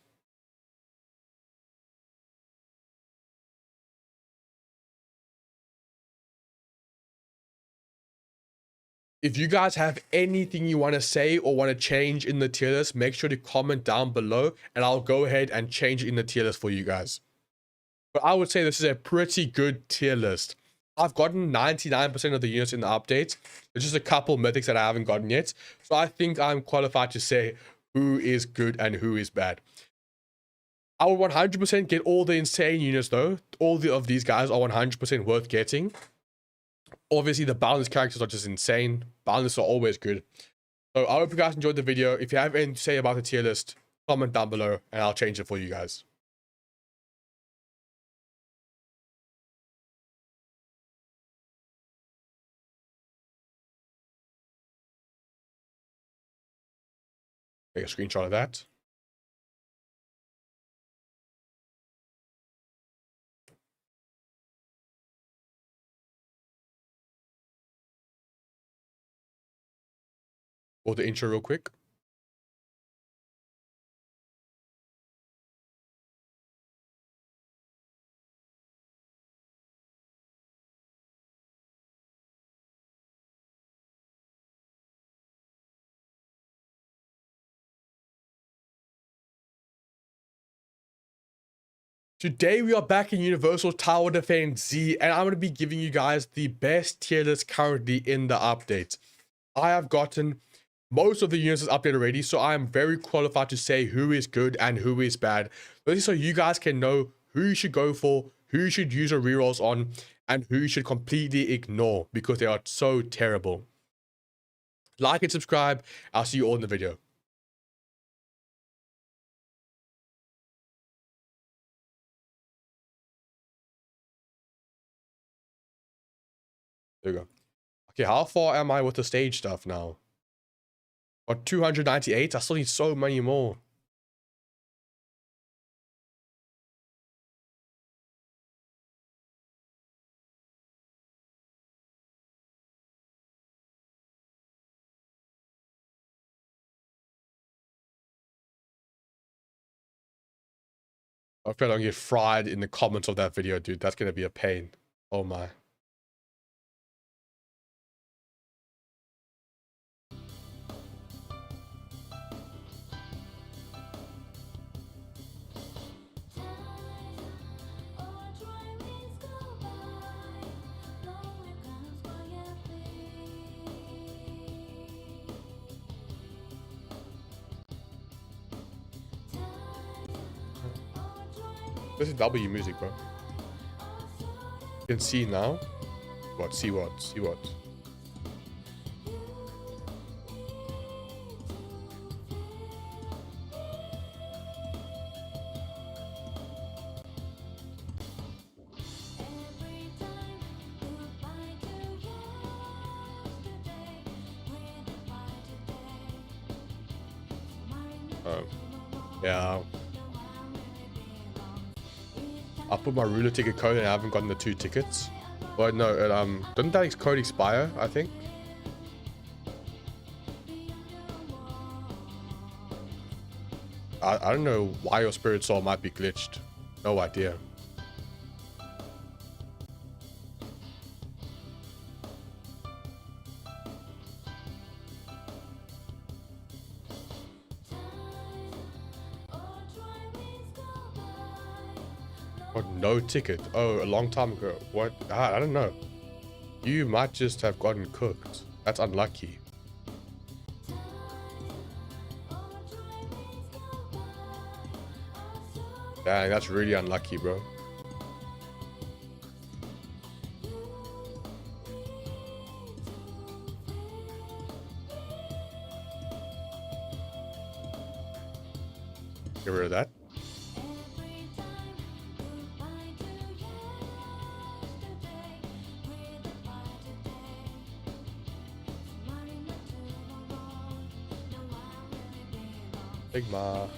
If you guys have anything you want to say or want to change in the tier list, make sure to comment down below and I'll go ahead and change it in the tier list for you guys. But I would say this is a pretty good tier list. I've gotten 99% of the units in the updates. There's just a couple mythics that I haven't gotten yet. So I think I'm qualified to say who is good and who is bad. I would 100% get all the insane units though. All of these guys are 100% worth getting. Obviously, the balanced characters are just insane. Balanced are always good. So I hope you guys enjoyed the video. If you have anything to say about the tier list, comment down below and I'll change it for you guys. Take a screenshot of that. Or the intro real quick. Today we are back in Universal Tower Defense Z and I'm going to be giving you guys the best tier list currently in the update. I have gotten most of the units updated already, so I am very qualified to say who is good and who is bad. This is so you guys can know who you should go for, who you should use your rerolls on, and who you should completely ignore because they are so terrible. Like and subscribe. I'll see you all in the video. There we go. Okay, how far am I with the stage stuff now? Got 298. I still need so many more. I hope I don't get fried in the comments of that video, dude. That's gonna be a pain. Oh my. This is W music, bro. You can see now. What? See what? See what? Yeah. I put my ruler ticket code and I haven't gotten the 2 tickets. But no, doesn't that code expire, I think? I don't know why your spirit soul might be glitched. No idea. What? No ticket? Oh, a long time ago. What? I don't know. You might just have gotten cooked. That's unlucky. Dang, that's really unlucky, bro. Get rid of that. Sigma.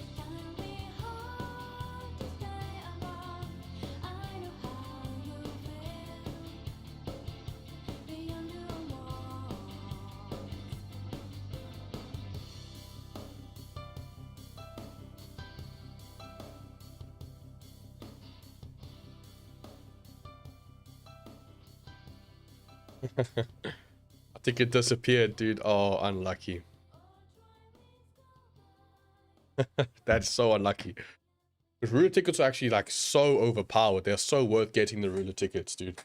I think it disappeared, dude. Oh, unlucky. That's so unlucky. But ruler tickets are actually like so overpowered. They're so worth getting the ruler tickets, dude.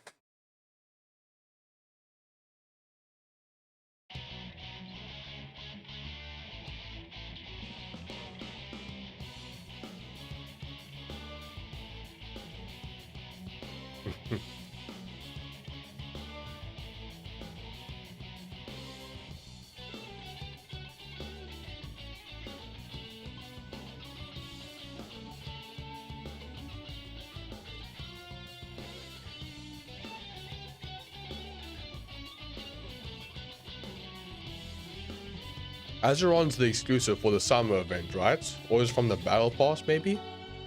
Azeron's the exclusive for the summer event, right? Or is it from the battle pass, maybe?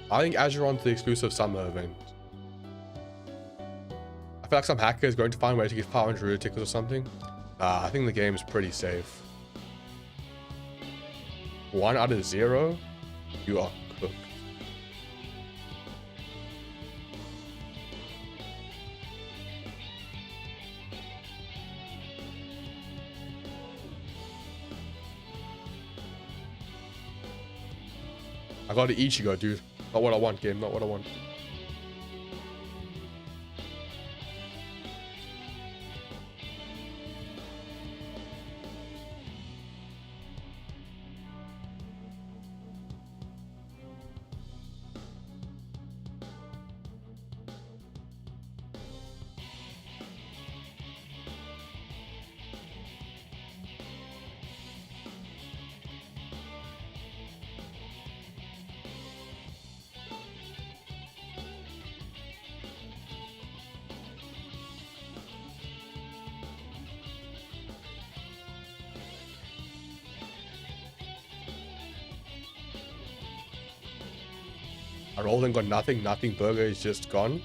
I think Azeron's the exclusive summer event. I feel like some hacker is going to find a way to get 500 ruler tickets or something. I think the game is pretty safe. 1 out of 0? You are cooked. I got an Ichigo, dude. Not what I want, game. Not what I want. I rolled and got nothing. Nothing burger is just gone.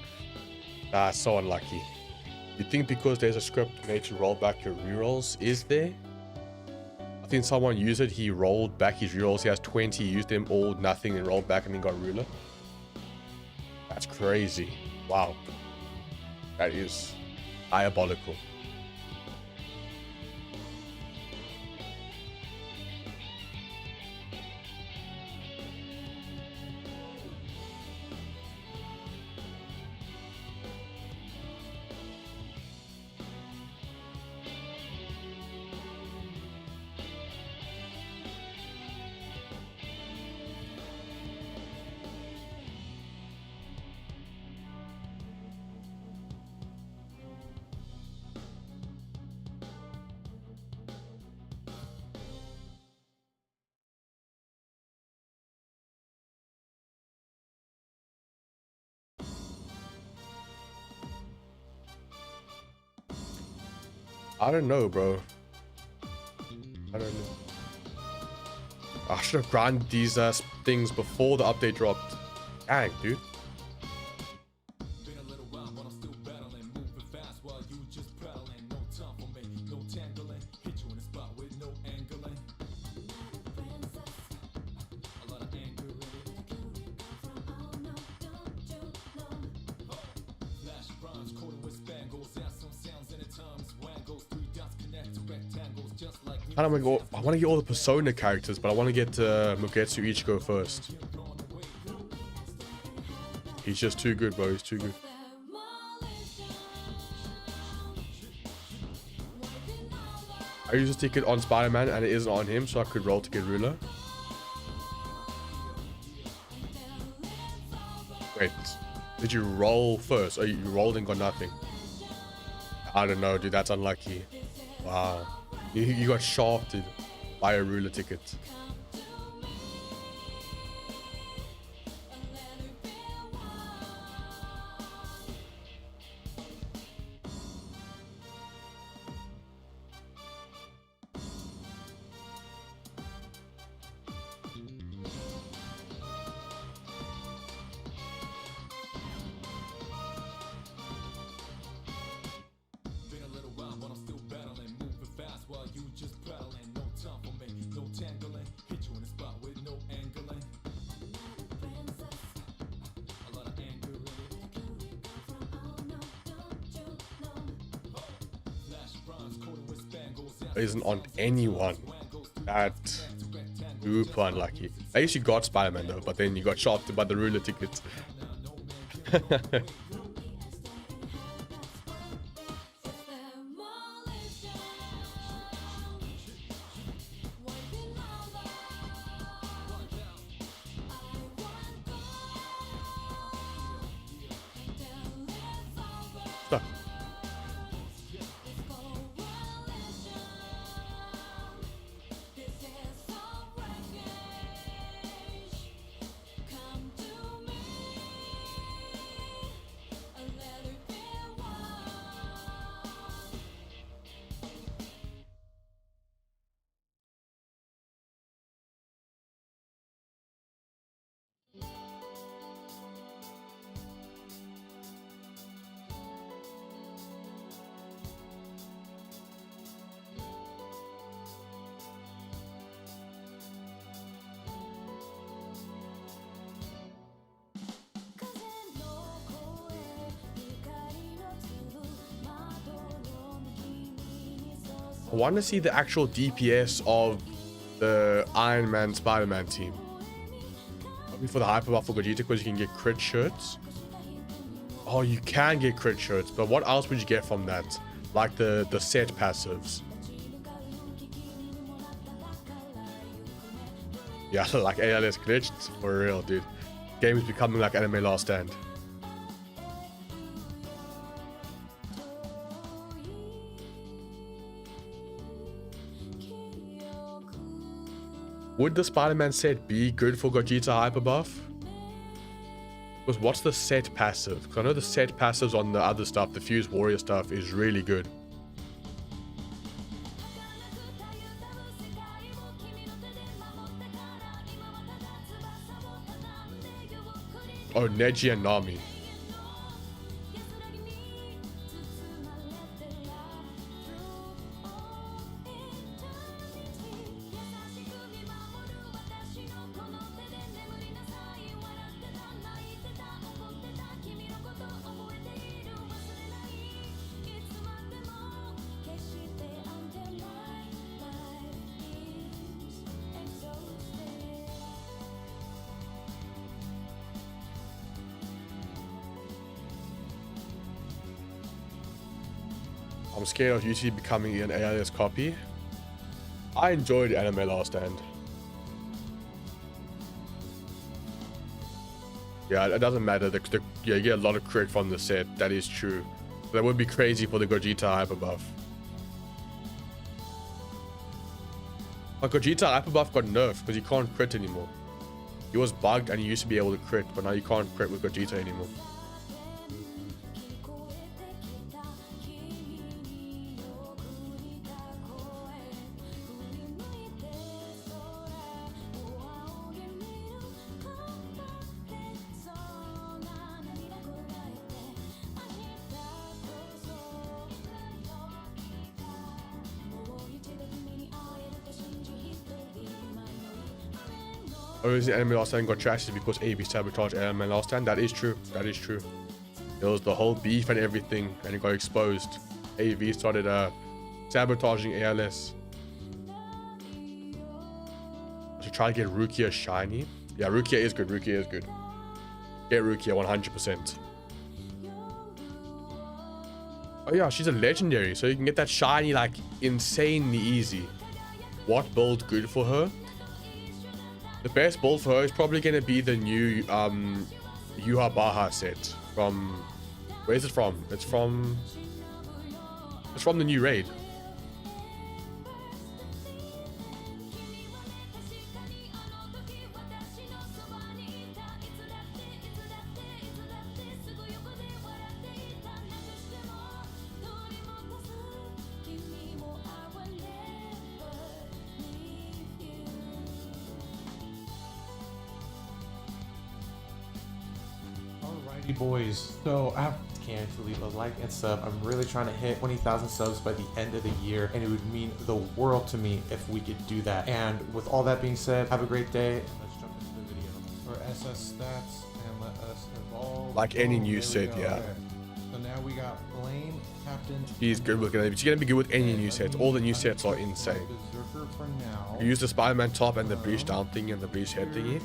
So unlucky. You'd think because there's a script made to roll back your rerolls, is there? I think someone used it. He rolled back his rerolls. He has 20, used them all, nothing, and rolled back and then got ruler. That's crazy. Wow. That is diabolical. I don't know, bro. I don't know. I should have grinded these things before the update dropped. Dang, dude. I want to get all the Persona characters, but I want to get Mugetsu Ichigo first. He's just too good, bro. He's too good. I used a ticket on Spider-Man and it isn't on him, so I could roll to get ruler. Wait, did you roll first? Or you rolled and got nothing? I don't know, dude. That's unlucky. Wow. You got shafted by a ruler ticket. isn't on anyone. That super unlucky. At least you got Spider-Man though, but then you got shafted by the ruler ticket. Stuck. I want to see the actual DPS of the Iron Man Spider-Man team. Probably for the hyper buff for Gogeta, because you can get crit shirts. Oh, you can get crit shirts, but what else would you get from that? Like the set passives. Yeah, like ALS glitched for real, dude. Game is becoming like Anime Last Stand. Would the Spider-Man set be good for Gogeta hyper buff? Because what's the set passive? Because I know the set passives on the other stuff, the Fuse Warrior stuff, is really good. Oh, Neji and Nami. I'm scared of UT becoming an ALS copy. I enjoyed Anime Last Stand. Yeah, it doesn't matter. Yeah, you get a lot of crit from the set. That is true. That would be crazy for the Gogeta hyper buff. But Gogeta hyper buff got nerfed because he can't crit anymore. He was bugged and he used to be able to crit, but now you can't crit with Gogeta anymore. Obviously, Anime Last Stand got trashed because AB sabotaged Anime Last Stand. That is true. That is true. There was the whole beef and everything, and it got exposed. AV started sabotaging ALS. To try to get Rukia shiny. Yeah, Rukia is good. Rukia is good. Get Rukia 100%. Oh yeah, she's a legendary, so you can get that shiny like insanely easy. What build good for her? The best build for her is probably going to be the new Yuha Baha set from... Where is it from? It's from the new raid. Boys, so I can't leave a like and sub. I'm really trying to hit 20,000 subs by the end of the year, and it would mean the world to me if we could do that. And with all that being said, have a great day, and let's jump into the video. For SS stats, and let us evolve. Like any new set, yeah. So now we we got Flame Captain. He's good with it. He's gonna be good with any new sets. All the new sets are insane. Berserker for now. You use the Spider-Man top and the breach down thingy and the breach head thingy.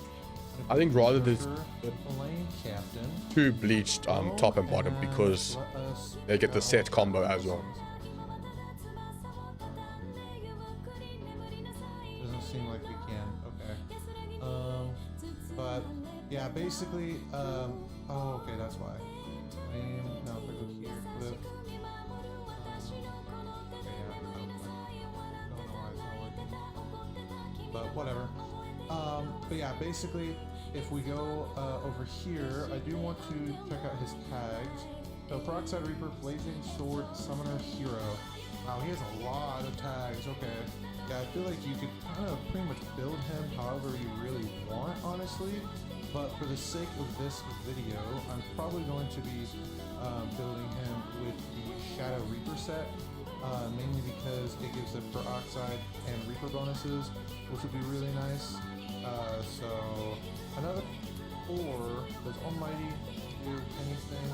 I think rather the Flame Captain. two bleached top and bottom because they get the set combo as well. Doesn't seem like we can. Okay. But yeah, basically. Oh, okay, that's why. No, if I go here, flip. Okay, yeah, I don't know why it's not working. But whatever. But yeah, basically, if we go over here, I do want to check out his tags. So, Peroxide Reaper, Blazing Sword, Summoner, Hero. Wow, he has a lot of tags. Okay. Yeah, I feel like you could kind of pretty much build him however you really want, honestly. But for the sake of this video, I'm probably going to be building him with the Shadow Reaper set, mainly because it gives the Peroxide and Reaper bonuses, which would be really nice. So another 4. Does Almighty do anything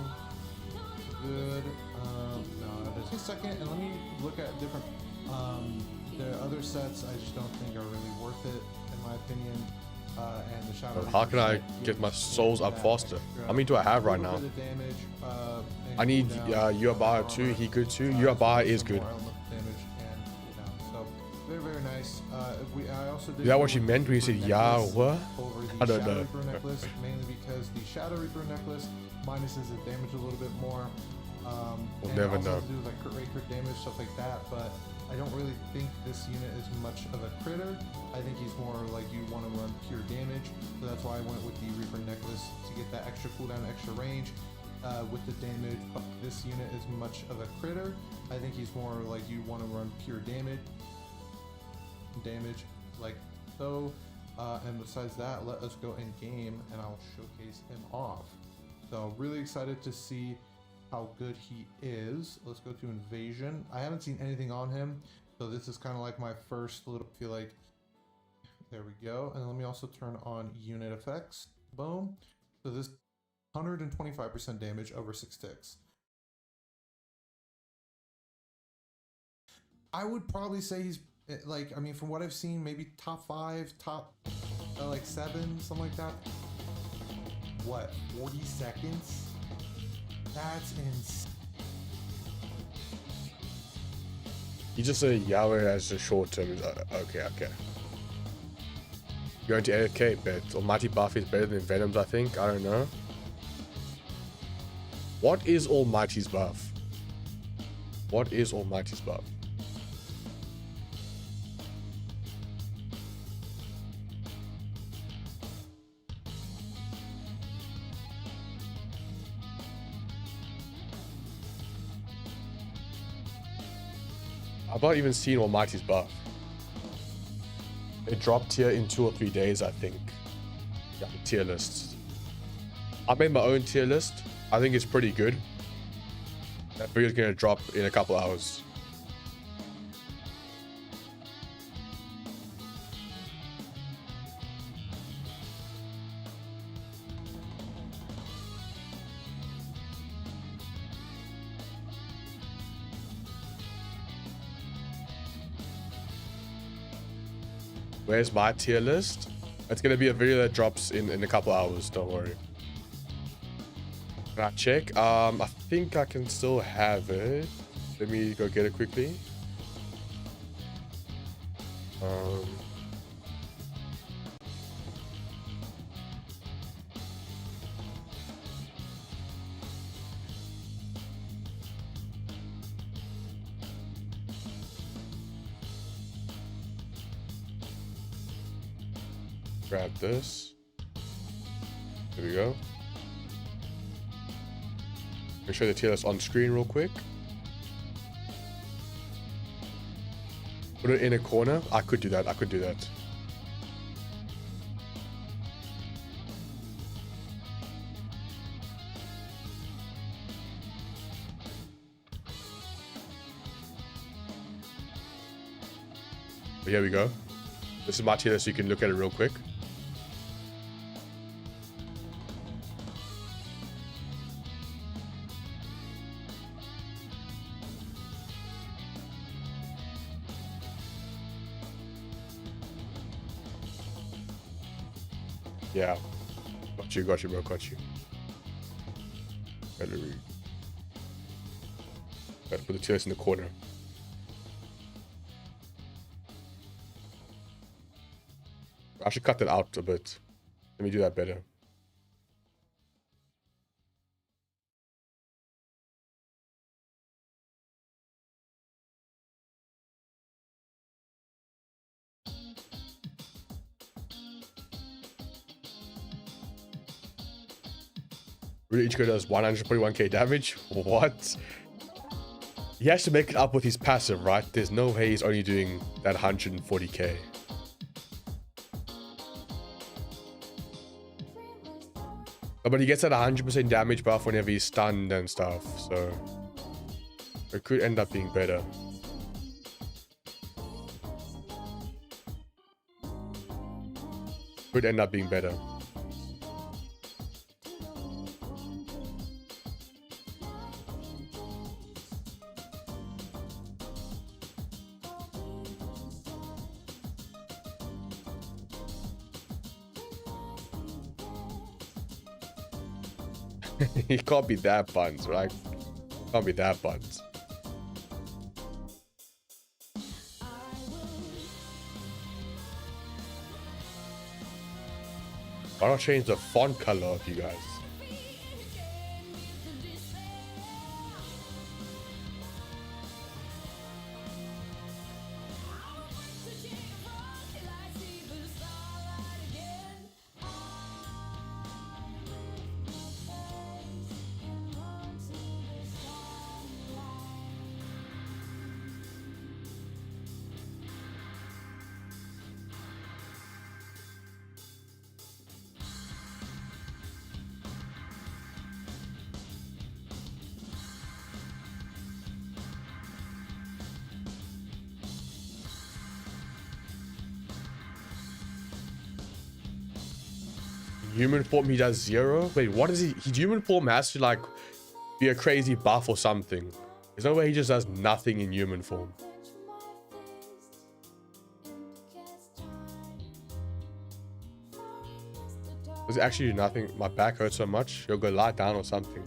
good? No, it doesn't. A second, and let me look at different. The other sets I just don't think are really worth it, in my opinion. And the Shadow How can I get my souls up faster? How many do I have right now? I need Yuabara too. He good too. Yuabara is good. So very, very nice. I also did. Is that what you meant when you said yeah? What? I don't know. Necklace, mainly because the Shadow Reaper necklace minuses the damage a little bit more. We'll never know. Do like crit rate, crit damage, stuff like that. But I don't really think this unit is much of a critter. I think he's more like you want to run pure damage. So that's why I went with the Reaper necklace to get that extra cooldown, extra range with the damage. But this unit is much of a critter. I think he's more like you want to run pure damage like so. And besides that, let us go in game and I'll showcase him off. So really excited to see how good he is. Let's go to Invasion. I haven't seen anything on him, so this is kind of like my first little feel like. There we go. And let me also turn on unit effects. Boom. So this 125% damage over 6 ticks. I would probably say he's like, I mean, from what I've seen, maybe top 5, top like 7, something like that. What, 40 seconds? That's insane. You just say Yahweh as a short term. Okay. Going to AFK, bet. Almighty buff is better than Venom's, I think. I don't know. What is Almighty's buff? What is Almighty's buff? I've not even seen Almighty's buff. It dropped tier in 2 or 3 days, I think. Yeah, tier lists. I made my own tier list. I think it's pretty good. That video's gonna drop in a couple hours. Where's my tier list? It's gonna be a video that drops in a couple hours, don't worry. Can I check? I think I can still have it. Let me go get it quickly. Grab this. There we go. Make sure the tier list on screen real quick. Put it in a corner. I could do that. But here we go. This is my tier list, so you can look at it real quick. Yeah. Got you, bro. Got you. Gotta put the tears in the corner. I should cut that out a bit. Let me do that better. Really, each guy does 141k damage? What? He has to make it up with his passive, right? There's no way he's only doing that 140k. But he gets that 100% damage buff whenever he's stunned and stuff, so it could end up being better. Could end up being better. He can't be that buns, right? Can't be that buns. Why not change the font color of you guys? Human form he does 0? Wait, what is he? His human form has to like be a crazy buff or something. There's no way he just does nothing in human form. Does it actually do nothing? My back hurts so much. He'll go lie down or something.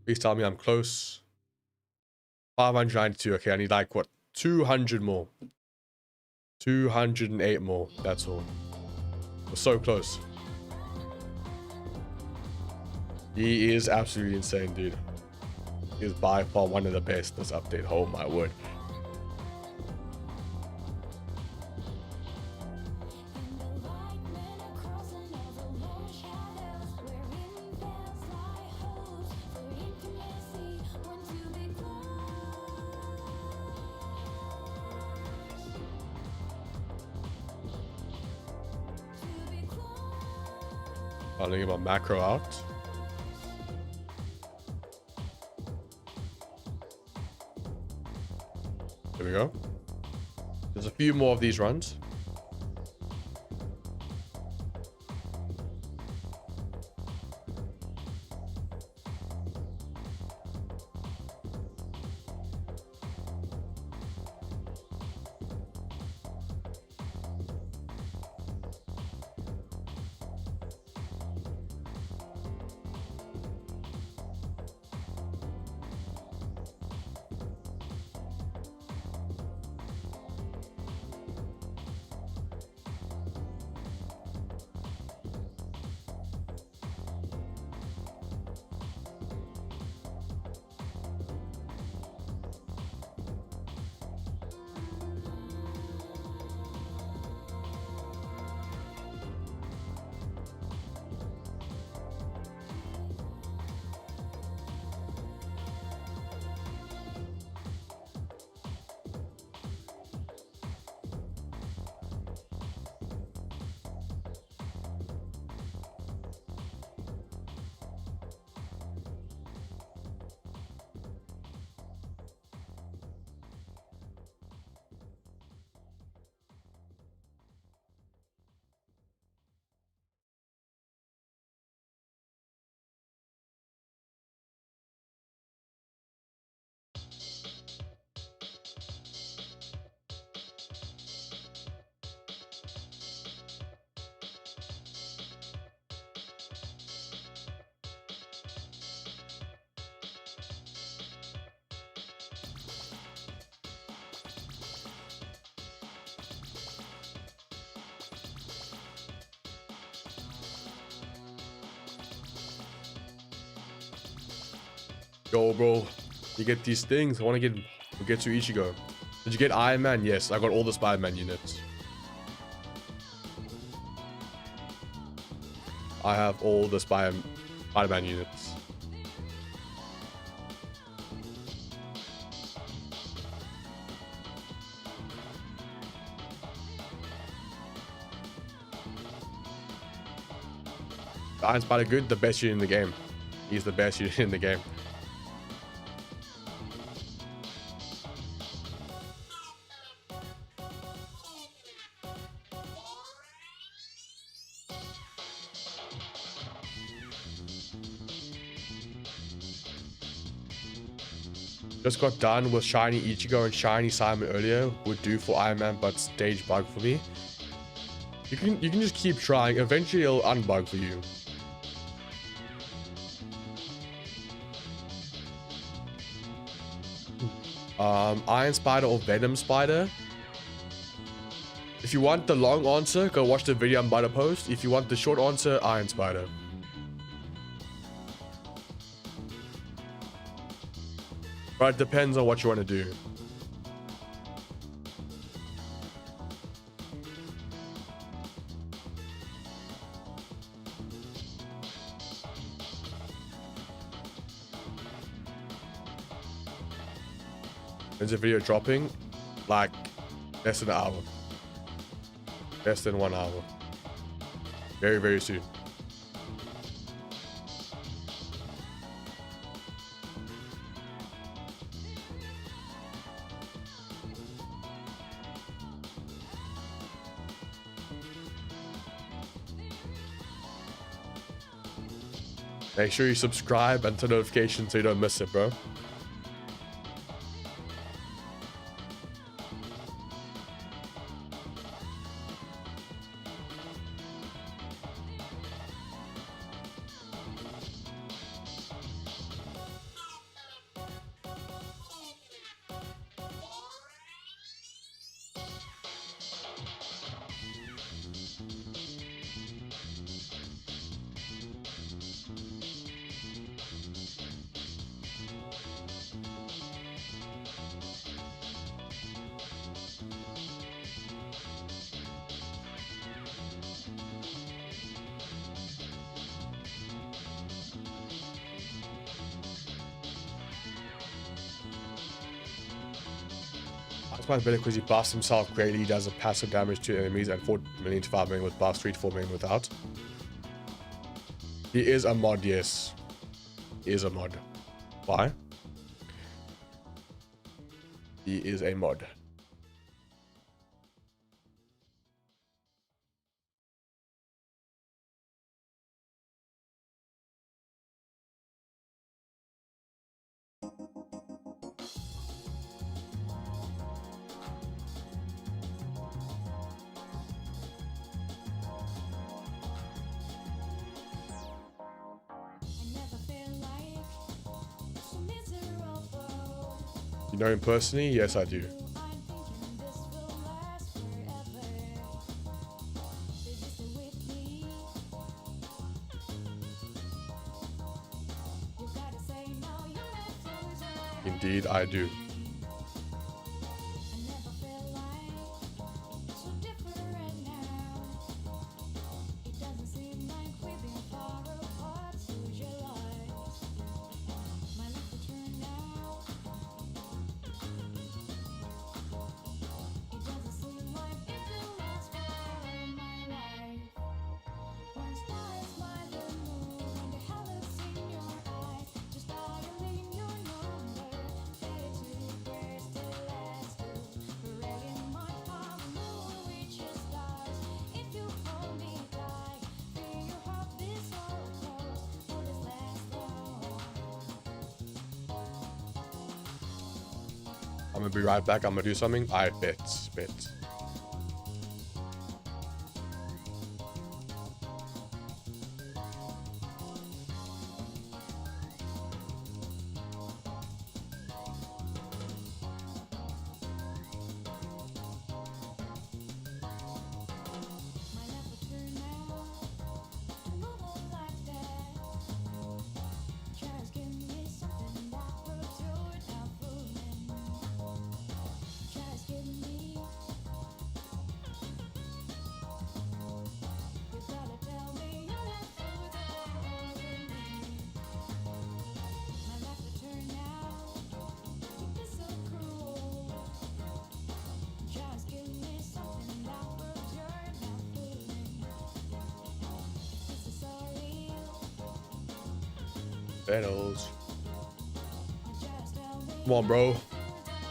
Please tell me I'm close. 592. Okay, I need like what? 200 more. 208 more. That's all. We're so close. He is absolutely insane, dude. He is by far one of the best this update. Oh my word. I'll get my macro out. There we go. There's a few more of these runs. Yo, bro, you get these things. I want to get to Ichigo. Did you get Iron Man? Yes, I got all the Spider-Man units. I have all the Spider-Man units. The Iron Spider good, the best unit in the game. He's the best unit in the game. Just got done with Shiny Ichigo and Shiny Simon earlier. Would do for Iron Man, but stage bug for me. You can just keep trying. Eventually it'll unbug for you. Iron Spider or Venom Spider. If you want the long answer, go watch the video I'm about to post. If you want the short answer, Iron Spider. But it depends on what you want to do. When's the video dropping? Like less than an hour. Less than 1 hour. Very, very soon. Make sure you subscribe and turn notifications so you don't miss it, bro. That's why it's better because he buffs himself greatly. He does a passive damage to enemies and 4 million to 5 million with buffs, 3 to 4 million without. He is a mod, yes. He is a mod. Why? He is a mod. You know him personally? Yes, I do. Indeed, I do. I'm gonna be right back. I'm gonna do something. I bet. Battles. Come on, bro.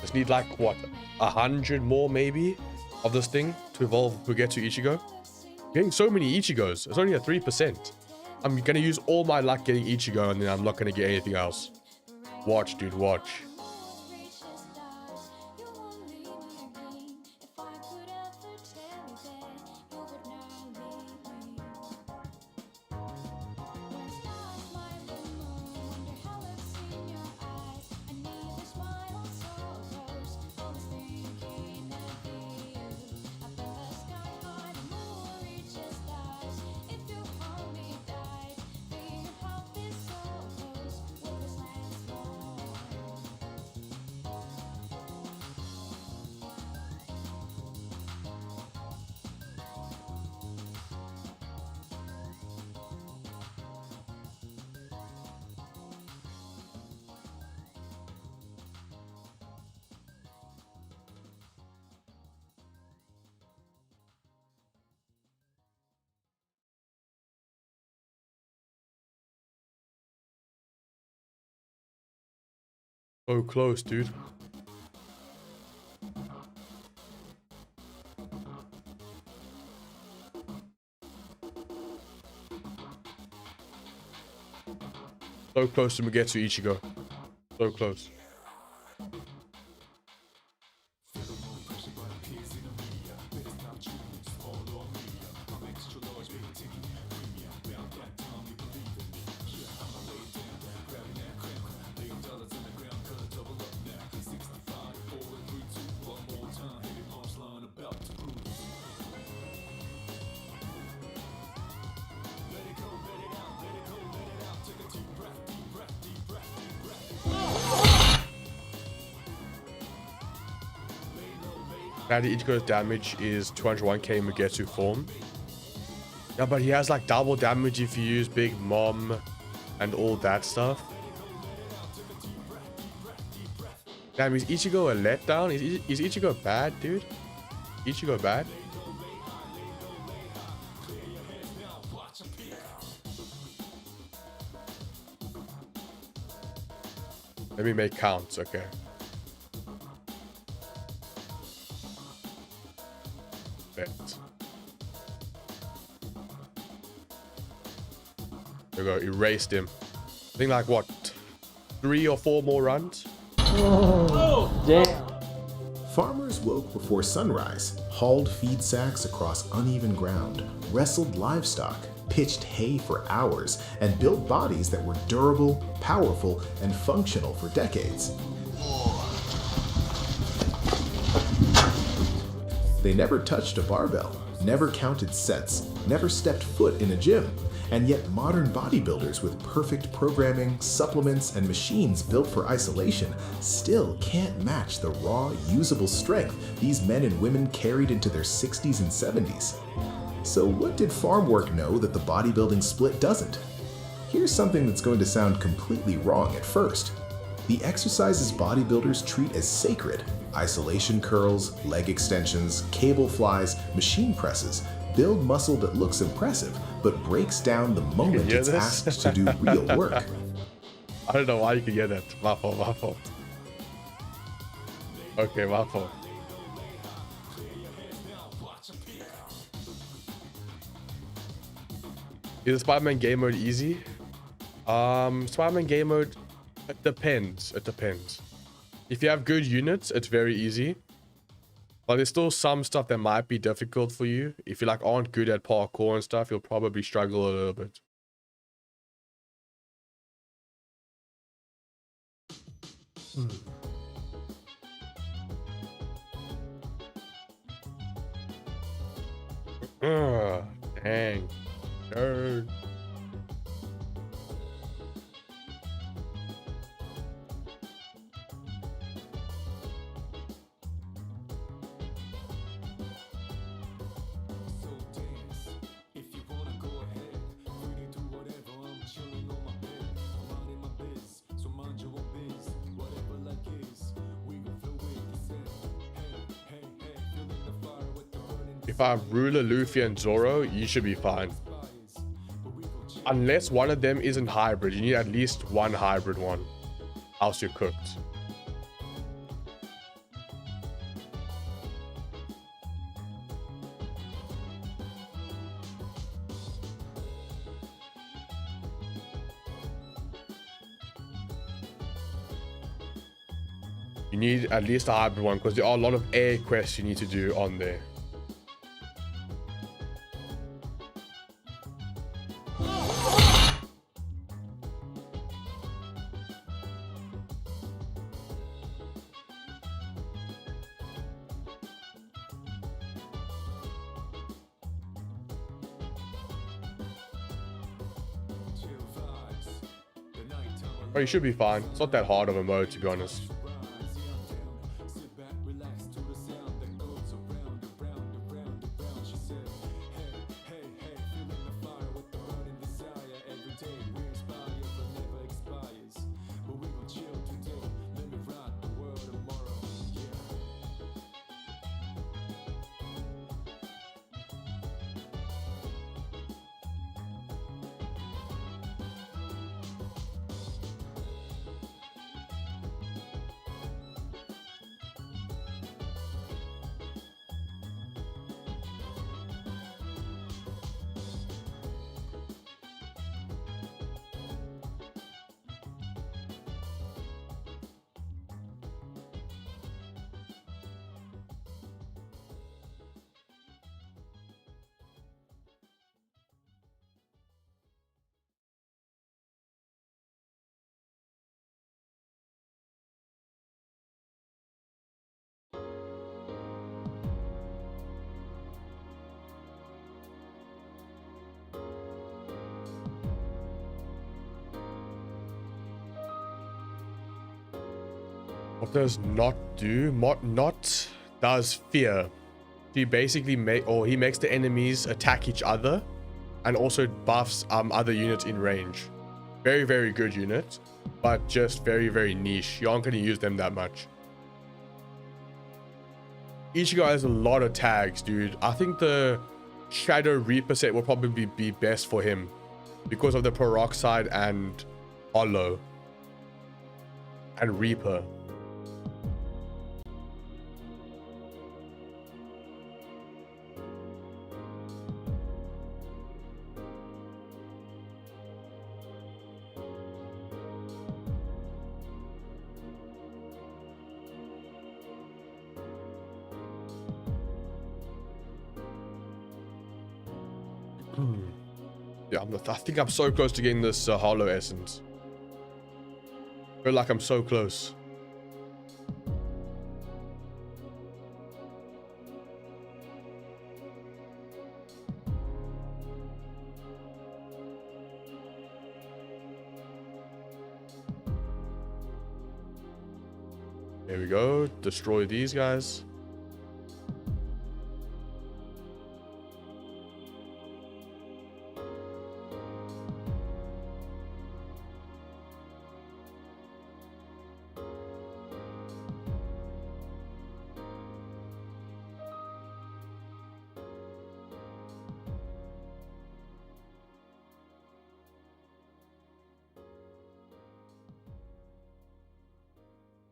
Just need like what, 100 more maybe of this thing to evolve Bugetsu Ichigo. Getting so many Ichigos. It's only at 3%. I'm gonna use all my luck getting Ichigo and then I'm not gonna get anything else. Watch, dude, watch. So close, dude. So close to Mugetsu Ichigo. So close. Now the Ichigo's damage is 201k Mugetsu form. Yeah, but he has like double damage if you use Big Mom and all that stuff. Damn, is Ichigo a letdown? Is Ichigo bad, dude? Ichigo bad? Let me make counts, okay. Bet. There we go, erased him. I think like what? 3 or 4 more runs? Oh, damn. Farmers woke before sunrise, hauled feed sacks across uneven ground, wrestled livestock, pitched hay for hours, and built bodies that were durable, powerful, and functional for decades. They never touched a barbell, never counted sets, never stepped foot in a gym, and yet modern bodybuilders with perfect programming, supplements, and machines built for isolation still can't match the raw, usable strength these men and women carried into their 60s and 70s. So what did farm work know that the bodybuilding split doesn't? Here's something that's going to sound completely wrong at first. The exercises bodybuilders treat as sacred, isolation curls, leg extensions, cable flies, machine presses, build muscle that looks impressive, but breaks down the moment it's asked to do real work. I don't know why you could hear that. My fault, my fault. Okay, my fault. Is Spider-Man game mode easy? Spider-Man game mode, it depends. It depends. If you have good units, it's very easy. But there's still some stuff that might be difficult for you. If you like aren't good at parkour and stuff, you'll probably struggle a little bit. Dang. Nerd. If I have Ruler, Luffy, and Zoro, you should be fine. Unless one of them isn't hybrid. You need at least one hybrid one. Else you're cooked. You need at least a hybrid one because there are a lot of air quests you need to do on there. Oh, you should be fine. It's not that hard of a mode, to be honest. What does not do? Not does fear. He basically he makes the enemies attack each other and also buffs other units in range. Very, very good unit, but just very, very niche. You aren't going to use them that much. Ichigo has a lot of tags, dude. I think the Shadow Reaper set will probably be best for him because of the Peroxide and Hollow and Reaper. Yeah, I think I'm so close to getting this Hollow Essence. I feel like I'm so close. There we go. Destroy these guys.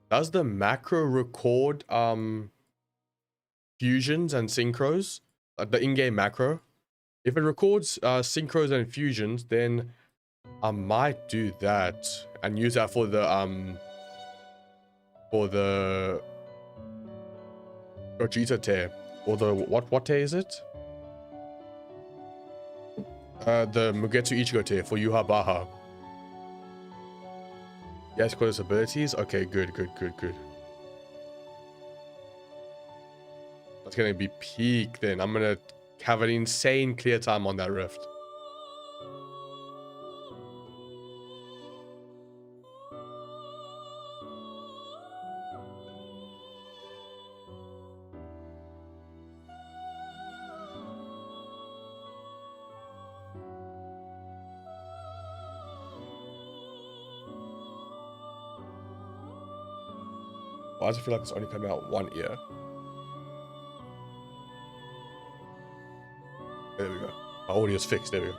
Does the macro record fusions and synchros? The in-game macro? If it records synchros and fusions, then I might do that and use that for the Gogeta tear. Or the what tear is it? The Mugetsu Ichigo tear for Yuha. Yes, got his abilities. Okay, good. That's gonna be peak then. I'm gonna have an insane clear time on that rift. Why does it feel like it's only coming out one ear? There we go. My audio's fixed. There we go.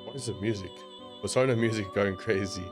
What is the music? Persona music going crazy.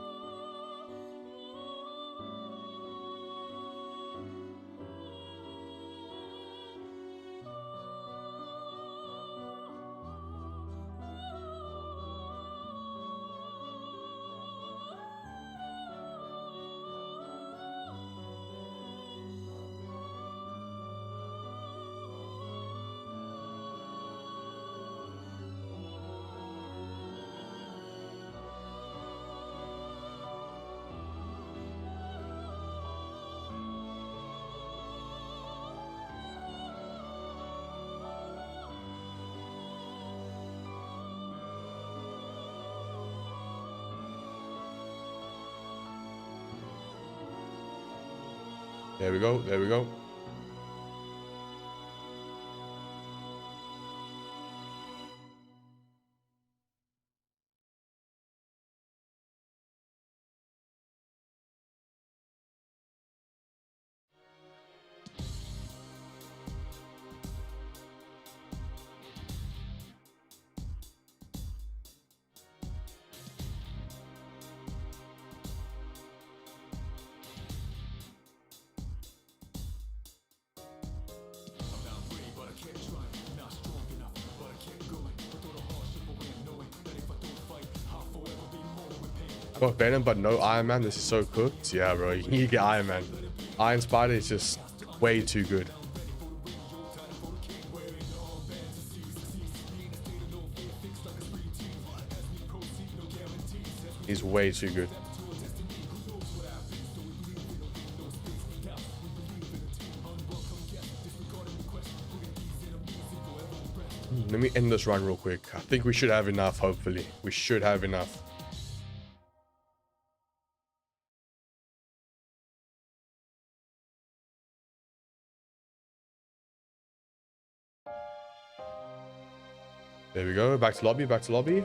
There we go. There we go. Got Venom, but no Iron Man. This is so cooked. Yeah, bro. You need to get Iron Man. Iron Spider is just way too good. He's way too good. Let me end this run real quick. I think we should have enough, hopefully. We should have enough. There we go. Back to lobby, back to lobby.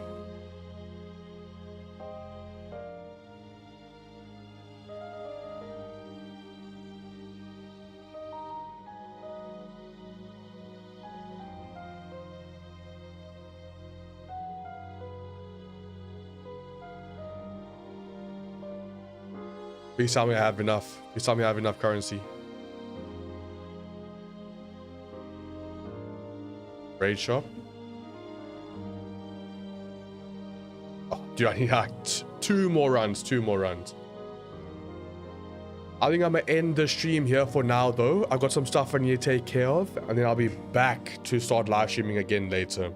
Please tell me I have enough. Please tell me I have enough currency. Raid shop. Oh, dude, I need like two more runs. Two more runs. I think I'm gonna end the stream here for now, though. I've got some stuff I need to take care of, and then I'll be back to start live streaming again later.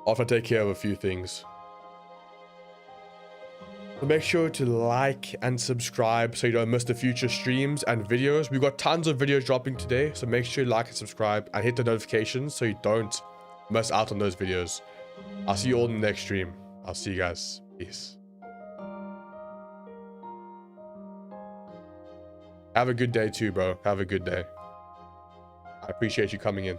After I take care of a few things. So make sure to like and subscribe so you don't miss the future streams and videos. We've got tons of videos dropping today, so make sure you like and subscribe and hit the notifications so you don't miss out on those videos. I'll see you all in the next stream. I'll see you guys. Peace. Have a good day too, bro. Have a good day. I appreciate you coming in.